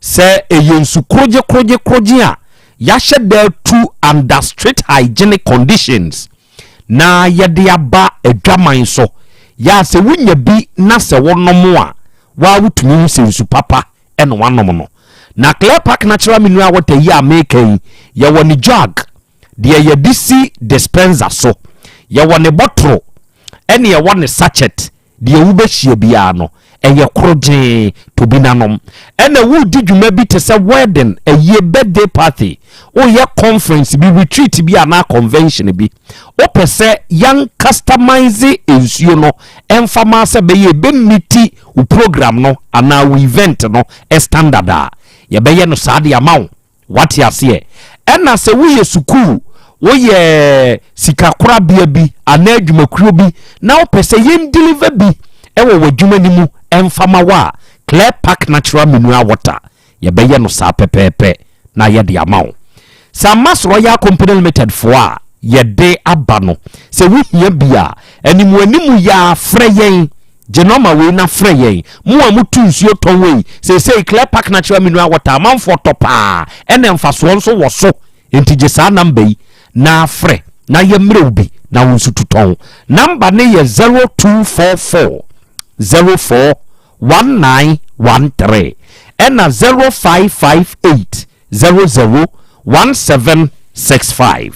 sɛ ɛyɛ nsu kroje a yɛahyɛ da to under strict hygienic conditions na yɛde aba adwaman so ya sɛ wonya bi na sɛ wonom a wa wotumi sɛ nsu papa ɛna wanom no na Clear Park Natural Mineral Water yi America yi yɛwɔ ne jug deɛ yɛde si dispenser so yɛwɔ ne bottle ɛne yɛwɔ ne sachet deɛ wobɛhyia biara no ɛyɛ korogye to bi nanom ɛna wodi dwuma bi te sɛ wedding ɛyɛ birthday party woyɛ conference bi retreat bi ana convention bi wopɛ sɛ young customize nsuo no ɛmfama sɛ bɛyɛ bɛmiti wo program no ana wo event no standard a yɛbɛyɛ no saa de ama wo wate aseɛ ɛna sɛ woyɛ sukuu woyɛ sikakorabea bi ana adwumakuro bi na wopɛ sɛ yɛn deliver bi ɛwɔ w'adwuma ni mu ɛmfama wa Clear Park Natural Mineral Water yɛbɛyɛ no saa pɛpɛɛpɛ na yɛde ama wo Samas Royal Company Limited for a yɛde aba no sɛ wohia bi a animuanimu yɛ frɛ yɛn genoma we na frɛ yɛn mo a mutu nsuo tɔn wei sɛ Clear Park Natural Mineral Water amanfo tɔpaa ɛna mfasoɔ nso wɔ so enti gye saa namba yi na frɛ na yɛmmerɛ bi na wo nso tutɔn namba ne yɛ 0244 041913 ɛna 0558 001765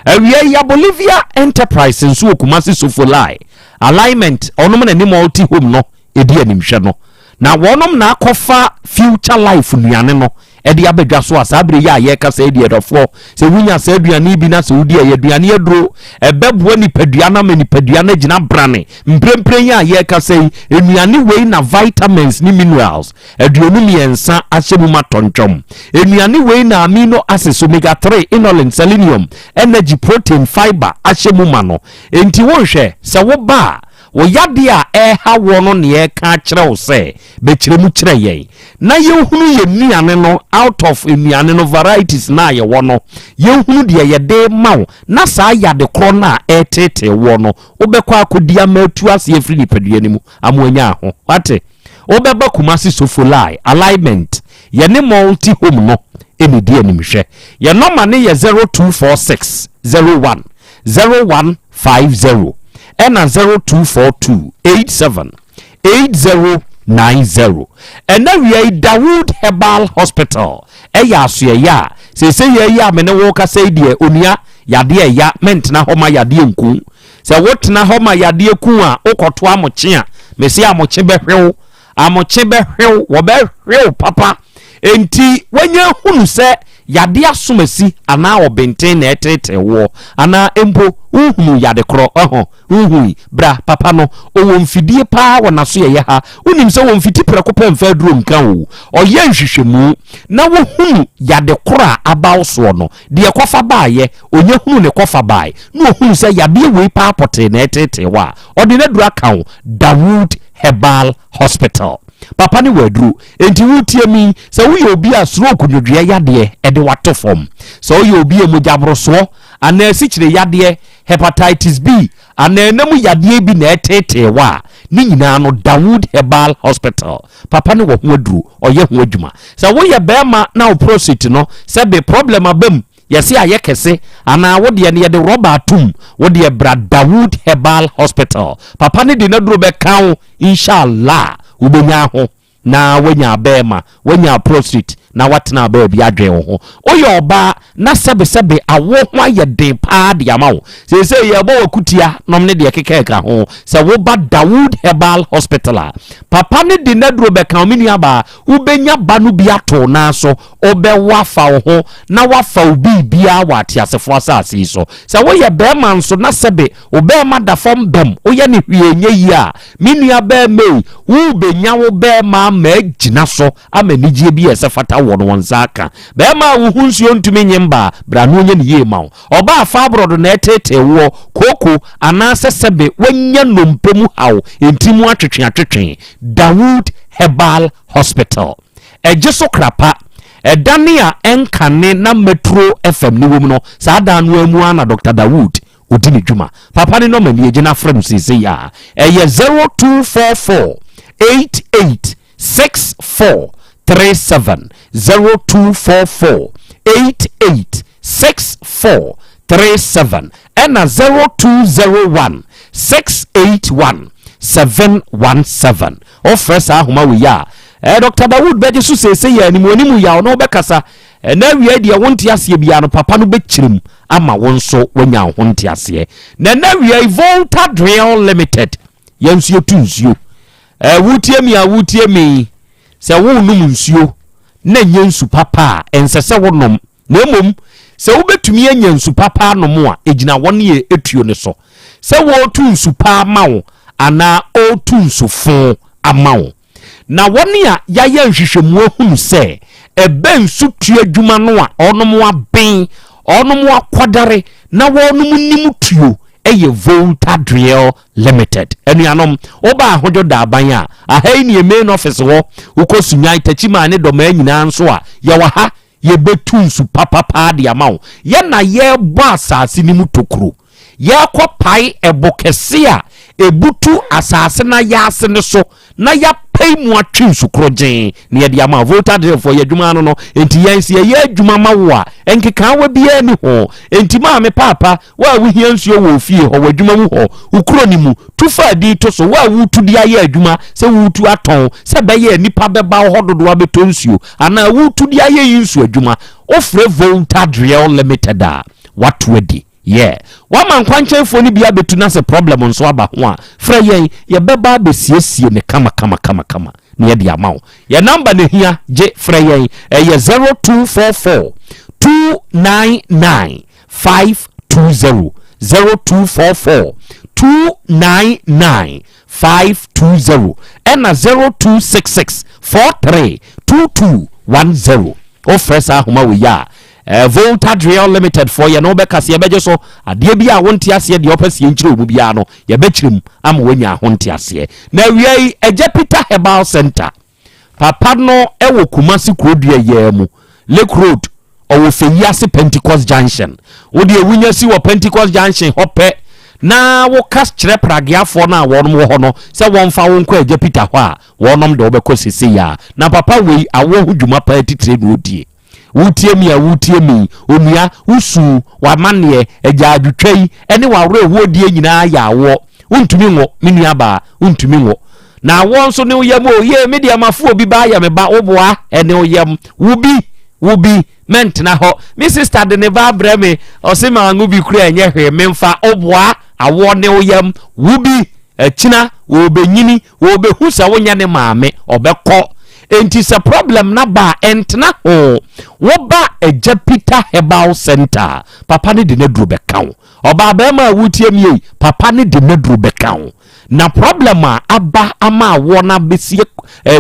awia ya Bolivia Enterprise nso okumasi sofolai alignment onom na ni multi home no edi animhwe no na wonom na akɔfa future life nuane no ɛde abadwa so asabre ya ye kasa edi edofo se wunya sa aduane bi na se wudi ye aduane aduro ɛbɛboa nipadua na manipadua na gina brane mprempren ya ye kasa enuane wei na vitamins ni minerals aduonu miensa ahyemu matontwom enuane wei na amino acids omega 3 inulin selenium energy protein fiber ahyemu ma no enti wonhwɛ se wo ba wo yade a ɛha wo no ne ɛka kyerɛ wo sɛ bɛkyerɛ mu kyerɛ yɛn na yɛhunu yɛ nnuane no out of nnuane no varieties na yɛ wɔ no yɛhunu deɛ yɛde ma wo na saa yade korɔ na ɛtete wɔ no wobɛkɔ akɔdi amatu ase afiri nipadua ni mu amoanya ho wate wobɛba kumasi sofolai alignment yɛne multi home no ɛne di animhwɛ yɛ nɔma ne yɛ 0246 01 0150 ɛna 0242 87 8090 ɛna wiai Dawood Herbal Hospital ɛyɛ asoɛyɛ a sɛ yɛyɛ a mene wo ka sɛ deɛ onua yadeɛ ya mentena hɔ ma yadeɛ nku sɛ wotena hɔ ma yadeɛ ku a wokɔto amokye a mesi amokye bɛhwew wɔbɛhwew papa enti wanya hunu sɛ yade asomasi ana obenten na etete wo ana empo uhunu yade kro uhui bra papa no owo mfidie pa wona so ye ha unim se wo mfiti preko pa mfa duro nkan wo oye nhwehwemu na wo hunu yade kro abaw so no de ekofa baaye onye hunu ne kofa bae na ohunu se yade we pa pote na etete wa ode na dura kan Dawood Herbal Hospital papa ni wadru enti wutie mi se wo ye obi a stroke nwodua yade e de wato form so wo ye obi e mojabroso ana sikyire yade hepatitis B ana enam yade bi na etete wa ni nyina no Dawood Herbal Hospital papa ni wo ho adru oye ho adwuma se wo ye bema na wo prostate no se be problem abam yesi ayekese ana wo de ne ye de rubber atum wo de bra Dawood Herbal Hospital papa ni de na duro be kan inshallah ubenya ho na wanya bema wanya prostate na watena ba bi adwen ho oye oba na sebe awo ho aye den pa de ama wo se ye bo wakutia nom ne de kekeka ho se wo ba Dawood Herbal Hospital papa ne de naduro be kan mini aba wo benya ba no bi ato na so obe wafa wo ho na wafa obi bia wate asefo asase so se wo ye be man so na sebe obe ma da fom bem oye ne hwienye yi a mini aba me wo benya wo be ma gina so amanijie bi esefata wo no wonzaka be ma wo hunsuo ntumi nyemba bra no nye ne ye ma oba afa abrodo na etete wo koko anase sebe wanya nompemu haw entimu atwetwe Dawood Herbal Hospital ejeso krapa edania enkane na Metro FM ni wom no saa dan no amu ana Dr. Dawood odini dwuma papa ni no mani ejina frem sese ya eye 0244 88 6437 0244 88 6437 and 0201 681 717 offers ahoma we ya Dr. Dawood beje su sese ya ni monimu ya no bekasa na wie dia wonti ase bia no papa no bechirim ama wonso wanya honti ase na wie Volta Drill Limited yensuo tunsuo wutie mi se wo num nsuo na nyensu papa ensese wonom na mom se wo betumi anyensu papa no a ejina won ye etuo ne so se wo tunsu pa mawo ana o tunsu fo amawo na woni a yaye nhwehwemu ahunu se ebensu tue adwuma no a onom aben onom akwadare na wonom nim tuo eye Volta Drill Limited enuanom oba ahojo da aban a ahai ni main office wo ukosunyan tachima ne do ma nyina nso a ye wa ha ye betunsu papa de amawo ye na ye bo asase ni mutokuro ye akopai ebokese a ebutu asase na yase ne so na ya pay mu atwinsu krogen ne de ama Volta Drill for ye dwuma no enti yensi ye dwuma mawo a enkeka wa bia ni ho enti ma me papa wa wo hiansuo wo fie ho wa dwuma mu ho ukuro ni mu tufa di to so wa wo tudi aye adwuma se wo tu aton se be ye nipa beba ho dodo wa betonsuo ana wo tudi aye yinsu adwuma ofre Volta Drill Limited a watwedi yeah wama nkwanchefo ni bia betu na se problem nso aba ho a fra yen ye beba besiesie ne kama ne ye dia mawo ye number ne hia je fra yen ye 0244 299 520 0244 299 520 and 0266 43 2210 offer ahoma we ya Volta Drill Limited for ye no bekase ye beje so ade bia wonte ase de opase nchire omu bia no ye bechirim ama wanya honte ase na wiei Ejepita Herbal Center papa no ewo Kumasi Krodua ye mu Lake Road owo Feyiase Pentecost Junction wo de ewunya si wo Pentecost Junction hope na wo kas kire pragiafo na wonom wo ho no se wonfa wonko Ejepita ho a wonom de obekosisi ya na papa wei awo hudwuma pa titire no odie wutie mi onua usu wa manne eja adwetwai ene wa wore wodie nyina ya wo untumi ngo menua ba untumi ngo na wo nso ne oyam ye media mafo obi ba ya me ba oboa ene oyam wubi mentna ho mi sister de ne ba breme osema angu bi kura enye hwe memfa oboa awo ne oyam wubi akina wo benyini wo behusa wonya ne maame obekọ enti se problem na ba entna ho wo ba Ejepita Herbal Center papa ne de nadru bekawo oba ba ma wutie mi papa ne de nadru bekawo na problem a aba ama wo na besi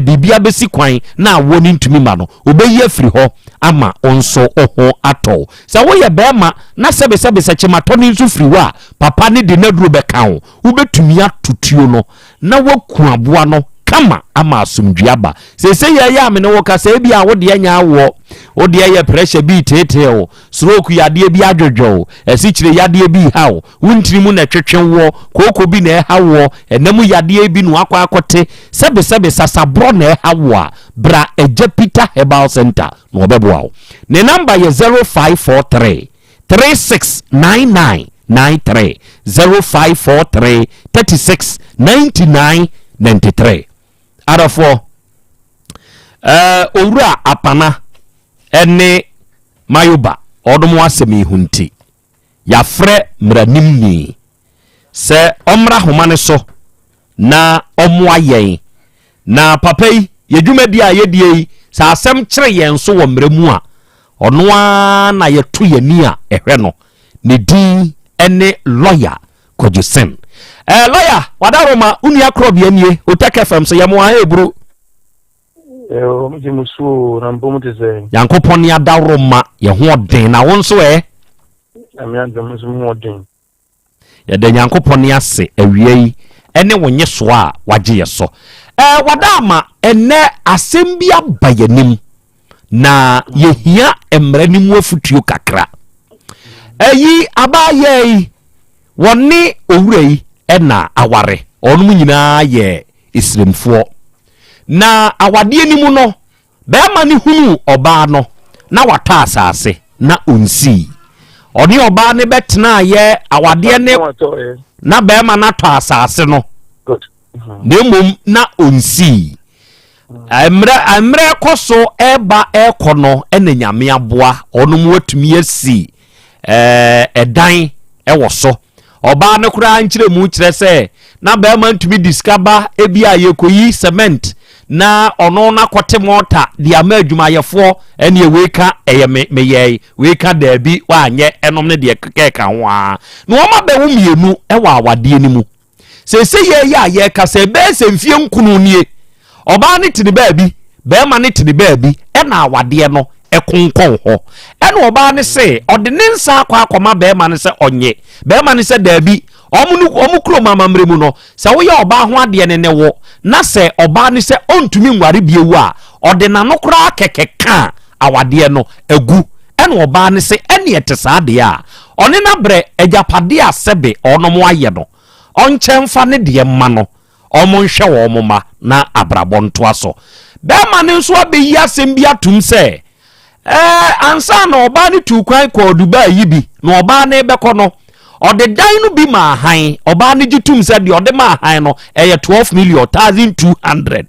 bibia besi kwan na wo ni ntumi ma no obeyi afiri ho ama onso oho ato se wo ye be ma na sebe se chimato ni nso firi wa papa ne de nadru bekawo ubetumi atutuo no na waku aboa no kama ama asumduaba se ya me no woka se bia wo de anya wo wo de ya pressure bi teteo stroke ya de bi adwodwo esichire ya de bi hawo wuntirimu na twetwen wo koko bi na hawo enam ya de bi no akwa akote sebe sasabro na hawo a bra Ejepita Herbal Center no obeboa ne number ye 0543 369993 0543 369993 arafo owura apana ene mayoba odom asemi hunti ya frɛ mranimni sɛ ɔmra homa ne so na ɔmoa yɛn na papa yi yedwumadi a yedie sa asɛm kyerɛ yɛn so wɔ mramu a ɔno a na yɛto yɛni a ɛhwɛ no ne din ene lawyer Kojusen lawyer wadaroma unia Krobea nie Oteke FM so yɛmo a ebru musu na mpomu te sɛ yankopɔn ya daroma ye ho den na wo nso amia dum so ho den ya de yankopɔn ase awie yi ene wonye so a wagye ye so wadama ene asɛm bi abayanim na yehia emranimu afutuo kakra ayi abaye yi woni owura yi ena aware onum nyina ye isremfo na awade ni mu no bema ne hunu oba no na wata asase na onsi oni oba ne betena ye awade ne na bema na to asase no nemum na onsi amre koso eba ekono ene nyame aboa onum watumi asi edan ewoso oba ne kura nkyere mu kyerɛ sɛ na bema ntumi discover ebi a yekoyi cement na ono na kote mota di ama adwumayefo ene eweka eye meyɛ weka daabi wa anye enom ne de keka ho a na wo ma be wo mienu ewa awade ni mu sese ye ka se be se mfie nkunu nie oba ne tini baabi bema ne tini baabi ena awade no ekonkon ho ene oba ne se ode ne nsa akwa bema ne se onye bema ne se daabi omu kro mama mremu no se wo ye oba ho ade ne wo na se oba ne se ontumi nware biewu a ode na no kra kekeka awade no agu ene oba ne se ene etesade a one na bre ejapade a sebe onom aye no onkyemfa ne de ma no omo nhwe wo moma na abrabɔ ntoa so bema ne nso abeyi asɛm bi atum se ansa na oba ne tu kwan ko Dubai yi bi na oba ne bɛkɔ no ode dan no bi ma han oba ne gitum se de ode ma han no 12,200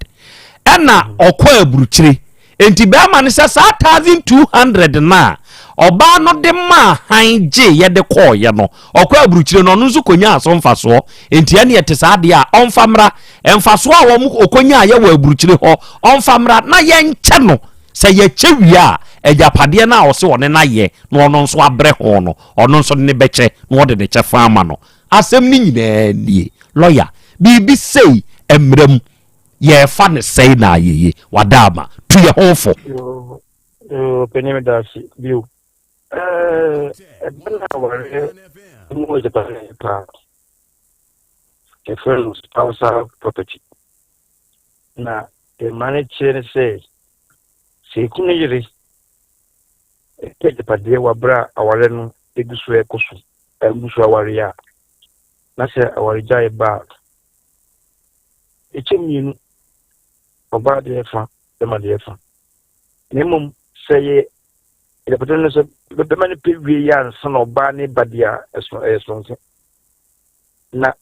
ɛna ɔkɔ aburukyire enti bema ne se sa 1,200 na oba no de ma han je ye de kɔ ye no ɔkɔ aburukyire no no nso konya aso mfaso enti ene yete sa de a ɔmfamra mfaso a wo okonya ye wɔ aburukyire hɔ ɔmfamra na ye nkyɛ no sɛ ye kyɛwie a ejapade na ɔse one na ye na ɔno nso abrɛ ho no ɔno nso ne bɛkyɛ na ɔde de kyɛ faama no asɛm ni nyinaa nie lawyer bibi sei emram ye fa ne sei na yeye wadama tu ye hofo penime dasi biu bana wale mo je pa ke friends spousal property na the manager say se kunejere ke pade wa bra awale no egusu ekoso egusu aware ya na se aware jai ba echeminu oba de fa de ma de fa nemum seye ile patano so be mani pewie ya nso na oba ne badia esonso na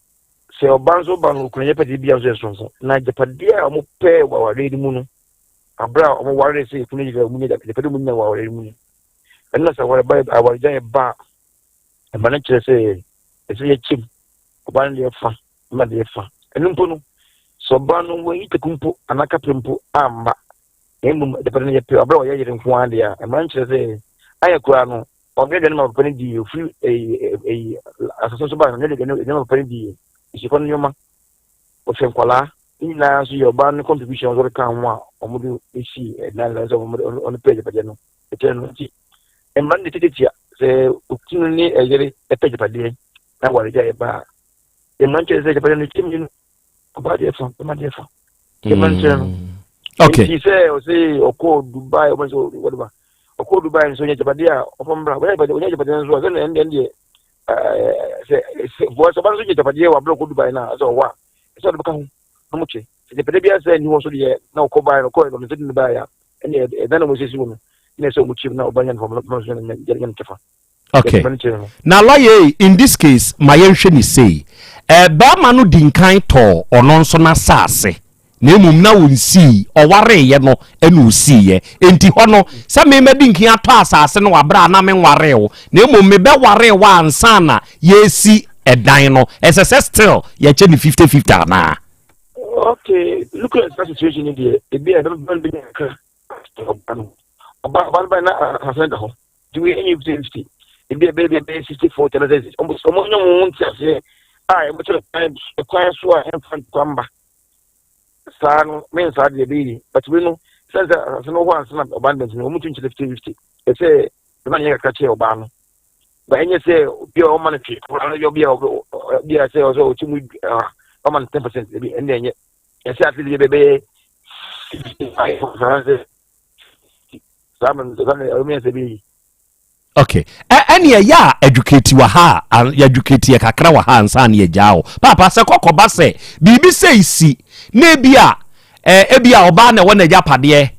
se oba nso ba no kunye pade bia so esonso na jepadia mo pe wa ware di mu no abra mo ware se kunye ga mu ne da pade mu ne wa ware mu ne enna sa ware ba aware jan ba e mane kire se ese ye chim oba ne fa ma de fa enumpo no so ba no wo itekumpo anaka prempo amba emu de pade ne pe abra wo ye yire nko ande ya e mane kire se ayakura no ogede ne ma pade di free asaso so ba ne de ne ma pade di isi kon nyoma o fe nkwala ina so yo ba ne contribution zo ka ho a omudu isi na la zo omudu on page pade no eteno ti e man de titia se okinu ni ejere e page pade na ware ja e ba e man che se pade no tim ba de fa ma de fa e man che no okay ti se o se oko Dubai o so whatever oko Dubai so nya pade a ofambra we pade nya pade so so ende se voice ba so nya pade wa bro ko Dubai na so wa so de ka ho no che se pade bia se ni wo so de na oko ba no ko no se ni ba ya ene e na mo se si wo ne so mu chim na obanya from no so nya nya tefa okay now lawyer in this case my yenhwe ni say ba ma no dinkan to ono nso na saase na emum na wonsi oware ye no enu si ye enti ho no se me medinki ato asase no wabra na me nware wo na emum me be ware wa ansa na ye si edan no ss still ye che ni 50-50 na. Okay, look at the situation in there. It be a little bit about na hasenda ho. Do we any 50? It be a baby 64 tells almost someone won't say but time acquire so I am from Kwamba. San means hard the baby, but we know since there's no one abundance no much into the 50. They say the man you catch your ban. But any say pure money, you'll be say also to 10%, and then exactly the baby 65. Okay. Any ya educate wa ha, educate ya kakra wa ha ansa na jao. Papa se kokoba se bibi se isi na bia ebia oba na wona japade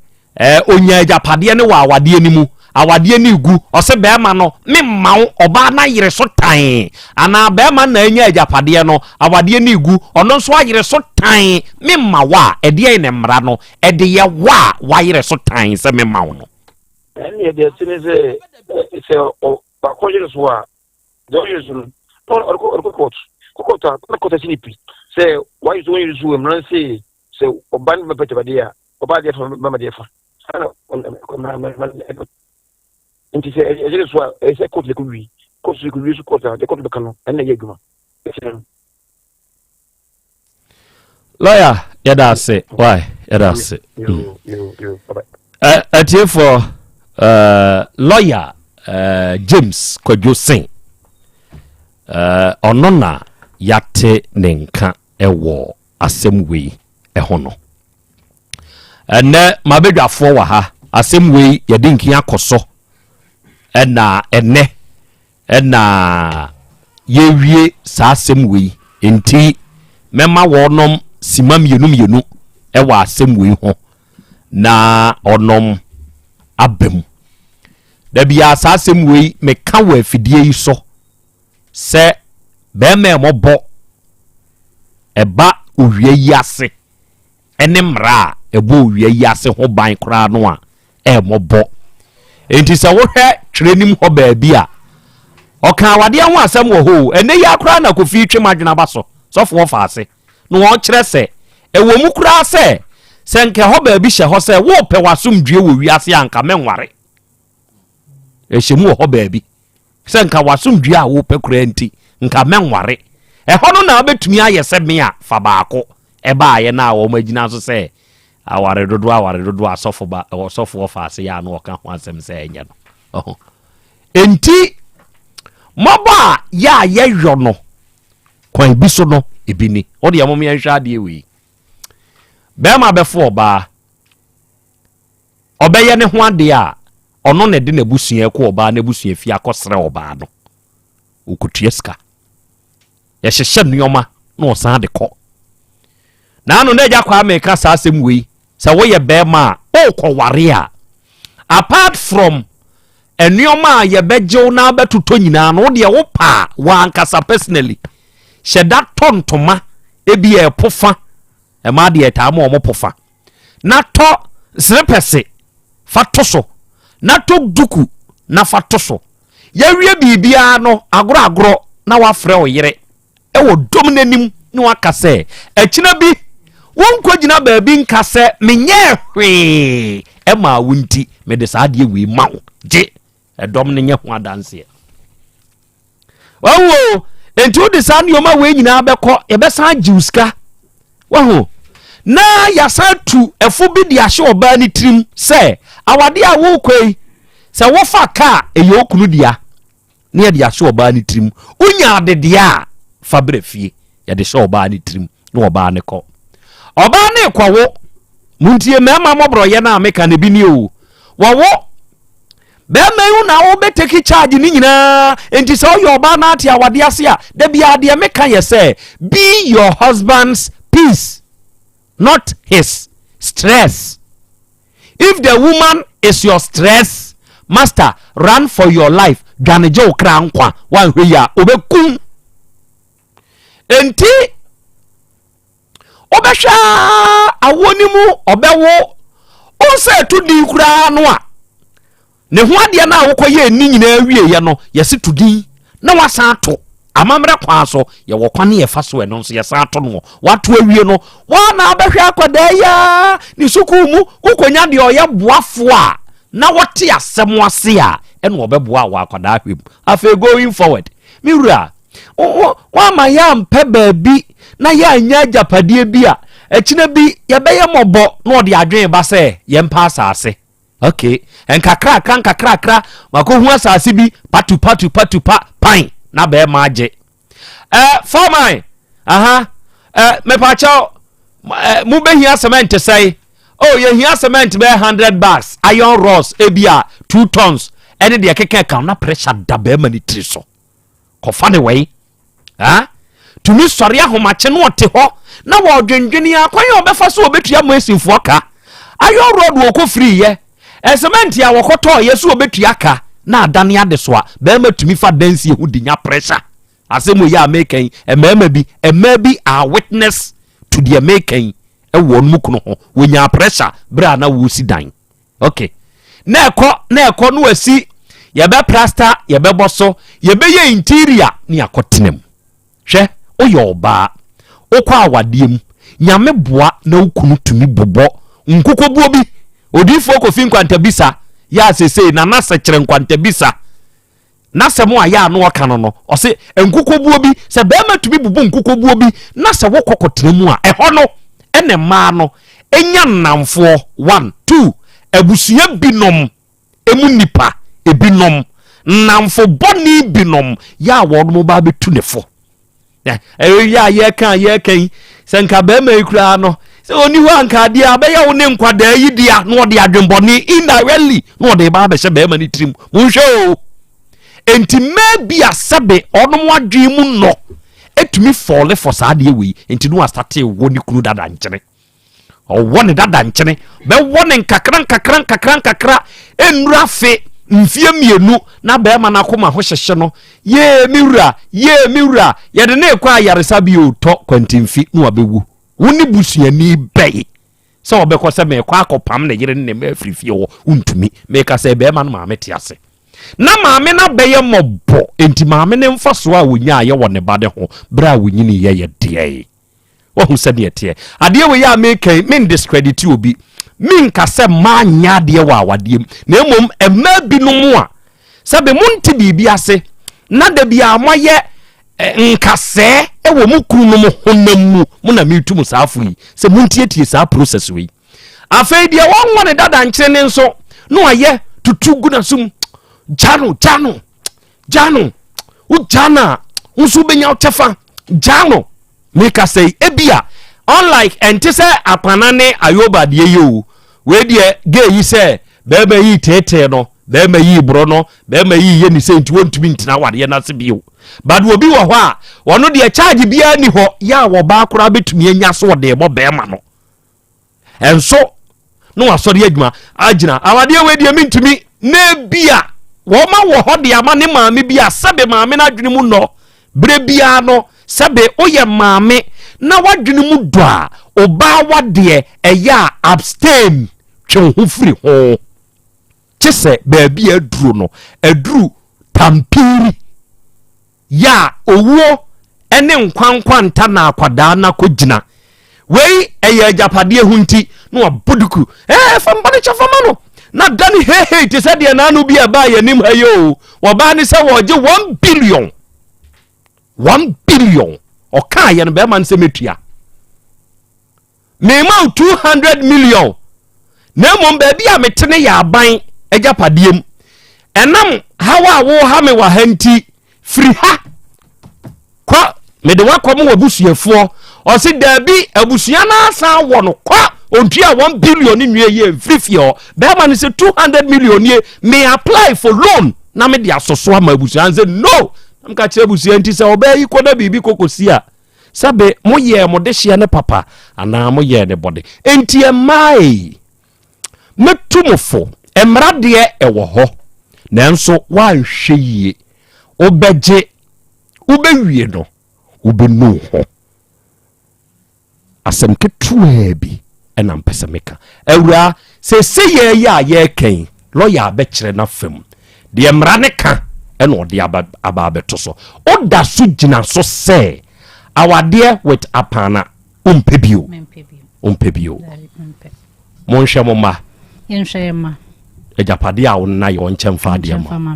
onya japade ne wa awade animu awade ni gu ose be ma no memma oba na yire so tan ana be ma na anya japade no awade ni gu ono so ayire so tan memma wa ede ne mra no ede ye wa yire so tan se memma no. Any of the things say or colleges were those or court say why is when you do him say or band my better idea or bad from Mamma Defa. And he said, as a court, could be course you could use a quarter, the court become and the Yaguma. Lawyer, yada say why yada say at here for lawyer James Kwadwosen onona yate nenka ewo asem wei ehono ene mabedwafo wa ha asem wei yede nkia koso ena yewie sa asem wei enti mema wonom simam yenu ewa asem wei ho na onom abem da bia sa asem wei me ka wa afidie yi so se be me mobo eba owie yase ene mra ebo owie yase ho ban kra no a mobo enti se wo hwe trenim ho ba bia oka wade ho asem wo ho ene ya kra na kofi twe madwena baso sofo wo faase no wo kire se ewo mu kra se senke ho ba bi hye ho se wo pe wasomdue wo wiase anka menware ehemu ho ba bi senka wasomdue a wo pe kra nti nka menware eho no na obetumi ayese me a fa baako eba aye na wo magina so se aware dodo asofo ba osofo faase ya no ka ho asem se enye no enti moba ya yeyo no kwan bi so no ebini odi ya mom yenhwa ade ewi be ma be fo ba obeye ne ho ade a ono ne de na busua ko oba na busua fi akosre oba no okutueska ye hyehye nneoma na osan de ko na anu na ja kwa America sa asem wi se wo ye be ma o ko ware a apart from nneoma ye bejew na betuto nyina no de wo pa wa ankasa personally sheda tontoma ebi e pofa e ma de eta ma o pofa na to srepese fatoso na to duku na fatoso ya wie bibia no agro na wa frɛ o yere e wo dom nanim ni waka se akina bi won kwagina baabi nka se menye hwe e ma wunti me de saa de wi mawo je e dom ne nye ho adanse wawo enti wo de saa nyoma we nyina bɛkɔ e bɛ saa jiuska waho na yasa tu efo bi de ahye oba ni trim se awade a wo kwei se wo fa ka eye okunu dia ne de ahye oba ni trim unya adede a fa brefie ye de hye oba ni trim no oba ne kɔ oba ne kwawo muntie mema mobro ye na ameka ne bi ni o wawo be mayu na wo beteki charge ni nyina enti se oyo oba na ate awade ase a da bia de meka ye se be your husband's peace, not his stress. If the woman is your stress, master, run for your life. Ganejo okra nkwa wan hwe ya obekum. Enti obehwa awoni mu obewo onse to din kura no a ne ho ade na awokoye ni nyina awie ye no yesi to din na wasan ato amamre kwa so ye wo kwane ye fa so eno nso ye san ato no wato awie no wa na obehwa akoda ya ni suku mu ukonya de oye boafo a na wote asem ase a eno obeboa wa akoda ahwem afa going forward miwura wa ma ya mpe baabi na ya nya japadie bi a ekina bi ye beye mobo na ode adwen ba se ye mpa asase okay enkakra mako hu asase bi patu pan na be maje for my me pa chao mu be hia cement say oh ye hia cement be 100 bags iron rods ebia 2 tons ene de keke kan na pressure da be mani triso ko fa ne wey tumi sori ahomache no ote ho na wo dwendwene akwan ye obefa so obetua mo esinfo aka iron rod wo ko free ye cement ya wo koto ye so obetua aka na adane ade so a be ma tumi fa dansi hu dinya pressure asemu ya making emma bi are witness to the making e won mu kuno ho wonya pressure bra na wo si dan okay na ekọ no asi ye be plaster ye be boso ye be ye interior ni akotenem hwe oyoba okọ awadiem nyame boa na ukunu tumi bobo nkokobuo bi odifo kofi nkwantabisa ya sese na nasa kire nkwantabisa nasemo aya no waka no o se nkokobuo bi se be ma tumi bubu nkokobuo bi na se wokokotremu a eho no ene ma no enya nnamfo 1 2 abusua binom emu nipa ebinom nnamfo boni binom ya wodmo ba betu nefo ya ye kan senka be ma ikura no se oni ho anka dia be ya wo ne nkwada yi dia no de adwenboni indirectly no de ba be se be ma ni trim munhwe o enti maybe asabe ono wadwe mu no etumi fall for saade we enti no start wo ni kunu dada nkyene o woni dada nkyene be woni nkakran enura fe mfie mienu na be ma na koma ho hyehye no ye miwura ye de na ekwa yaresa bi o to kwantimfi no abewu woni busuani bei so obekọ se me kwa akopam na yire ne me frifie wo untumi me ka se be ma no ma metiase na maame na beye mobo enti maame ne mfa so a wonya ye wone bade ho bra wonyini ye de wo hu se de tie ade we ya make me discredit obi min ka se ma nya de wa awadiem na emom ema bi no mu a sabe munti bibi ase na da bia moye nkase ewo mu kunu no mo honam mu na metum saafu yi se muntie saa process we afei de won ne dada nkyere ne nso no aye tutu guna sum jano ujana unsu benya utefa jano meka say ebia unlike entise apanane ayoba de yeyo we de ge yi say beba yi tete no beba yi bro no beba yi ye ni say nti wontumi ntina wade na se bio but obi wo ho a wono de charge bia ni ho ya wo ba akora betumi anya so de bo bema no enso no asori adwuma agina awade we de mintumi na bia woma wo ho de ama ne maame bia sebe maame na adwene mu no bre bia no sebe oye maame na wadwene mu do a oba wade eya abstain twe ho firi ho kise baabi aduru no aduru tampiri ya owuo ene nkwankwanta na akwada na kogina wei eye japade hunti no abuduku fambane chafama no na dani he te said ya nanu bi aba ya nim hayo oba ni se woje 1 billion o ka ya no be man se metua me ma 200 million na mo ba bi a metene ya aban ajapadiem enam hawa wo ha me wa hanti free ha kwa me de wakom wabusuafo o se da bi abusua na asa wo no kwa ontua 1 billion ni nwie ye free fio be ma ni se 200 million ye me apply for loan na me de asoso ama abusua nze no am ka kire abusua nti se oba yi koda bibi kokosia sabe mo ye mo de hye ne papa ana mo ye ne bode enti mai metumofo emrade ewo ho nanso wa nhwe yie obeje ubewie no ubenu ho asɛm ketewa bi ɛna mpɛsɛ meka awura sɛ ye ya ye kan lawyer abɛkyerɛ na fam de mmara ne ka ɛna ɔde aba abɛto so oda so gyina so sɛ awade with apana umpebio monhwɛ mo ma ejapade a wonna ye onkyem fa de ma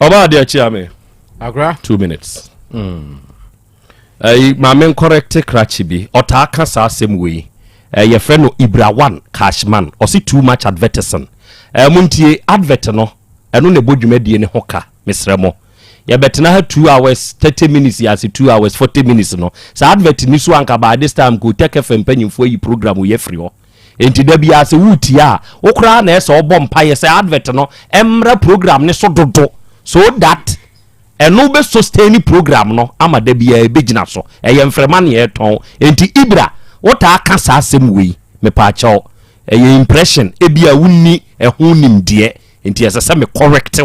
oba de achi ame agra 2 minutes ma men correct krachi bi ota ka sa asem we ye frɛ no Ibra1 Cashman osi too much advertising muntie advert no eno ne bodwumadie ne hoka mesrɛ mo ye betena ha 2 hours 30 minutes ya se 2 hours 40 minutes no sa advert ni so anka by this time go take FM panyimfo yi program ye free ho enti da bia se wutia okra na ese obompa ye se advert no emra program ne so dodo so that eno be sustain program no ama da bia e begina so eye mfrema ne e ton enti Ibra wota aka sa asem we me pa chaw eye impression e bia wunni e ho nimde enti ese se me correct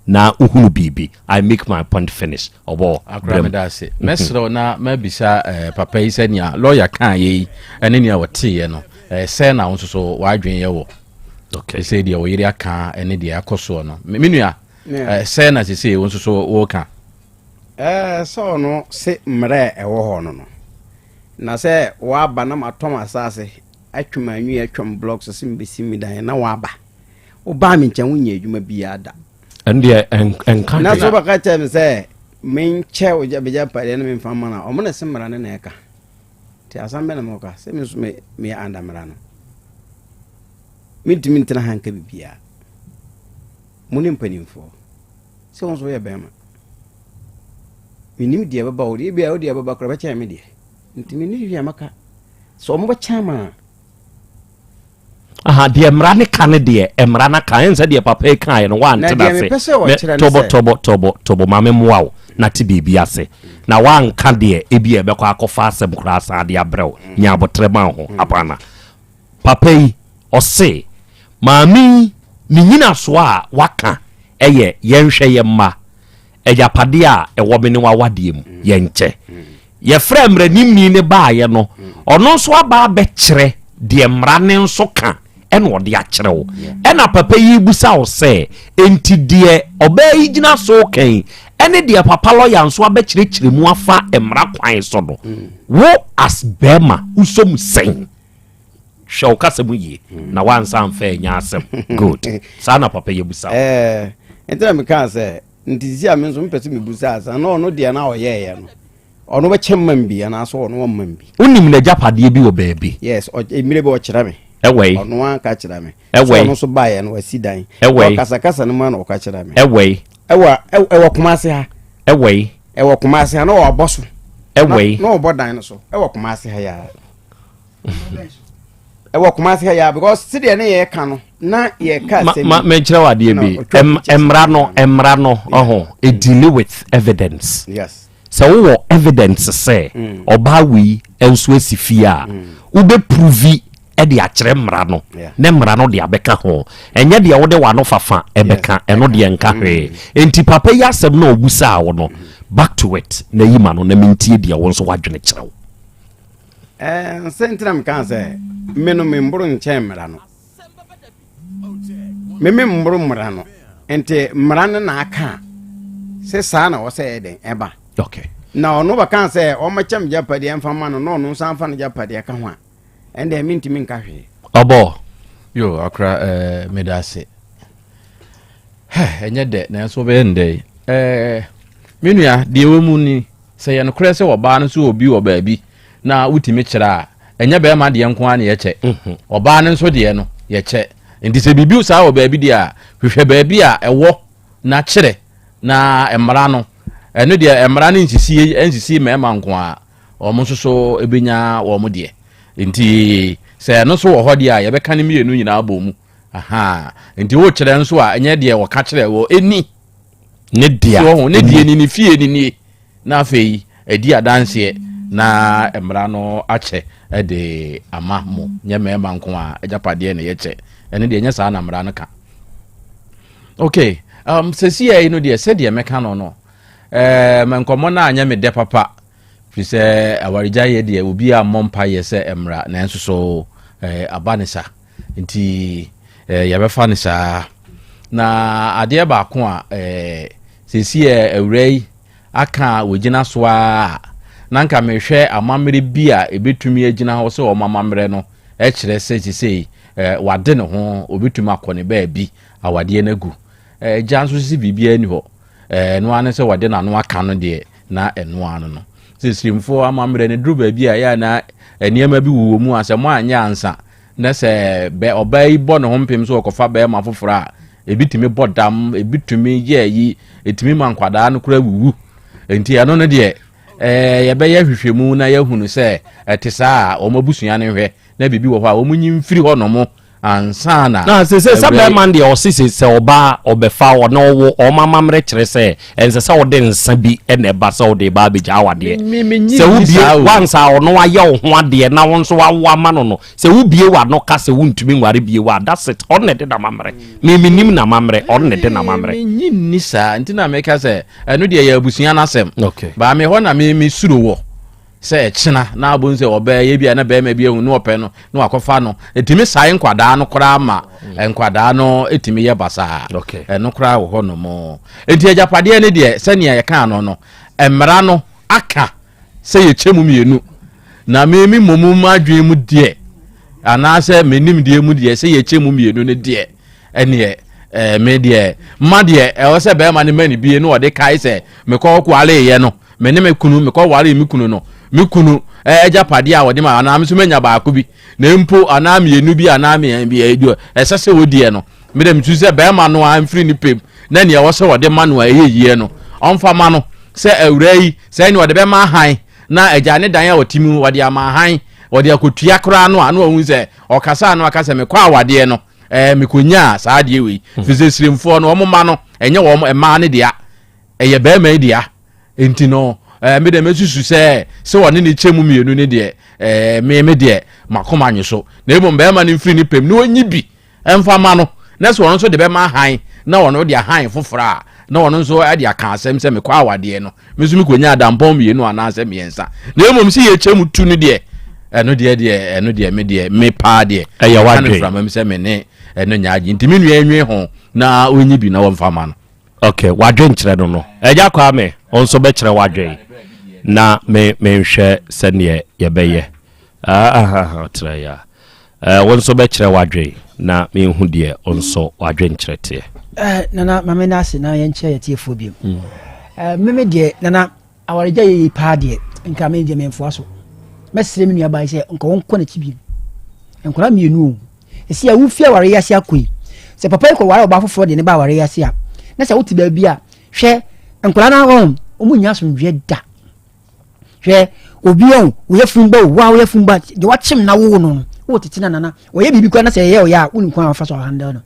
na uhunu bibi I make my point finish obo akramedase mesro na mabisa papa yi senia lawyer kan yi ene ne wote ye no se na won so wadwen ye wo okay say dia wo yiri aka ene dia akoso no menua se na se won so wo ka so no se mre ewo ho no na se wa ba na matom asase atwuma anwi atwam blocks se mbesi midan na wa ba wo ba mi nchen wunye adwuma bia da ande enka na so ba ka chem se min che o jabeja pare na min fama na o mo na semra ne na eka ti Asem be na mo ka se mi so me anda mra no mi timi ntina hanka bibia muni mpanimfo se won so ye bema minim dia baba o dia baba kra ba cha me dia ntimi ni hwia maka so mo ba chama aha de mmara ne ka ne de mmara na ka ense de papa e kan no wan te da se tobo mame moawo na te bibi ase na wan ka de e bi e be kwa akofa asem kra asa de abrew nya abotre ma ho apana papa yi o se mami ni nyina so a waka eye yenhwe ye ma ejapade a ewo me ne wawade mu ye nche ye fra mranim ni ne baaye no ono so aba be kire de mmara ne nso ka eno de akyerew ena papa yi busa wo se enti de obayi gina so kan ene de papa lawyer nso abekire mu afa emra kwan so do wo as bema usom sen show kasemu yi na wansa amfa nya asem good sana papa yi busa enti me kan se enti si ame nso mpese me busa asa na ono de na oyeye no ono be chemman bi na so ono wamman bi unim na japade bi wo baabi yes emire be o kyera me ewei ono an ka kyera me ewei ono so baaye no wasidan ewei kasa no ma no ka kyera me ewei ewa kumase ha ewa kumase ha no wa boso ewei no obodan no so ewa kumase ha ya ewa kumase ha ya because sidi ne ye ka no na ye ka se me kyera wade bi emra no oho e deal with evidence yes so wo evidence say oba wi enso asifia ube provi e de akyere mmara no ne mmara no de abeka ho enye de wo de wa no fafa ebeka eno de enka hwe enti papa yi asem na obusa wo no back to it na yima no na mentie de wo nso wadwene kyerɛw sentram kan se meno membro nche mmara no meme mbro mmara no enti mmara no na aka se saa na wo se eden eba okay na ono ba kan se o ma chem japade emfama no no no san fa no japade ka ho a ende mintimi nka hwe obo yo akra medase enye de na so be ndey menua de wemu ni se ye no kure se wo ba no so obi wo baabi na utimi kyera enye be ma de nko an ye che oba no so de no ye che ndi se bibi sa wo baabi de a hwehwe baabi a ewo na kyere na emra no eno de emra no nsisi mema nko a o mo so ebenya wo mo de nti se no so wo ho de a ye be kan mienu nyina abomu aha nti wo kyere nso a enye de wo ka kyere wo eni ne dia so ne die ni fie ni na afei edi adanse na emra no ache de ama mo nye mema nko a ejapade ne ye che ene de nya sa na mra no ka okay sesi e no de se de meka no no menkomo na anya me de papa fi sɛ awaregya yɛ deɛ obi a mmɔmpa yɛ sɛ emra na nso so abanisa nti yɛbɛfa ne saa na adeɛ baako a sesi awura yi aka wogina so a nanka mehwɛ amammerɛ bi a ebetumi agina hɔ sɛ ɔmamammerɛ no ɛkyerɛ sɛ sisi wade ne ho obetumi akɔ ne baabi awadeɛ no agu gya nso sisi biribiara ni hɔ no ane sɛ wade n'ano aka no deɛ na ɛno ano no sisirimfo amammerɛ ne duru baabi a yɛ na nneɛma bi wɔ mu asɛ mo anya ansa na sɛ ɔbaa yi bɔ ne ho mpem so ɔkɔfa bɛɛma foforɔ a ebitumi bɔ dam ebitumi yɛ yi etumi ma nkwadaa no kora wuwu enti ɛno no deɛ yɛbɛyɛ hwehwɛmu na yɛhunu sɛ ɛte saa a ɔmo abusua ne hwɛ na bibi wɔ hɔ a ɔmo nyi mfiri hɔ no mo ansana na se bɛɛman deɛ ɔsisi sɛ ɔbaa ɔbɛfa wɔ na ɔwɔ ɔmamammerɛ kyerɛ sɛ ɛnsɛ sɛ ɔde nsa bi ɛna ɛba sɛ ɔde ba abɛgya awadeɛ sɛ wobie wansa ɔno ayɛ wo ho adeɛ na wo nso wawo ama no sɛ wobie wa no ka sɛ wontumi nware bie wa that's it ɔno ne de na mammerɛ menim na mammerɛ ɔno ne de na mammerɛ menyi ni saa nti na meka sɛ ɛno deɛ yɛ abusua no asɛm baa me hɔ na me suro wɔ sɛ ɛkyena na abon sɛ ɔbɛɛ yɛ bia na bɛɛma bi ehu no ɔpɛ no na wakɔfa no etimi sae nkwadaa no koraa ma nkwadaa no etimi yɛ basaa ɛno koraa wɔ hɔ no mo enti agyapadeɛ ne deɛ sɛnea yɛka no mmara no aka sɛ yɛkyɛ mu mienu na memi momum adwen mu deɛ anaasɛ menim deɛ mu deɛ sɛ yɛkyɛ mu mienu ne deɛ ɛneɛ me deɛ ma deɛ ɛwɔ sɛ bɛɛma ne mani bie no ɔde kae sɛ mekɔ kwale yɛ no me ne me kunu mekɔ ware me kunu no me kunu agyapadeɛ a wɔde ma anaa me so manya baako bi na mpo anaa mienu bi anaa me bi ɛsɛ sɛ wodie no me dem tu sɛ bɛɛma no a mfiri ne pem na nea wɔsɛ wɔde ma no a ɛyɛ yie no ɔmfa ma no sɛ awura yi sɛ ne wɔde bɛma han na agya ne dan a wɔtimi wɔde ama han wɔde akotua koraa no a na wɔhu sɛ ɔkasa no akasa me kɔ awadeɛ no mekonya saa adeɛ wei fi sɛ siremfoɔ no wɔn ma no ɛnyɛ wɔn ɛmaa ne dea ɛyɛ bɛɛma dea enti no me de mesusu sɛ wɔne ne kyɛmu mienu ne deɛ me deɛ makoma anyi so na emu bɛɛma ne mfiri ne pem na onyi bi ɛmfa ma no na sɛ wɔn nso de bɛma han na wɔn de ahan foforɔ a na wɔn nso de aka asɛm sɛ mekɔ awadeɛ no me nso mekonya adampɔn mienu anaasɛ mmiɛnsa na emu sɛ yɛ kyɛmu tu no deɛ ɛno deɛ me deɛ me paa deɛ ɛyɛ wadwe fra mam sɛ me ne ɛno nyaagye nti me nua enwe ho na onyi bi na wɔmfa ma no okay wadwe nkyerɛ no ɛgya kwa me ɔnso bɛkyerɛ wadwe na menhwɛ sɛneɛ yɛbɛyɛ trɛ ya wo nso bɛkyerɛ wadwe na menhu deɛ ɔnso wadwe nkyerɛ teɛ nana mame no ase na yɛnkyerɛ yɛtiefoɔ biom meme deɛ nana awaregya yɛyi paa deɛ nka me deɛ memfoa so mɛserɛ me nuabae sɛ nka wɔnkɔ n'akyi biom nkɔla mmienu o ɛsi a wofie aware yi ase akɔi sɛ papa yi kɔware ɔba foforɔ deɛ ne ba aware yi ase a na sɛ wote baabi a hwɛ nkɔla no ahɔm ɔmu nya asomdwe da hwɛ obi a woyɛ fumba wa woyɛ fumba de wakyem na wo no wo tete na nana woyɛ bibi kwa na sɛ yɛ ɔyɛ a woni kwa afa so handle no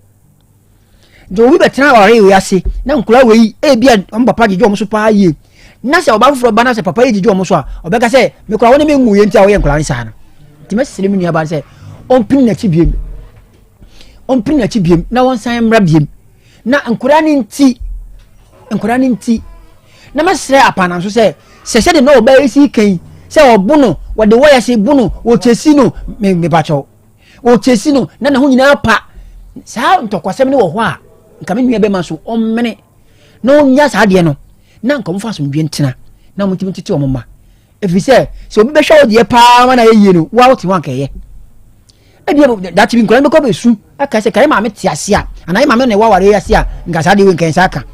de obi betena ɔre wo ase na nkura wei e bia ɔm papa gye ɔmo so paa yie na sɛ ɔba foforo ba na sɛ papa yɛ gye ɔmo so a ɔbɛka sɛ me kwa wo ne me ngu yɛ ntia wo yɛ nkura ne saa no ti mesere me nua ba sɛ ɔmpin na chi biem na wɔn san mmra biem na nkura ne nti na mesere apana so sɛ sɛ de no ɔba esi kan sɛ ɔbo no wɔde wɔyɛ se bo no wɔkyesi no me bakyɛw wɔkyesi no na ho nyinaa pa saa ntɔkwasɛm ne wɔ hɔ a nka me nua bɛma so ɔmmene na ɔnya saa deɛ no na nka mfa so ndwe ntena na motimi tete ɔmo ma ɛfiri sɛ obi bɛhwɛ wo deɛ paa ma na yɛyie no wa wote wanka ɛyɛ ɛdeɛ date bi nkɔla bɛkɔ bɛsu aka sɛ kare maame te ase a anaa maame na ɛwaware ase a nka saa deɛ wei nka nsa aka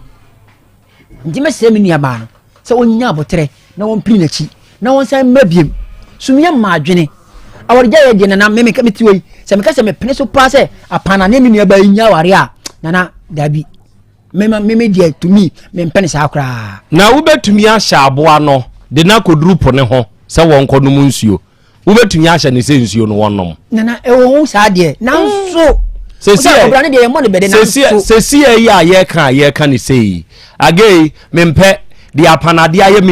nti mɛsrɛ me nua baa no sɛ ɔnya abotrɛ na wɔn piri n'akyi na wɔn san mabiem sumia maadwene awaregya yɛ deɛ nana me meti wei sɛ meka sɛ mepene so paa sɛ apana ne me nua ba nya aware a nana dabi me deɛ tumi mempene saa koraa na wobɛtumi ahyɛ aboa no de na koduru po ne ho sɛ wɔn kɔ nom nsuo wobɛtumi ahyɛ ne sɛ nsuo no wɔnom nana ɛwɔ ho saa deɛ nanso ɔbra ne deɛ yɛmmɔ ne bɛde nanso sɛsi yi a yɛka ne sɛyi agei mempɛ di apanade ayɛ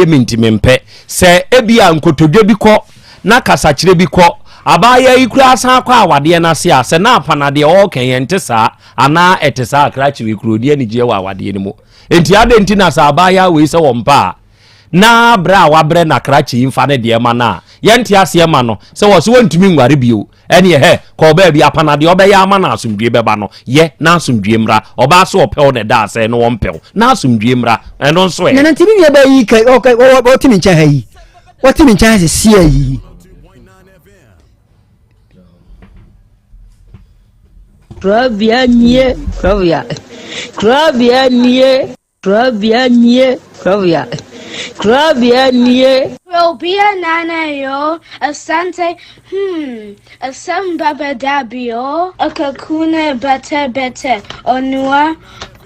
minti mempɛ sɛ ebia nkotodwe bi kɔ na kasakyire bi kɔ abaya yi kura san kɔ awadeɛ na se a sɛ na apanade ɔkɛn yɛnte saa ana ɛte saa akrakyire kurodi ani gye wɔ awadeɛ no mu enti ade nti na sɛ abaya wei sɛ wɔn pa na bra wa bre na krachi mfa ne de ma na yenti ase ma no se wo so wantumi nware bio ene he ko ba bi apana de obeya ama na asumdue beba no ye na asumdue mra oba so opel ne da ase no wompel na asumdue mra eno nso e na ntimi ne ba yi kai o timi ncha ha yi o timi ncha se sie yi Krobea nie Krobea nie Krobea nie Krobea nana yo Asante Asem Beba Dabi yo Akakune bete onua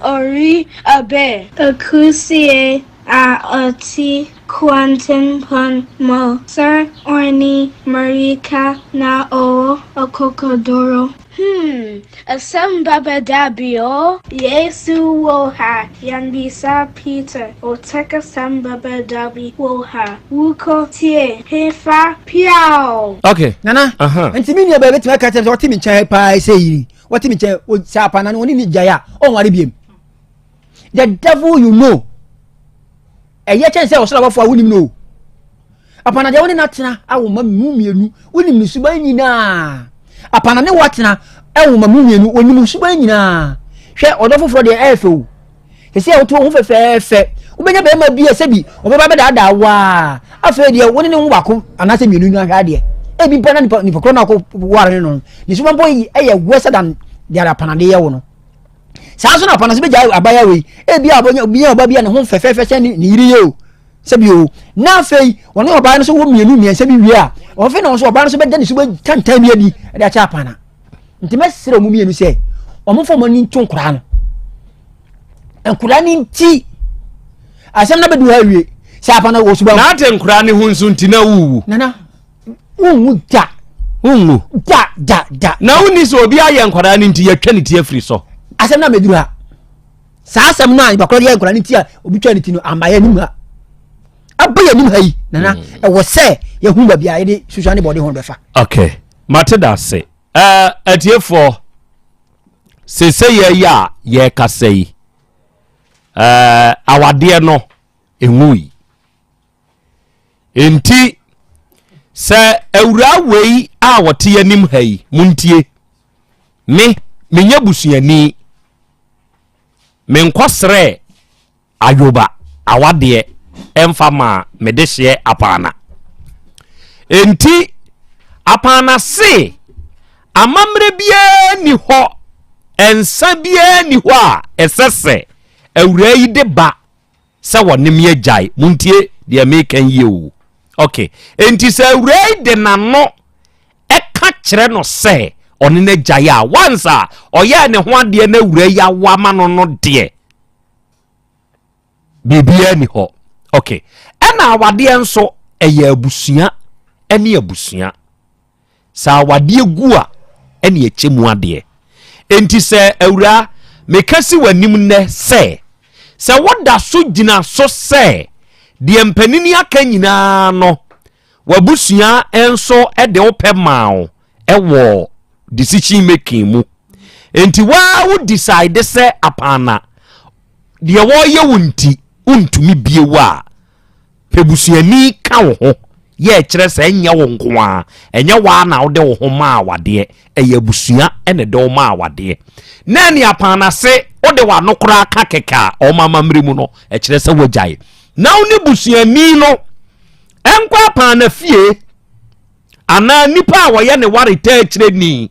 ori abe akusie a oti quantum pon mo sir orni marika na o okokodoro Asem Beba Dabi yo Yesu woha yanbisa Peter oteka Asem Beba Dabi woha wuko tie hefa piao. Okay nana ntimi ne ba betima ka tell otimi ncha pa say yiri otimi ncha o sapa na oni ni jaya o nware biem the devil you know eye chen say osoro bafo awunim no apana de woni natena awo mamu mienu wonim ni suban nyina apana ne watena ewo mamu mienu wonim suban nyina hwe odofoforo de efewo hese e woto ho fefefe ubenya be ma bia se bi obeba be da wa afa de woni ne ho bako anase mienu nu ahwa de e bi pana ni pokro na ko ware no ni suban boy eye worse than de apana de ye wo no saa so na apana se be ja abaya we e bi abonya bi oba bia ne ho fefefe se ni yiri ye o sebi o na fei woni oba no so wo mienu mi se bi wi a o fe no so oba no so be da ni suban tantan mi adi e da cha apana nti mesere mu mienu se o mo fo mo ni ntun kura no enkura ni nti asem na bedu ha wie se apana wo suban na ate nkura ni hunsu nti na wuwu nana unwu da unwu da na uni so obi aye nkura ni nti yatwa ni tie free so asem na meduru ha sa asem na ibakoro ye nkura ni ti a obi twa ni ti no ambaye ni mu ha abaya ni mu ha yi nana e wo se ye hu ba bia ye de susuane body ho befa okay mateda se atiefo sese ye ya ye kasei awade no enwui enti se awura wei a wote yanim hai muntie menya busuani menkosre ayoba awade emfa ma medehye apana enti apana se amamre bia ni ho ensa bia ni ho a esese awura yi de ba se wonim ye jai muntie de american you okay enti se awura yi de nano eka kire no se oni na jaya once a oya ne ho ade na awura ya wa ma no de bibia ni ho okay ena awade enso eye abusua ene abusua sa awade gu a ene echemu ade enti se awura mekasi wanim ne se woda so gina so se de mpanini aka nyina no wabusua enso ede opemao ewo decision making mu enti wa decide se apana de wo ye wunti untumi biewa pebusuani ka wo ho ye kire se enya wo nko a enya wa na wo de wo ho ma awade eye busua ene de wo ma awade na ni apana se wo de wa nokora ka keka o mama mremu no e kire se wajai na wo ne busuani no enkwa apana fie ana nipa wo ye ne ware ta kire ni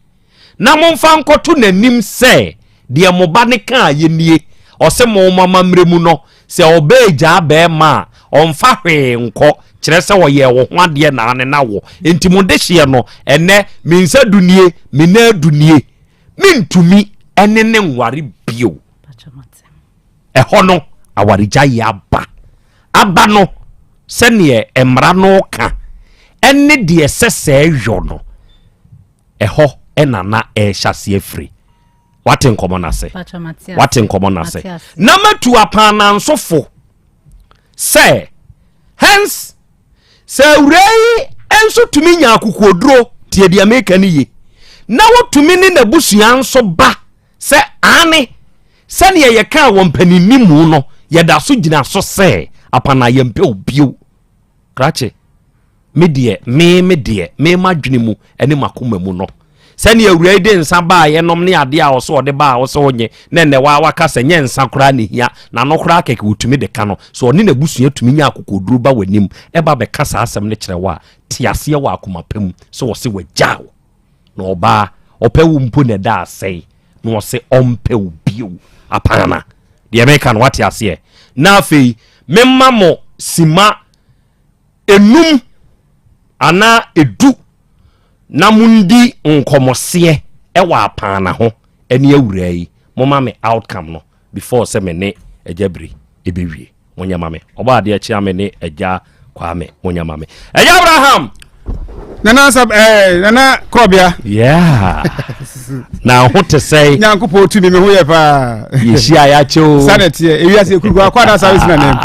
na momfa nkoto nanim se de moba ne ka ye nie o se mo mama mremu no se obeja be ma onfa hwe nko kire se wo ye wo ho ade na ane na wo enti mo de hye no ene minsa dunie mina dunie mintumi ene ne nware bio eho no awarija ya aba no se ne emra no ka ene de sese ehwo no eho enana ehhyase afri wate nkomo na se na matu apana nsofo se hence se urei enso tumi nya akukoduro tie dia meka ni ye na wotumi ni na busua nso ba se ane se ne ye ka wo mpaninimu no ye da so gina so se apana yempe obio krache me madwene mu ene makoma mu no sani awura de nsa ba ye nom ne ade a wo so de ba wo so onye ne wa kasa nye nsa kora ne hia na no kora keke utumi de ka no so oni na busua tumi nya akokoduru ba wanim e ba be kasa asem ne kire wa tiase wa akoma pam so wo se wajaw no oba opewu mpo ne da asai no wo se ompewu bio apana de me kan wati ase na afei memma mo sima enum ana edu na mundi nkomose ewa apana ho eni awura yi moma me outcome no before se me ne ejabri ebewie monya mame oba ade achi ame ne eja kwa me monya mame eja Abraham nana Krobea yeah na ho te say nyankopo otumi me ho ye pa yeshia ya cho sanity ewia se kuru akwa da service na nem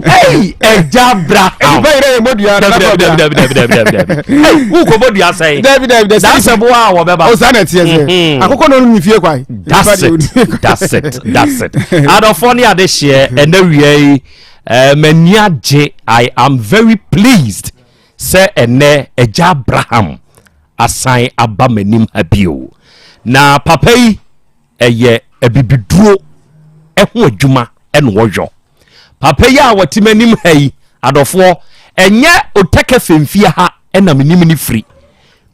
hey eja Abraham bayre modua na Krobea hey who ko modua say David that's a boy wo beba o sanity say akoko no mi fie kwai that's it adofoni ade share enawie maniaje I am very pleased say ene eja Abraham asan aba manim habio na papa yi eye ebibiduro eho adwuma eno wojo papa yi a wati manim hai adofo enye oteke femfie ha ena manim ni free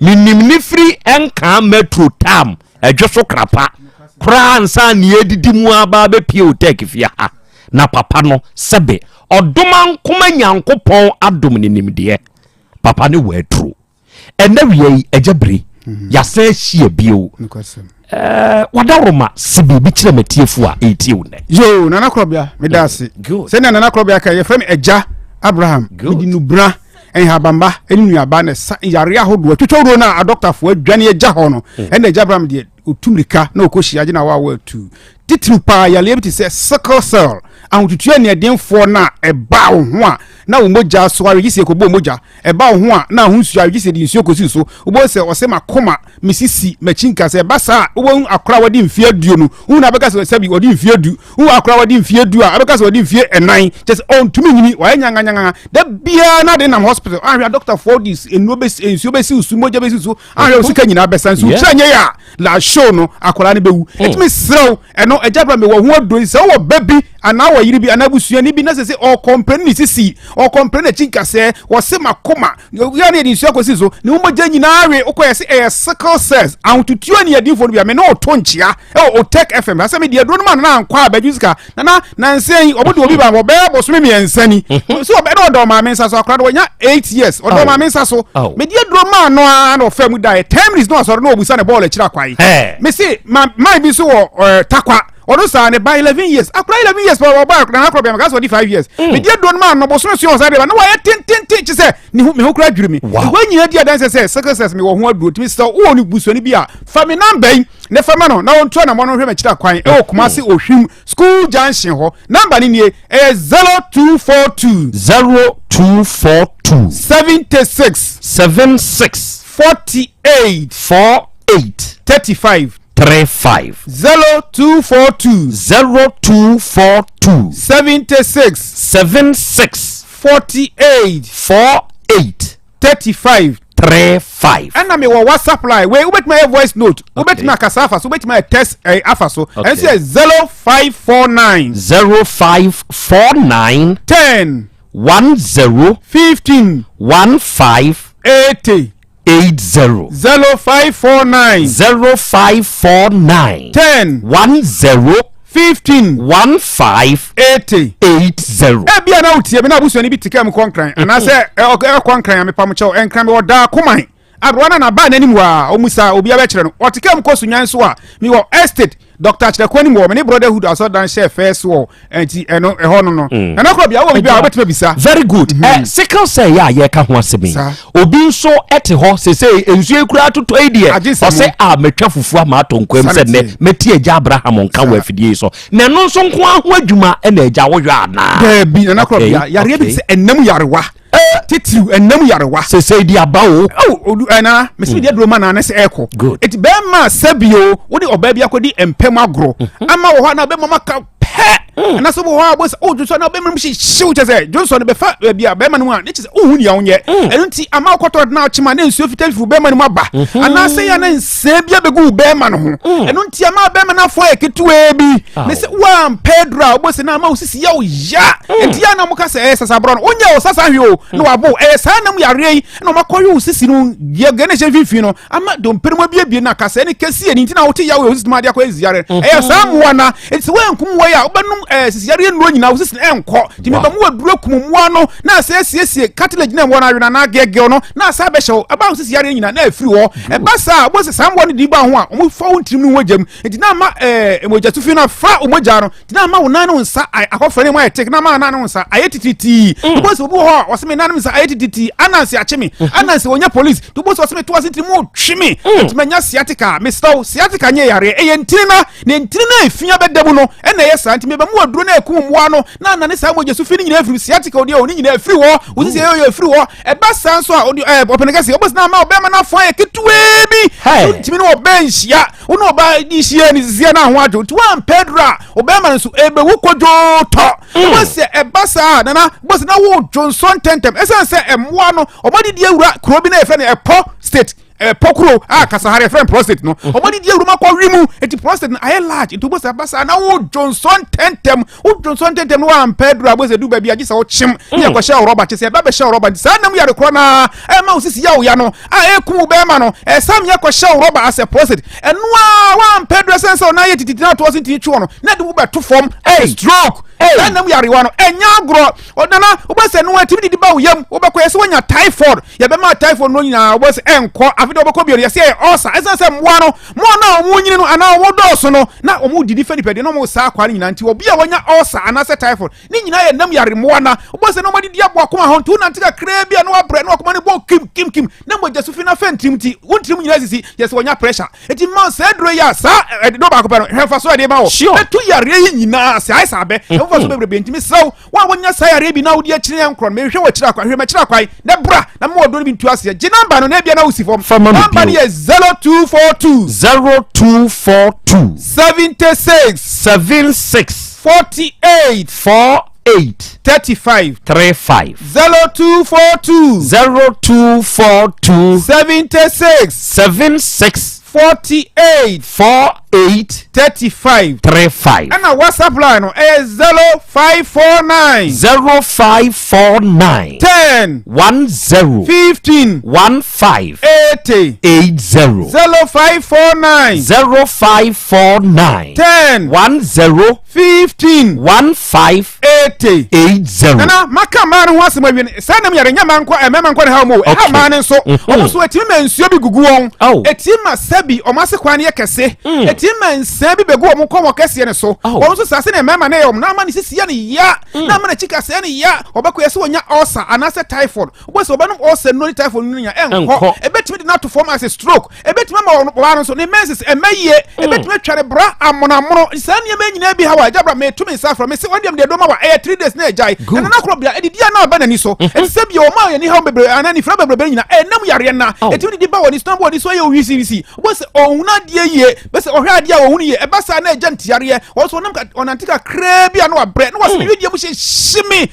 minim ni free enka metro tam edwoso krapa kra ansa ne edidi mu aba be pie oteke fie ha na papa no sebe odoma nkoma nyankopon adom ne nimde papa ne wetro ena wiei ejabri ya se hie bio wadaroma sibi bi kire matiefu a etiu ne yo nana Krobea me dase se na nana Krobea ka ye frame eja Abraham medi nubra en habamba eni nuaba ne yare ahodo twetworo na doctor fo adwane eja ho no ena eja Abraham de otumrika na okohia age na wa atu titiri pa ya lebiti se sickle cell ahotutua ne denfo na eba wo ho a na wo moja so awigise ko bo moja eba wo ho a na hunsu awigise di nsuo kosi so wo se o se makoma misisi machinka se eba sa wo akora wadi mfie aduo no hu na beka se sabi wadi mfie adu hu akora wadi mfie adu a beka se wadi mfie enan just on tumi nyini wa nyanga da bia na de nam hospital ahwe doctor for this nsuo besi usu moja besi so ahwe usika nyina besa so chanye ya la show no akora ne bewu etimi srew eno ejabra me wo ho ado se wo baby ana wa yiri bi anabusua ni bi na se o company ni sisi o company chinka se wo se makoma ya ne nsuo kosi so ni mo ja nyina awe okoye se sickle cells antutuo ni adifo bi me na otonchia o tech fm asa me de adro no man na ankwa abajusika na nsen obodo obi ba bo so me ensani so obe do ma mensa so akra do nya 8 years o do ma mensa so me de adro man no an ofam die 10 minutes no so no obusa ne ball e kira kwai me see my bi so takwa odo sa ne by 11 years akra 11 years for ba na Krobea me gas for 5 years me dia don man no boso so sa de ba na wa tin chi se ni me ho kra dwiri me wa nyina dia dan se success me wo ho aduro timi sa wo ni buso ni bia fa me number ne fa ma no na won to na mo no hwe me kira kwan e Kumasi Ohwim school junction ho number ni nie 0242 76 48 35 0242 76 48 35 and me WhatsApp line we bet my voice note we bet my kasafa so bet my text afaso and say 0549 10 10 15 15 80 0549 10 10 15 15 80 bia na utie me na abuso ni bitika me konkran ana se konkran me pamcho enkran me oda koman abroana na ba nanim wa omusa obi abekere no otika me kosu nyan so a me wo estate Dr. Chidekoni mo me brotherhood aso dan share first wo enti eno eho no na Krobea wo bia obetime bisa very good sickle say ya ye ka ho asemi obi nso ete ho sese ensu ekura toto idie o se metwa fufu ama atonkwam se ne meti eja Abraham nka wa afidie so na no nso nko ho adwuma na eja wo hwa ana da bi na Krobea yare bi se enam yarewa titiriw enam yarewa sese di abawo ana mesi di adro man na se eko it be ma sabio wo di oba bi akodi empem agro ama wo ho na be mama ka pe na so bo ha bo se o Johnson na be mum shi shiw che se Johnson be fa bia be ma no a ne che se o hu ni awonye enti ama okoto na chima na nsuo fitafifu be ma no aba ana se ya na nse bia be gu be ma no ho enu nti ama be ma na fo eketu ebi ne se wa Pedro obo se na ama osisi ya o ya enti ya na muka se sasa bro no onye o sasa hwe o no wabo sa na mu yare yi na makoyo osisi no ye gane je fifi no ama do mperema bia na kasa ne kesi eni nti na wote ya o osisi ma dia ko eziyare sa mu wana enti we nkum we ya obanum sisi yare no nyina osisi enko ti me ba mu waduro kumumwa no na se siesie cartilage na wona awena na gege no na sa be hyew aba osisi yare nyina na afiri ho eba sa bo se sambo ne di ba ho a omu fa wontirim no wajam enti na ma emoja tufi na fa omoja no ti na ma wona no nsa akofere mu ayetek na ma na no nsa ayetititi bo se obu ho o se me na no nsa ayetititi anansi achemi anansi wonya police to bo se o se me to asenti mu twimi enti manya sciatica me stow sciatica nye yare entina ne ntina efia bedamu no na yesa enti me ba mu aduro na ekumwa no na ne sa moja sufi ni nyina afiri sciatica odi o ni nyina afiri ho osisi yo afiri ho eba sanso a odi openegasi obos na ma obema na fo eketuwe bi timi no obenhia uno oba di hia ni zia na ho adwo tuan Pedro obema nso ebe wukojo to obos eba sa na obos na wo Johnson tentem esanse emwa no obodi di awura krobi na efe na epo state pokuro kasahare friend prostate no omodi die ruma kwa wimu eti prostate na aye large into bo sabasa na wo Johnson tentem no am Pedro aboze du bia gisa wo chim ye kwa sha roba chese ba be sha roba sa na mu yare kro na ma osisi ya wo ya no eku be ma no sam ye kwa sha roba as a prostate eno wa am Pedro sense na ye tititi na to sinti twu no na de wo be to form stroke na mu yare wa no enya agro odana obose no atimi di ba wo yam wo be kwa yese wonya typhoid ye be ma typhoid no nyina obose enko afide obako biori yese osa esanse mwa no na omu nyini no ana omu doso no na omu didi fani pede no mu sa kwa nyina nti obi a wonya osa anase typhoid ni nyina ye nam yare mwa na obose no madi dia boako ma ho ntu na ntika krabia no abre no akoma ne bo kim na mo jesu fina fentrim ti wontim nyina sisi yese wonya pressure eti man se dro ya sa do ba ko pe no hefa so de ba wo etu yare yi nyina se ai sa be hefa so bebre ntimi saw wa wonya sa yare bi na wodi a kire yankron me hwe wa kira kwa hwe ma kira kwa ne bra na mo do bi ntu ase je number no na bia na usifom number is 0242 76 48 35 0242 76 48 35 and our WhatsApp line is 0549 10 15 80 0549 10 15 80 nana maka man ho asema wi sana me yare nyama nko emema nko ne ha mo ha man nso omuso etimi mensuo bi gugu won etima sabi omase kwan ye kese etima nsa bi begu omo komo kese ne so omuso sase ne emema ne yom na ma ne sisi ya ne ya na ma ne chika se ne ya obako yese wonya ulcer anase typhoid oboso obanum ulcer no typhoid no nya enko ebetimi de na to form as a stroke ebetimi ma wo so ne menses emaye ebetimi tware bra amonamono sane ye menyina bi ha wa jabra me tumi safra me se wodiam de do ma wa 3 days na ejai na Krobea edidia na ba na ni so etse bi o ma ye ni ha bebre anani fra bebre nyina nam yare na etimi di ba woni stand body so ye o wisi bo se ohuna die ye be se ohwa dia ohunu ye e ba sa na eja ntiare wo so nam onantika Krobea na wa bre na was video mu shimi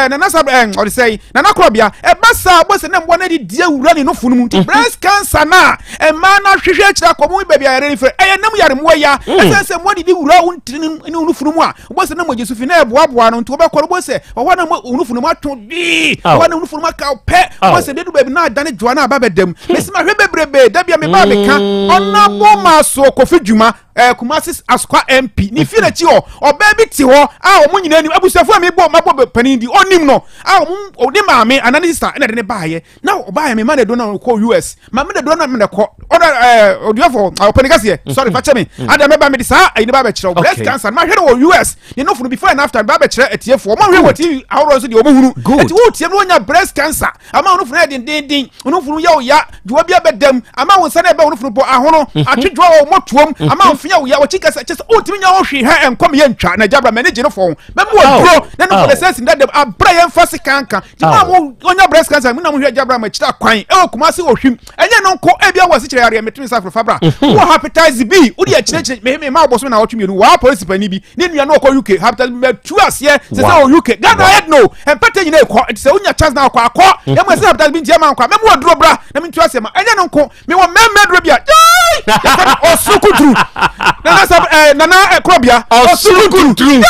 na na sa or say na Krobea e ba sa bo se na mbo na di dia wura ni no funu mu breast cancer na e ma na hwehwe akira komo be bia yare ni fe nam yare mo ya e se mo di wura wuntiri ni no funu mu a bo se na mo Jesu fi na eboaboa no nto be kor bo se wana unufunu mato bi wana unufunu maka pe wose dedu baby na dane joa na babedam mesima hwe bebrebe da bia me ba meka onabo maso kofi dwuma Kumasi Askwa MP ni fi na chi ho obaby ti ho omo nyina ni abusafo me bo mabo panin di onim no odi maame anani sister na de ne baaye na obaaye me ma de do na ko US ma me de do na me de ko odiofo openigase sorry fa cheme ada me ba me de sa ayi ne ba be kire breast cancer ma hwe no US you know for before and after ba be kire etiefo ma hwe woti awro so de omo hunu eti wo tie no nya breast cancer ama onu funu den onu funu ya duwa bia bedam ama won sa na be onu funu bo ahono atwedwa wo motuom ama fia wo ya wo chika say otimi nya wo hwe ha enkom ye ntwa na jabra manage no for me mo dro na no for the sense that them abra ye mfase kanka ti ma mo onya breast cancer me na mo hwe jabra ma chita kwan e o kuma se o hwim enye no nko e bia wo se kire yare metumi sa fabra wo hepatitis B wo di akire me ma boso na wo twemi no wa police pani bi ne nua no ko UK hepatitis B tu ase se o UK Ghana head no empate nyina e ko se onya chance na akọ e mo se hepatitis B ntia ma nkwa me mo dro bra na me tu ase ma enye no nko me wo medro bia osukutru nana Krobea osukutru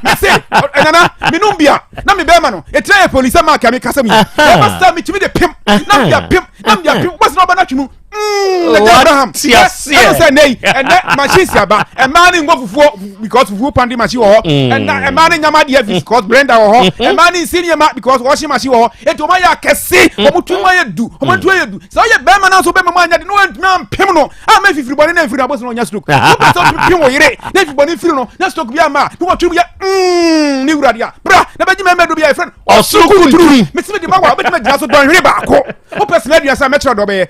Mese nana minumbia na me bema no etra police ma ka me kasa mi basta mi timi de pim na bia pim was no bana twimu Abraham yes say nay and machine siaba e man ngo fufuo because fufuo pandi machine wo and e man nyama de because blender wo e man senior ma because washing machine wo eto ma ya kese omutu ma ya du omutu ya du so ye bema na so bema ma nya de no antuma pim no a ma fifiri bone na fifiri aboso no nya stroke so so pim wo yire na fifiri bone fifiri no na stroke bia ma no watu bia ni wura dia bra na beji me do bia friend osukuturu me ti me di ma wa beji me jina so don hire ba ko o person adia sa metro do be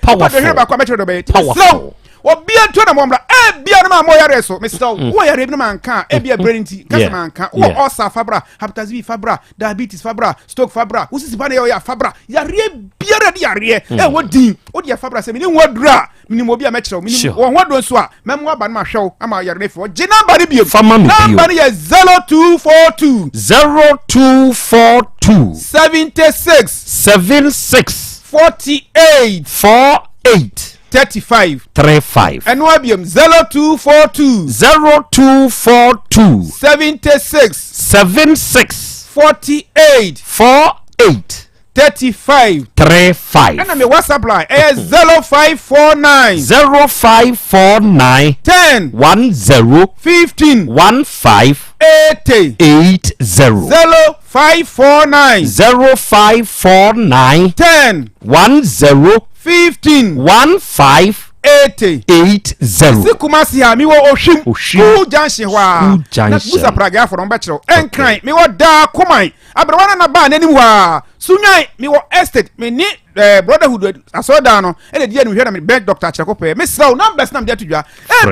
kwa metro do be so obia to na momra bia na ma mo yare so Mr. wo yare bi na man kan bia brainti kasa man kan wo osa fabra hepatitis B fabra diabetes fabra stroke fabra wo sisi ba na ya fabra yare bia na yare wo din wo dia fabra se mi ni wodura mi mo bia metro mi wo hodo so a mem wa ba na ma hwew ama yare fo je number ni bia number ni 0242 76 48 35 and wabium 0242 76 48 35 and me WhatsApp line 0549 10 15 80 0549 10 15 80 Sikumasi ha mi wo ohwim ku janshi hwa na busa praga for mbechro enkran mi wo da komai abrawana na ba nanim hwa sunyan mi wo estate mi ni brotherhood asoda no e de ni hwe na mi bed doctor chekope mi sraw numbers na mi atudwa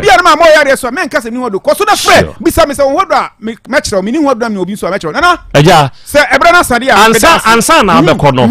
bia na ma mo yare so men kase mi hodo koso na frɛ bisa mi se wo hodo a mi mechro mi ni hodo na mi obi so a mechro na aja se ebra na sade a ansa na abekɔ no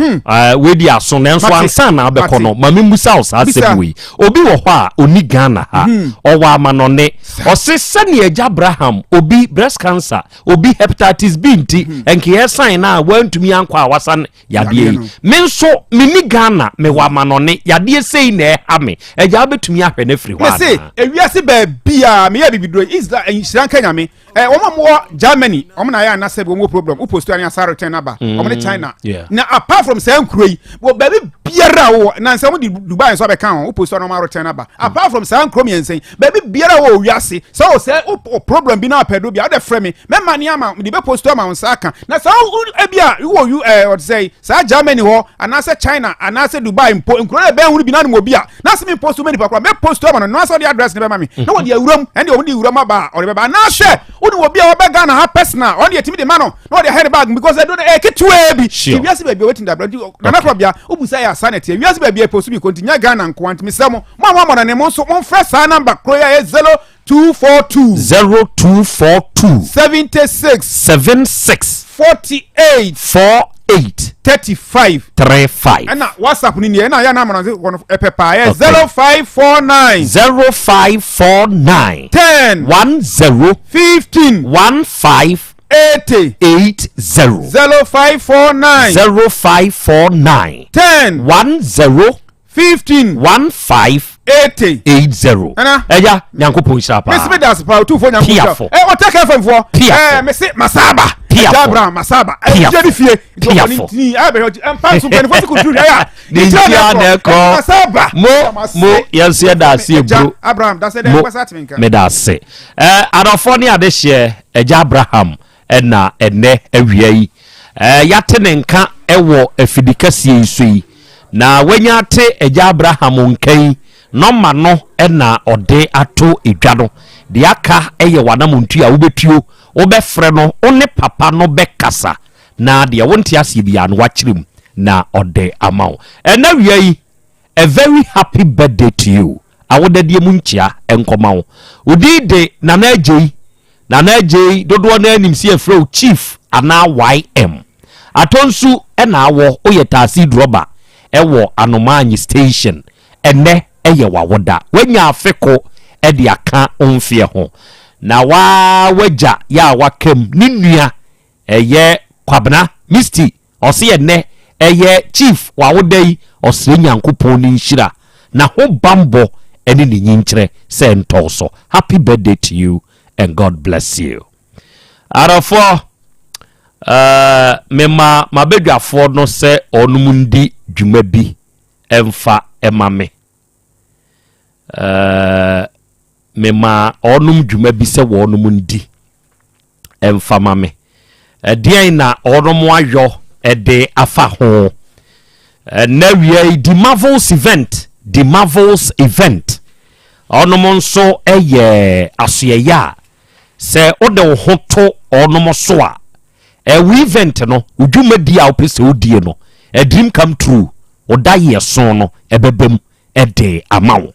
we di aso na nso ansa na abekɔ no ma mi musa o sa sebi obi wo hɔ a oni Ghana ha owa amanone osese ne Eja Abraham obi breast cancer obi hepatitis B nti enke ye sign na wantumi ankwa awasan yade menso mini Ghana me wa amanone yade sei na ha me Eja betumi ahwe na firi hɔ me say ewiase ba bia me ya bibidro Israel Sri Kenya me omo Germany omo na ya na se omo problem upostu ani asaro ten aba omo ne China na apart from say nkuroi wo ba biara wo na nse omo di Dubai so be kan upostu no ma roten aba apart from say nkrom yensen ba biara wo wiase so say problem bi na apedo bia de frɛ me mani ama di be postu ama onsa aka na say ebia wo you what say Germany ho ana say China ana say Dubai mpo nkro na be hunu bi na no obi a na se me postu mani pakwa me postu ama no so the address ne be ma me na wo di awuram ende wo di awuram aba o de be ba na hwe uni obi a oba Ghana ha personal on the timi de mano no the head bag because I don't ketua bi wiase ba bi wetin da na Krobea obusa ya sanity wiase ba bi post bi continue Ghana nko antimi semo mo na ne mo so mo fresh number Krobea 0242 76 48 35 and WhatsApp ni na ya na mo na epepa 0549 10 15 80 0549 10 15 80 ana eja nyankopon shapa me se das pa tu fo nyankopon o take FM fo me se masaba Jabra masaba je bi fie ni abe empa so beni fo ku tu ya ni ya ne ko masaba mo yense da se bro Abraham da se de kwasa atmenka me da se adofo ni ade hye Eja Abraham na ene awia yi yate ne nka ewo afidikasie iso yi na wanya te Eja Abraham nkai no ma no na ode ato edwa no de aka eye wanamuntu a wobetuo wobɛfrɛ no one papa no bɛkasa na de wonte asie bia no wakyerem na ode amao ena wia yi a very happy birthday to you awodadie mu nkyia enkoma wo odi de nana agye dodo na anim si afro chief ana ym atonsu na awo oyɛ taxi driver ɛwɔ anomanyi station ɛnɛ ɛyɛ wawoda wanya afeko ɛde aka onfie ho na wagya ya wakam ne nua ɛyɛ kwabena misty ɔse ɛnɛ ɛyɛ chief wawoda yi ɔsɛ nyankopɔn ne nhyira na ho bambo ɛne ne nyinkyerɛ sɛ ntɔso. Happy birthday to you and God bless you. Arafo mema mabedwafo no sɛ ɔnum ndi dwuma bi ɛmfa ɛma me mema ɔnum dwuma bi sɛ wɔnum ndi ɛmfa ma me ɛdeɛn na ɔnum ayɔ ɛde afa ho na wie the marvels event ɔnum nso ɛyɛ asoɛyɛ sɛ ɔde wo ho to ɔnum so a we event no udwuma di a opese odie no a dream come true oda ye so no ebebem ede amawo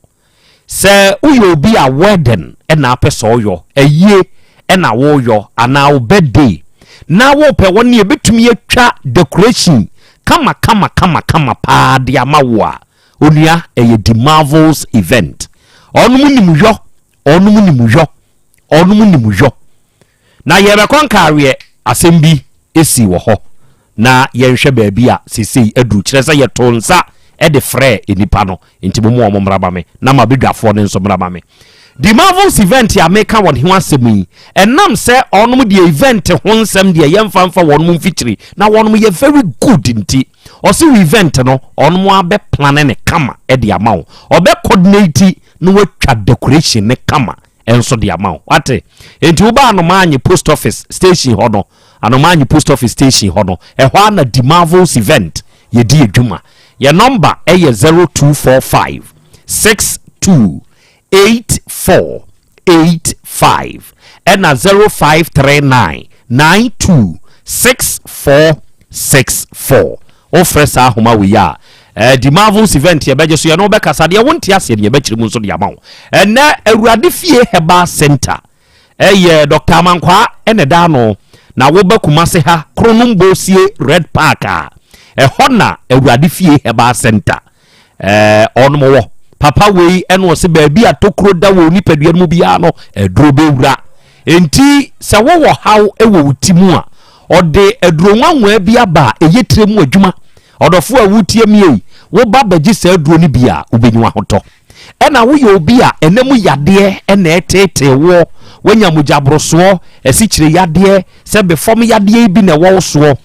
se uyo obi a wedding e na apese oyo ayie e na wo yo ana wo birthday na wo pe woni e betumi atwa decoration kama pa de amawo a onua eye the marvels event onum nimu yo na ye be konkare asem bi esi wo ho na yenhwe baabi a sesei adu kyerɛ sɛ yɛto nsa de frɛ enipa no nti mo mo mraba me na ma bedwafo ne nso mraba me the marvels event ya meka won he asem yi enam sɛ onom de event ho nsɛm de yɛmfa mfa wonom mfikiri na wonom yɛ very good nti ɔse event no onom abe plan ne kama de amawo obe coordinate no watwa decoration ne kama enso de amawo ate enti wo ba no maanye post office station ho no anomanyi post office station hono ehwa na the marvels event yedi edwuma ye number eye 0245 628485 ena 0539 926464 ofresa ahoma we ya the marvels event ye beje so ye no be kasa de wonti ase de ye be kirimu so de amawo ena awurade fie heba center eye Dr. Amankwa ene da no na wo ba kumase ha kronum bosie red park a hona awurade fie heba center onmo wo papa wei ene wo se ba bi atokro da wo nipadua mu bia no eduro bewura enti se wo haw ewo utimu a ode eduro nwanwa bia ba eyetire mu adwuma odofo a wutie mie wo ba baji se eduro ni bia ubenyu ahoto ena wo ye obi a enemu yade ena etete wo wanya mujabroso esichire yade se be form yade bi na wo so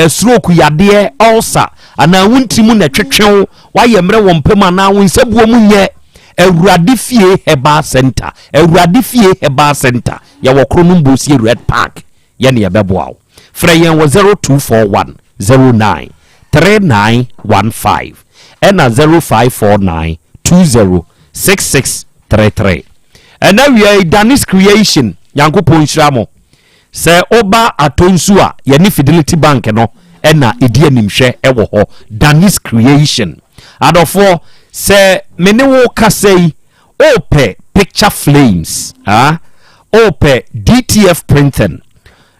stroke yade ulcer ana wuntimu na twetwew waye mre wo mpema na wo nsabuo mu nye awurade fie heba center ya wo kronum bosie red park ye ne yebeboawo frɛ yen wo 0241 09 3915 ena 0549 206633 and now we are Danis creation yankopon hyiramo se oba atonsu a ye ni Fidelity Bank no ena edi animhwe ewo ho Danis creation adofo se mene wo kasei ope picture flames ope DTF printing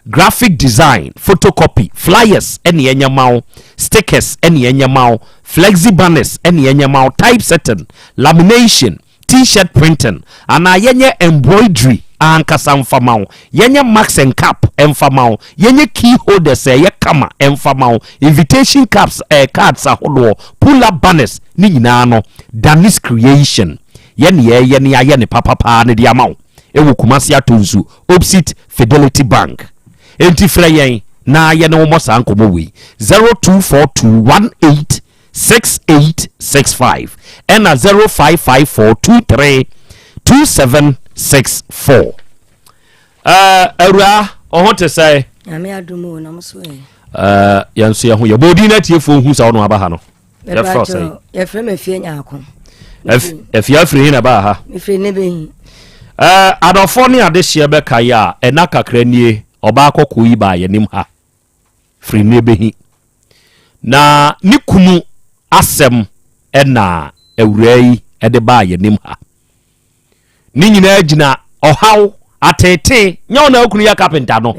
graphic design photocopy flyers ene enyamao stickers ene enyamao flexi banners ene enyamao typesetting lamination t-shirt printing ana yenye embroidery ankasa mfamao yenye max and cap emfamao yenye key holders ye kama emfamao invitation caps cards ahodo pull up banners ni nyina no Danis creation yene papa ne diamao ewo kumasi atonsu opposite Fidelity Bank enti frɛ na yene wo mosa ankomo wi 0242186865 and 0554232764 awura ohonte say ame adumo na mso yanso ye ho ye bodi na tiefo hu sa wono aba ha no ye frost ye frem afie nyaako afie afiri na ba ha ifiri ne be adofo ne ade hye be kai a ena kakra nie oba akoko yi ba yenim ha free nebehi na nikunu asem ena awurai ede ba yenim ha ni nyina gyina ɔhaw atete nya ona okunu ya carpenter no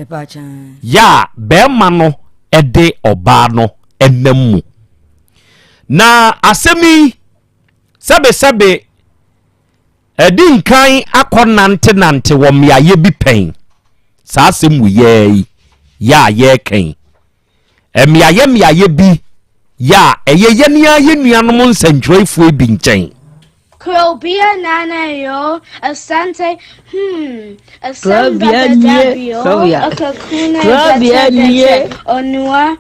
ya bɛɛma no ɛde ɔbaa no ɛnam mu na asɛmi sɛbe ɛdi nkan akɔnante wɔ mmeayɛ bi pɛn saa asɛm wuyɛyi ya yɛkɛn mmeayɛ bi ya ɛyɛ yɛnia yɛnuanom nsɛntwerɛfoɔ bi nkyɛn Krobea nana yo asante Asem Beba Dabi akakuna bete onua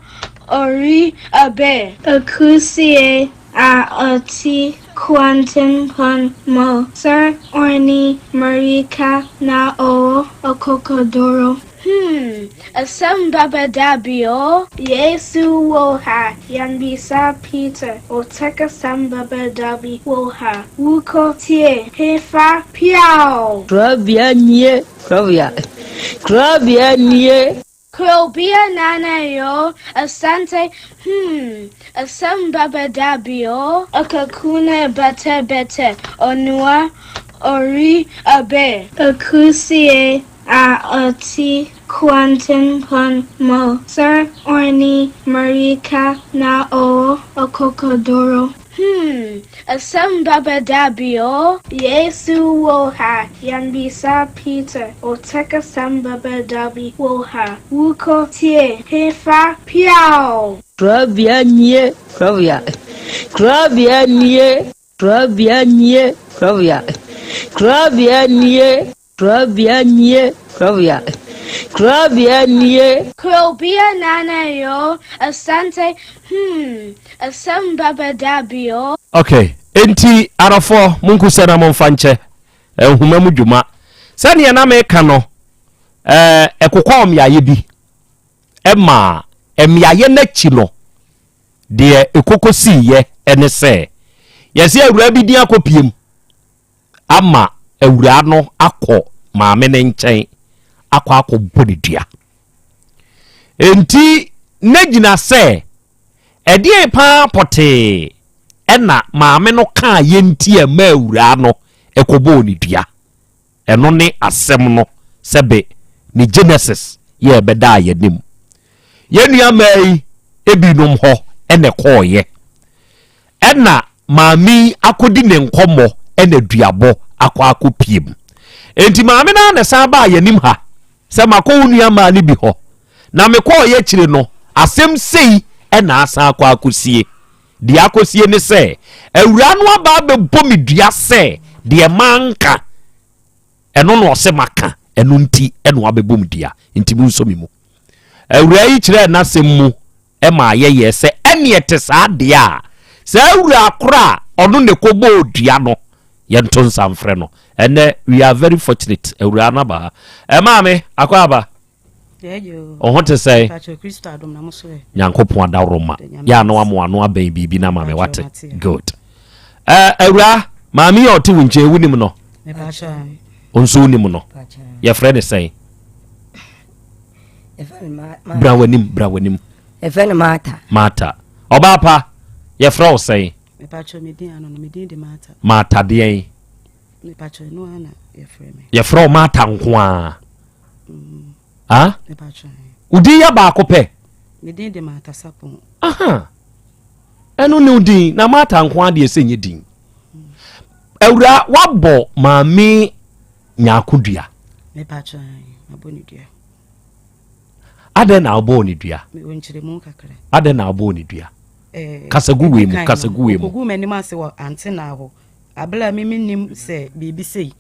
ori abe akusie ati quantum pon mo sir orni marika na o okokodoro Asem Beba Dabi Yesu woha yanbisa Peter oteka Asem Beba Dabi woha wuko tie hefa piao Krobea nie Krobea nana yo asante Asem Beba Dabi akakuna bete onua ori abe akusie ati quantum pon mo sir orni marika na o okokodoro Asem Beba Dabi Yesu woha yanbisa Peter oteka Asem Beba Dabi woha wuko tie hefa piao Krobea nie Krobea nana yo asante Asem Beba Dabi okay enti arafo munku sana momfanche ehuma mu dwuma sane na meka no ekokwa omiaye bi ema emiaye na chi no de ekokosiye ene se yesi awura bi din akopiem ama awura no akọ maame ne nkyɛn akọ bodidua enti negina sɛ ɛdeɛ pa pote ɛna maame no ka yenti ama awura no ɛkɔbɔ ni dua ɛno ne asɛm no sɛbe ni Genesis yɛ bɛda yɛnim yɛnua mai ebinom hɔ ɛna kɔɔyɛ ɛna maame akodi ne nkɔmmɔ ɛna duabɔ akɔ piem enti maame na san ba yɛnim ha sɛ makɔ nua ma ne bi hɔ na me kɔɔyɛ kyire no asɛm sei ɛna asan akɔsie di akosie ne sɛ awura no aba bɛbɔ me dua sɛ de manka ɛno no ɔsɛ maka ɛno nti ɛno abɛbɔ me dua nti mu nso me mu awura yi kyerɛ na sɛm mu ɛma yɛyɛ sɛ ɛne ɛte saa de a sɛ awura akora ɔno ne kɔbɔ dua no yɛnto nsamfrɛ no ɛnɛ we are very fortunate awura na ba maame akɔaba ɔho te sɛ nyankopɔn adawroma yɛ na wamo ano abɛn biribi na maame wate good awura maame yɛ ɔte wo nkyɛn wonim no ɔnso wonim no yɛfrɛ ne sɛn bra w'anim ɛfɛ ne mata ɔbaa pa yɛfrɛ wo sɛn mata deɛn yɛfrɛ wo mata nko a udin ya baako pɛ ɛno ne udin na mata nko a deɛ sɛ nyɛ din awura wabɔ maame nyakodua adɛn na abɔ ne dua adɛn na abɔ ne dua kasaguwe mu kogu m'anim ase wɔ ante na hɔ abla me nim sɛ biribi sei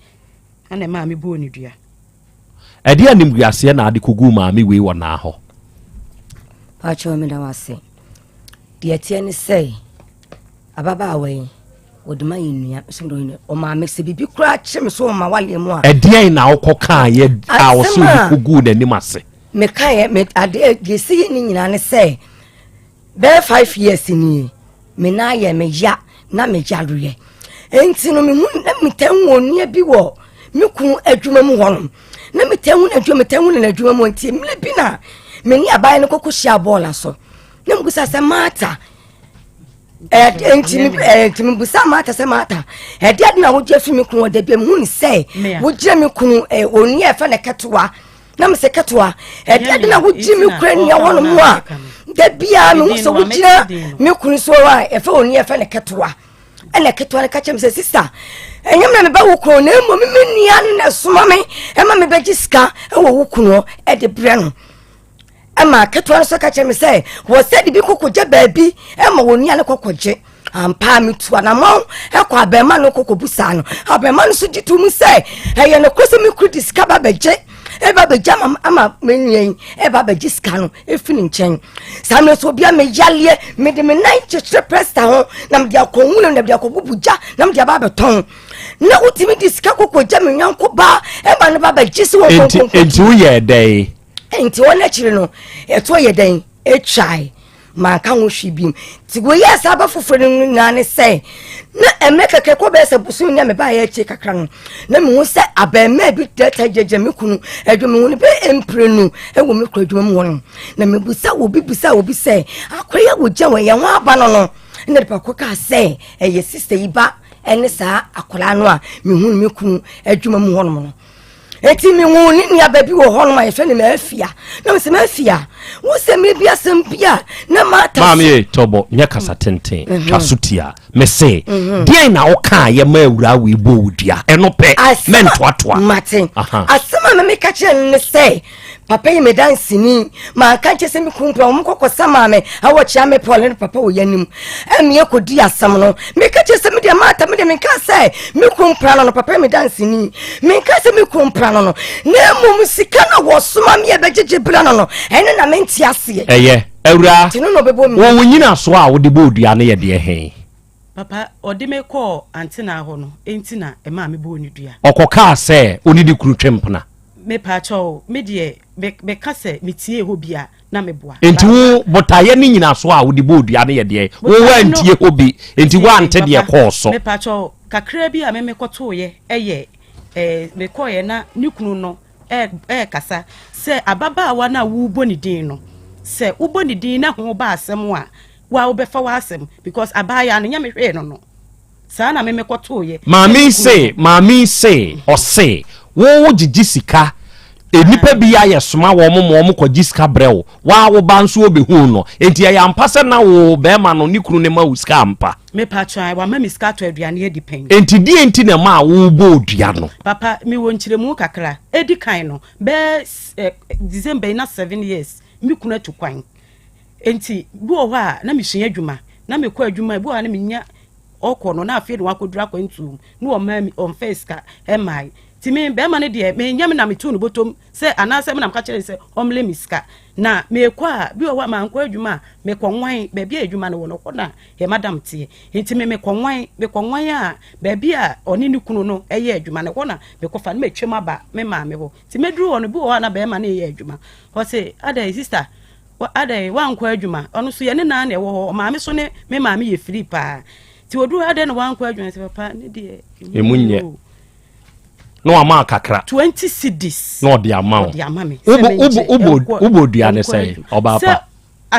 ana ma me bɔ ne dua ɛde anim guaseɛ na ade kogu maame wei wɔ na hɔ pacho me da wase de atie ne sɛ ababa awai oduma yinua so do ne o maame se bibi kura kyem so o ma wale mu a ɛde na wokɔ ka yɛ a wo so kogu n'anim ase me kan me ade gesi ni nyina ne sɛ be 5 years ni me na ye me ya na me jaruye enti no me hu na me tanwo nia bi wo me ku adwuma mu honom na me tanwo na adwuma mu enti me bi na me ni abaye no kokohia ball aso na me gusa se mata ntimi busa mata se mata de na wo je fi me kunu de bi mu ni se wo je me kunu oni e fa na ketwa na me se ketwa de na wo je me kura ni wono mu a de bia me so wo jira me kunu so wa e fa oni e fa na ketwa ene ketwa na ka chem se sister enyam na me ba wo kunu na mo me nia na soma me e ma me ba jiska e wo kunu e de bre no ama ketwa so ka chem se wo se de bi kokoje baabi e ma woni ale kokoje ampa mi tu na mo e kwa be ma no kokobusa no abema no so ditu mu se e ye no kose mi ku diskaba beje e ba beja ama menyen e ba beji ska no e fini nchen samle so bia me yale me de me nine chtre presta ho na me dia konwu na me dia kobubuja na me dia ba beton na utimi diska kokoje me nyanko ba e ba no ba beji se wo konko enti wo ye dai enti wona chire no e to ye den e try ma ka ho hwibim ti go yes aba foforo na ne say na emeka ke ko be se busu nya me ba ye chi kakra no na me hu se abema bi data jeje me kunu adwuma hu ne be emprenu e wo me kura adwuma mu won na me busa obi say akoya wo gya wo ye ho aba no na de ko ka say e ye sister yi ba ene sa akola no a me hu me kunu adwuma mu won no eti mi hu ni nya ba bi wo ho no ma ye fe ne ma afia na me se ma afia wo se me bia sem bia na mata mami tobo nya kasa tenten twasutia me se dia na wo ka ye ma awura we bo wudua eno pe mentoatoa matin asema me ka che ne se papa yi me dance ni ma ka che se me kumpra o mkoko sama me awo chia me pole ne papa wo yanim emi ekodi asam no me ka che se me dia mata me de me ka se me kumpra no papa me dance ni me ka se me kumpra no na mum sika na wo soma me bejeje bra no ene na me ntia se eye awura wo nyina so a wo de bo dua ne ye de he papa odi me call antina ho no entina e ma me bo ni dua okoka se oni di kuru twempna me pa cho me de be ka se metie ho bia na me boa enti wo botaye ni nyina so a wo de bo dua ne ye de wo wa ntie ho bi enti wa ante de call so me pa cho kakra bi a me koto ye eye me call ye na ni kunu no kasa se ababa wa na wo bo ni din no se wo bo ni din na ho ba asem a wa wo be fa wa asem because abaya no nya me hwe no sa na me koto ye mami say o say wo gigi sika enipa bi ya yesoma wo mo ko gisika brew wa wo ba nso obehu no enti ya ampase na wo be ma no ni kru ne ma usika ampa me pa try wa ma miska to aduane e depend enti di enti na ma wo bo odua no papa mi won kiremu kakra edi kan no be December na 7 years mi kuna tu kwan enti bu o ha na mi hye adwuma na me ko adwuma bu ha na mi nya okọ no na afi de wakodura kwantu no o ma mi on face ka emai timi be ma ne de me nyam na me tu no botom se anase me na ka kire se omle miska na me kwa bi o wa ma nko adwuma me konwan be bia adwuma no wo no kona he madam tie enti me konwan a be bia oni ni kunu no eye adwuma ne kona me kofa na me twem aba me ma me ho ti me duru ono bi o na be ma na eye adwuma o se ada sister ada wa nko adwuma ono so ye ne na na e wo ho ma me so ne me ma me ye free pa ti oduru ada na wa nko adwuma se papa ne de emunye no ama kakra 20 cedis no de ama me ubo dua ne say oba pa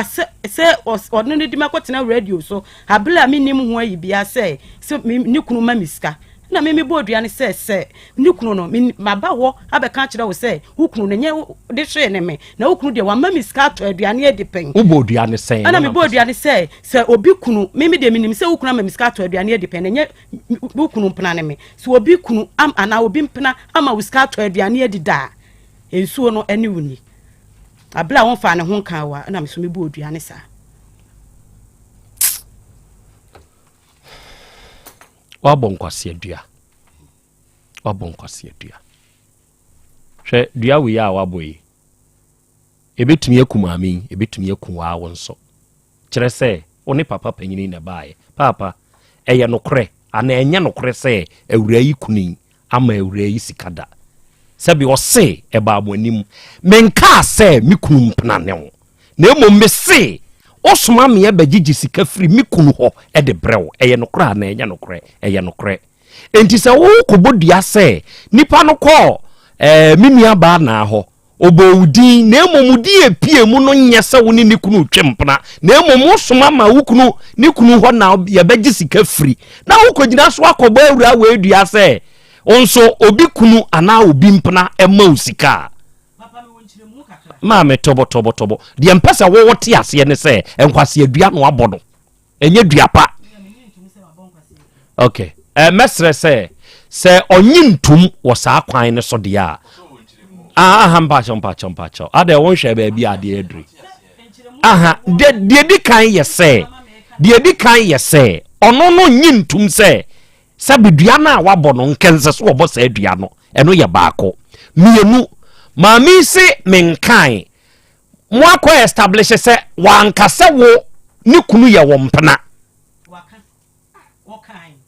se odno ne di makotena radio so abla me nim ho ayi bia se ni kunu ma miska na me bodua ne se ni kunu no maba ho abeka kire wo se wo kunu ne nye de hwe ne me na wo kunu de wa ma miska to aduane e depend ubodua ne se ana me bodua ne se obi kunu me de minim se wo kunu ma miska to aduane e depend nye wo kunu mpena ne me se obi kunu ana obi mpena ama wiska to aduane e dida ensuo no ene wuni abla won fa ne ho kan wa na me so me bodua ne sa wabonkwase adua hwe dua we ya waboyi ebetumi akum amin ebetumi akum wa wonso kire se oni papa panyini na bae papa eye nokre ana enye nokre se awura yi kunin ama awura yi sikada sebi o se eba abonim menka se mikunu mpna ne ho na emo mese osoma me abagigi sika firi mikunu ho e de brew eye nokra na enye nokre eye nokre enti se wo kobodua se nipa no ko minua ba na ho obowudin na emomudi epie mu no nyese wo ni kunu twempna na emomo soma ma wo kunu ni kunu ho na ye beji sika free na wo kogina so akoba awura we dua se onso obi kunu ana obi mpna ema usika ma me tobo de mpesa wo wote ase ne se enkwase adua no abodo enye dua pa okay mesre se onyintum wo saa kwan ne so de a mpacho ade won hwe ba bi ade adri de di kan yese ono no nyintum se sabedua na wabɔ no nkense so wobɔ sa adua no eno ye baako mienu maami se menkan mo akɔ establish se wankase wo ni kunu ye wo mpena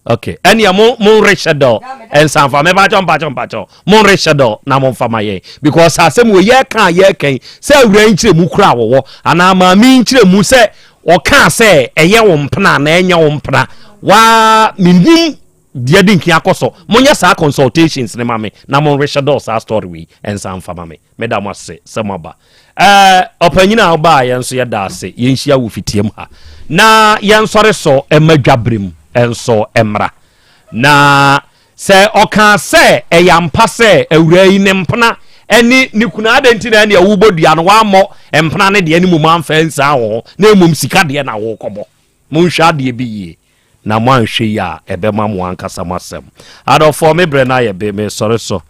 okay enia mo reshadow en sanfa me ba chompa mo reshadow na mo fama ye because asem we ye kan se awura nkyire mu kura wo ana maami nkyire mu se o kan se eye wo mpena na enya wo mpena wa mindim dia dinki akoso monya sa consultations ne mame na mo reshadow sa story we en sanfa mame me da mo se semaba opanyina oba yenso ye da ase yenhia wo fitiem ha na yensore so emadwabrem enso emra na se oka se eyampa se awura yi ne mpena eni ni kuna adenti na ne awubodua no wa mo empena ne de ani mu manfa nsa ho na emum sika de na wo kobo munhwa de bi yi na mo anhwe ya ebema mo ankasa masem adofo me bre na ye be me sore so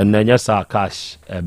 na nya sa cash ebe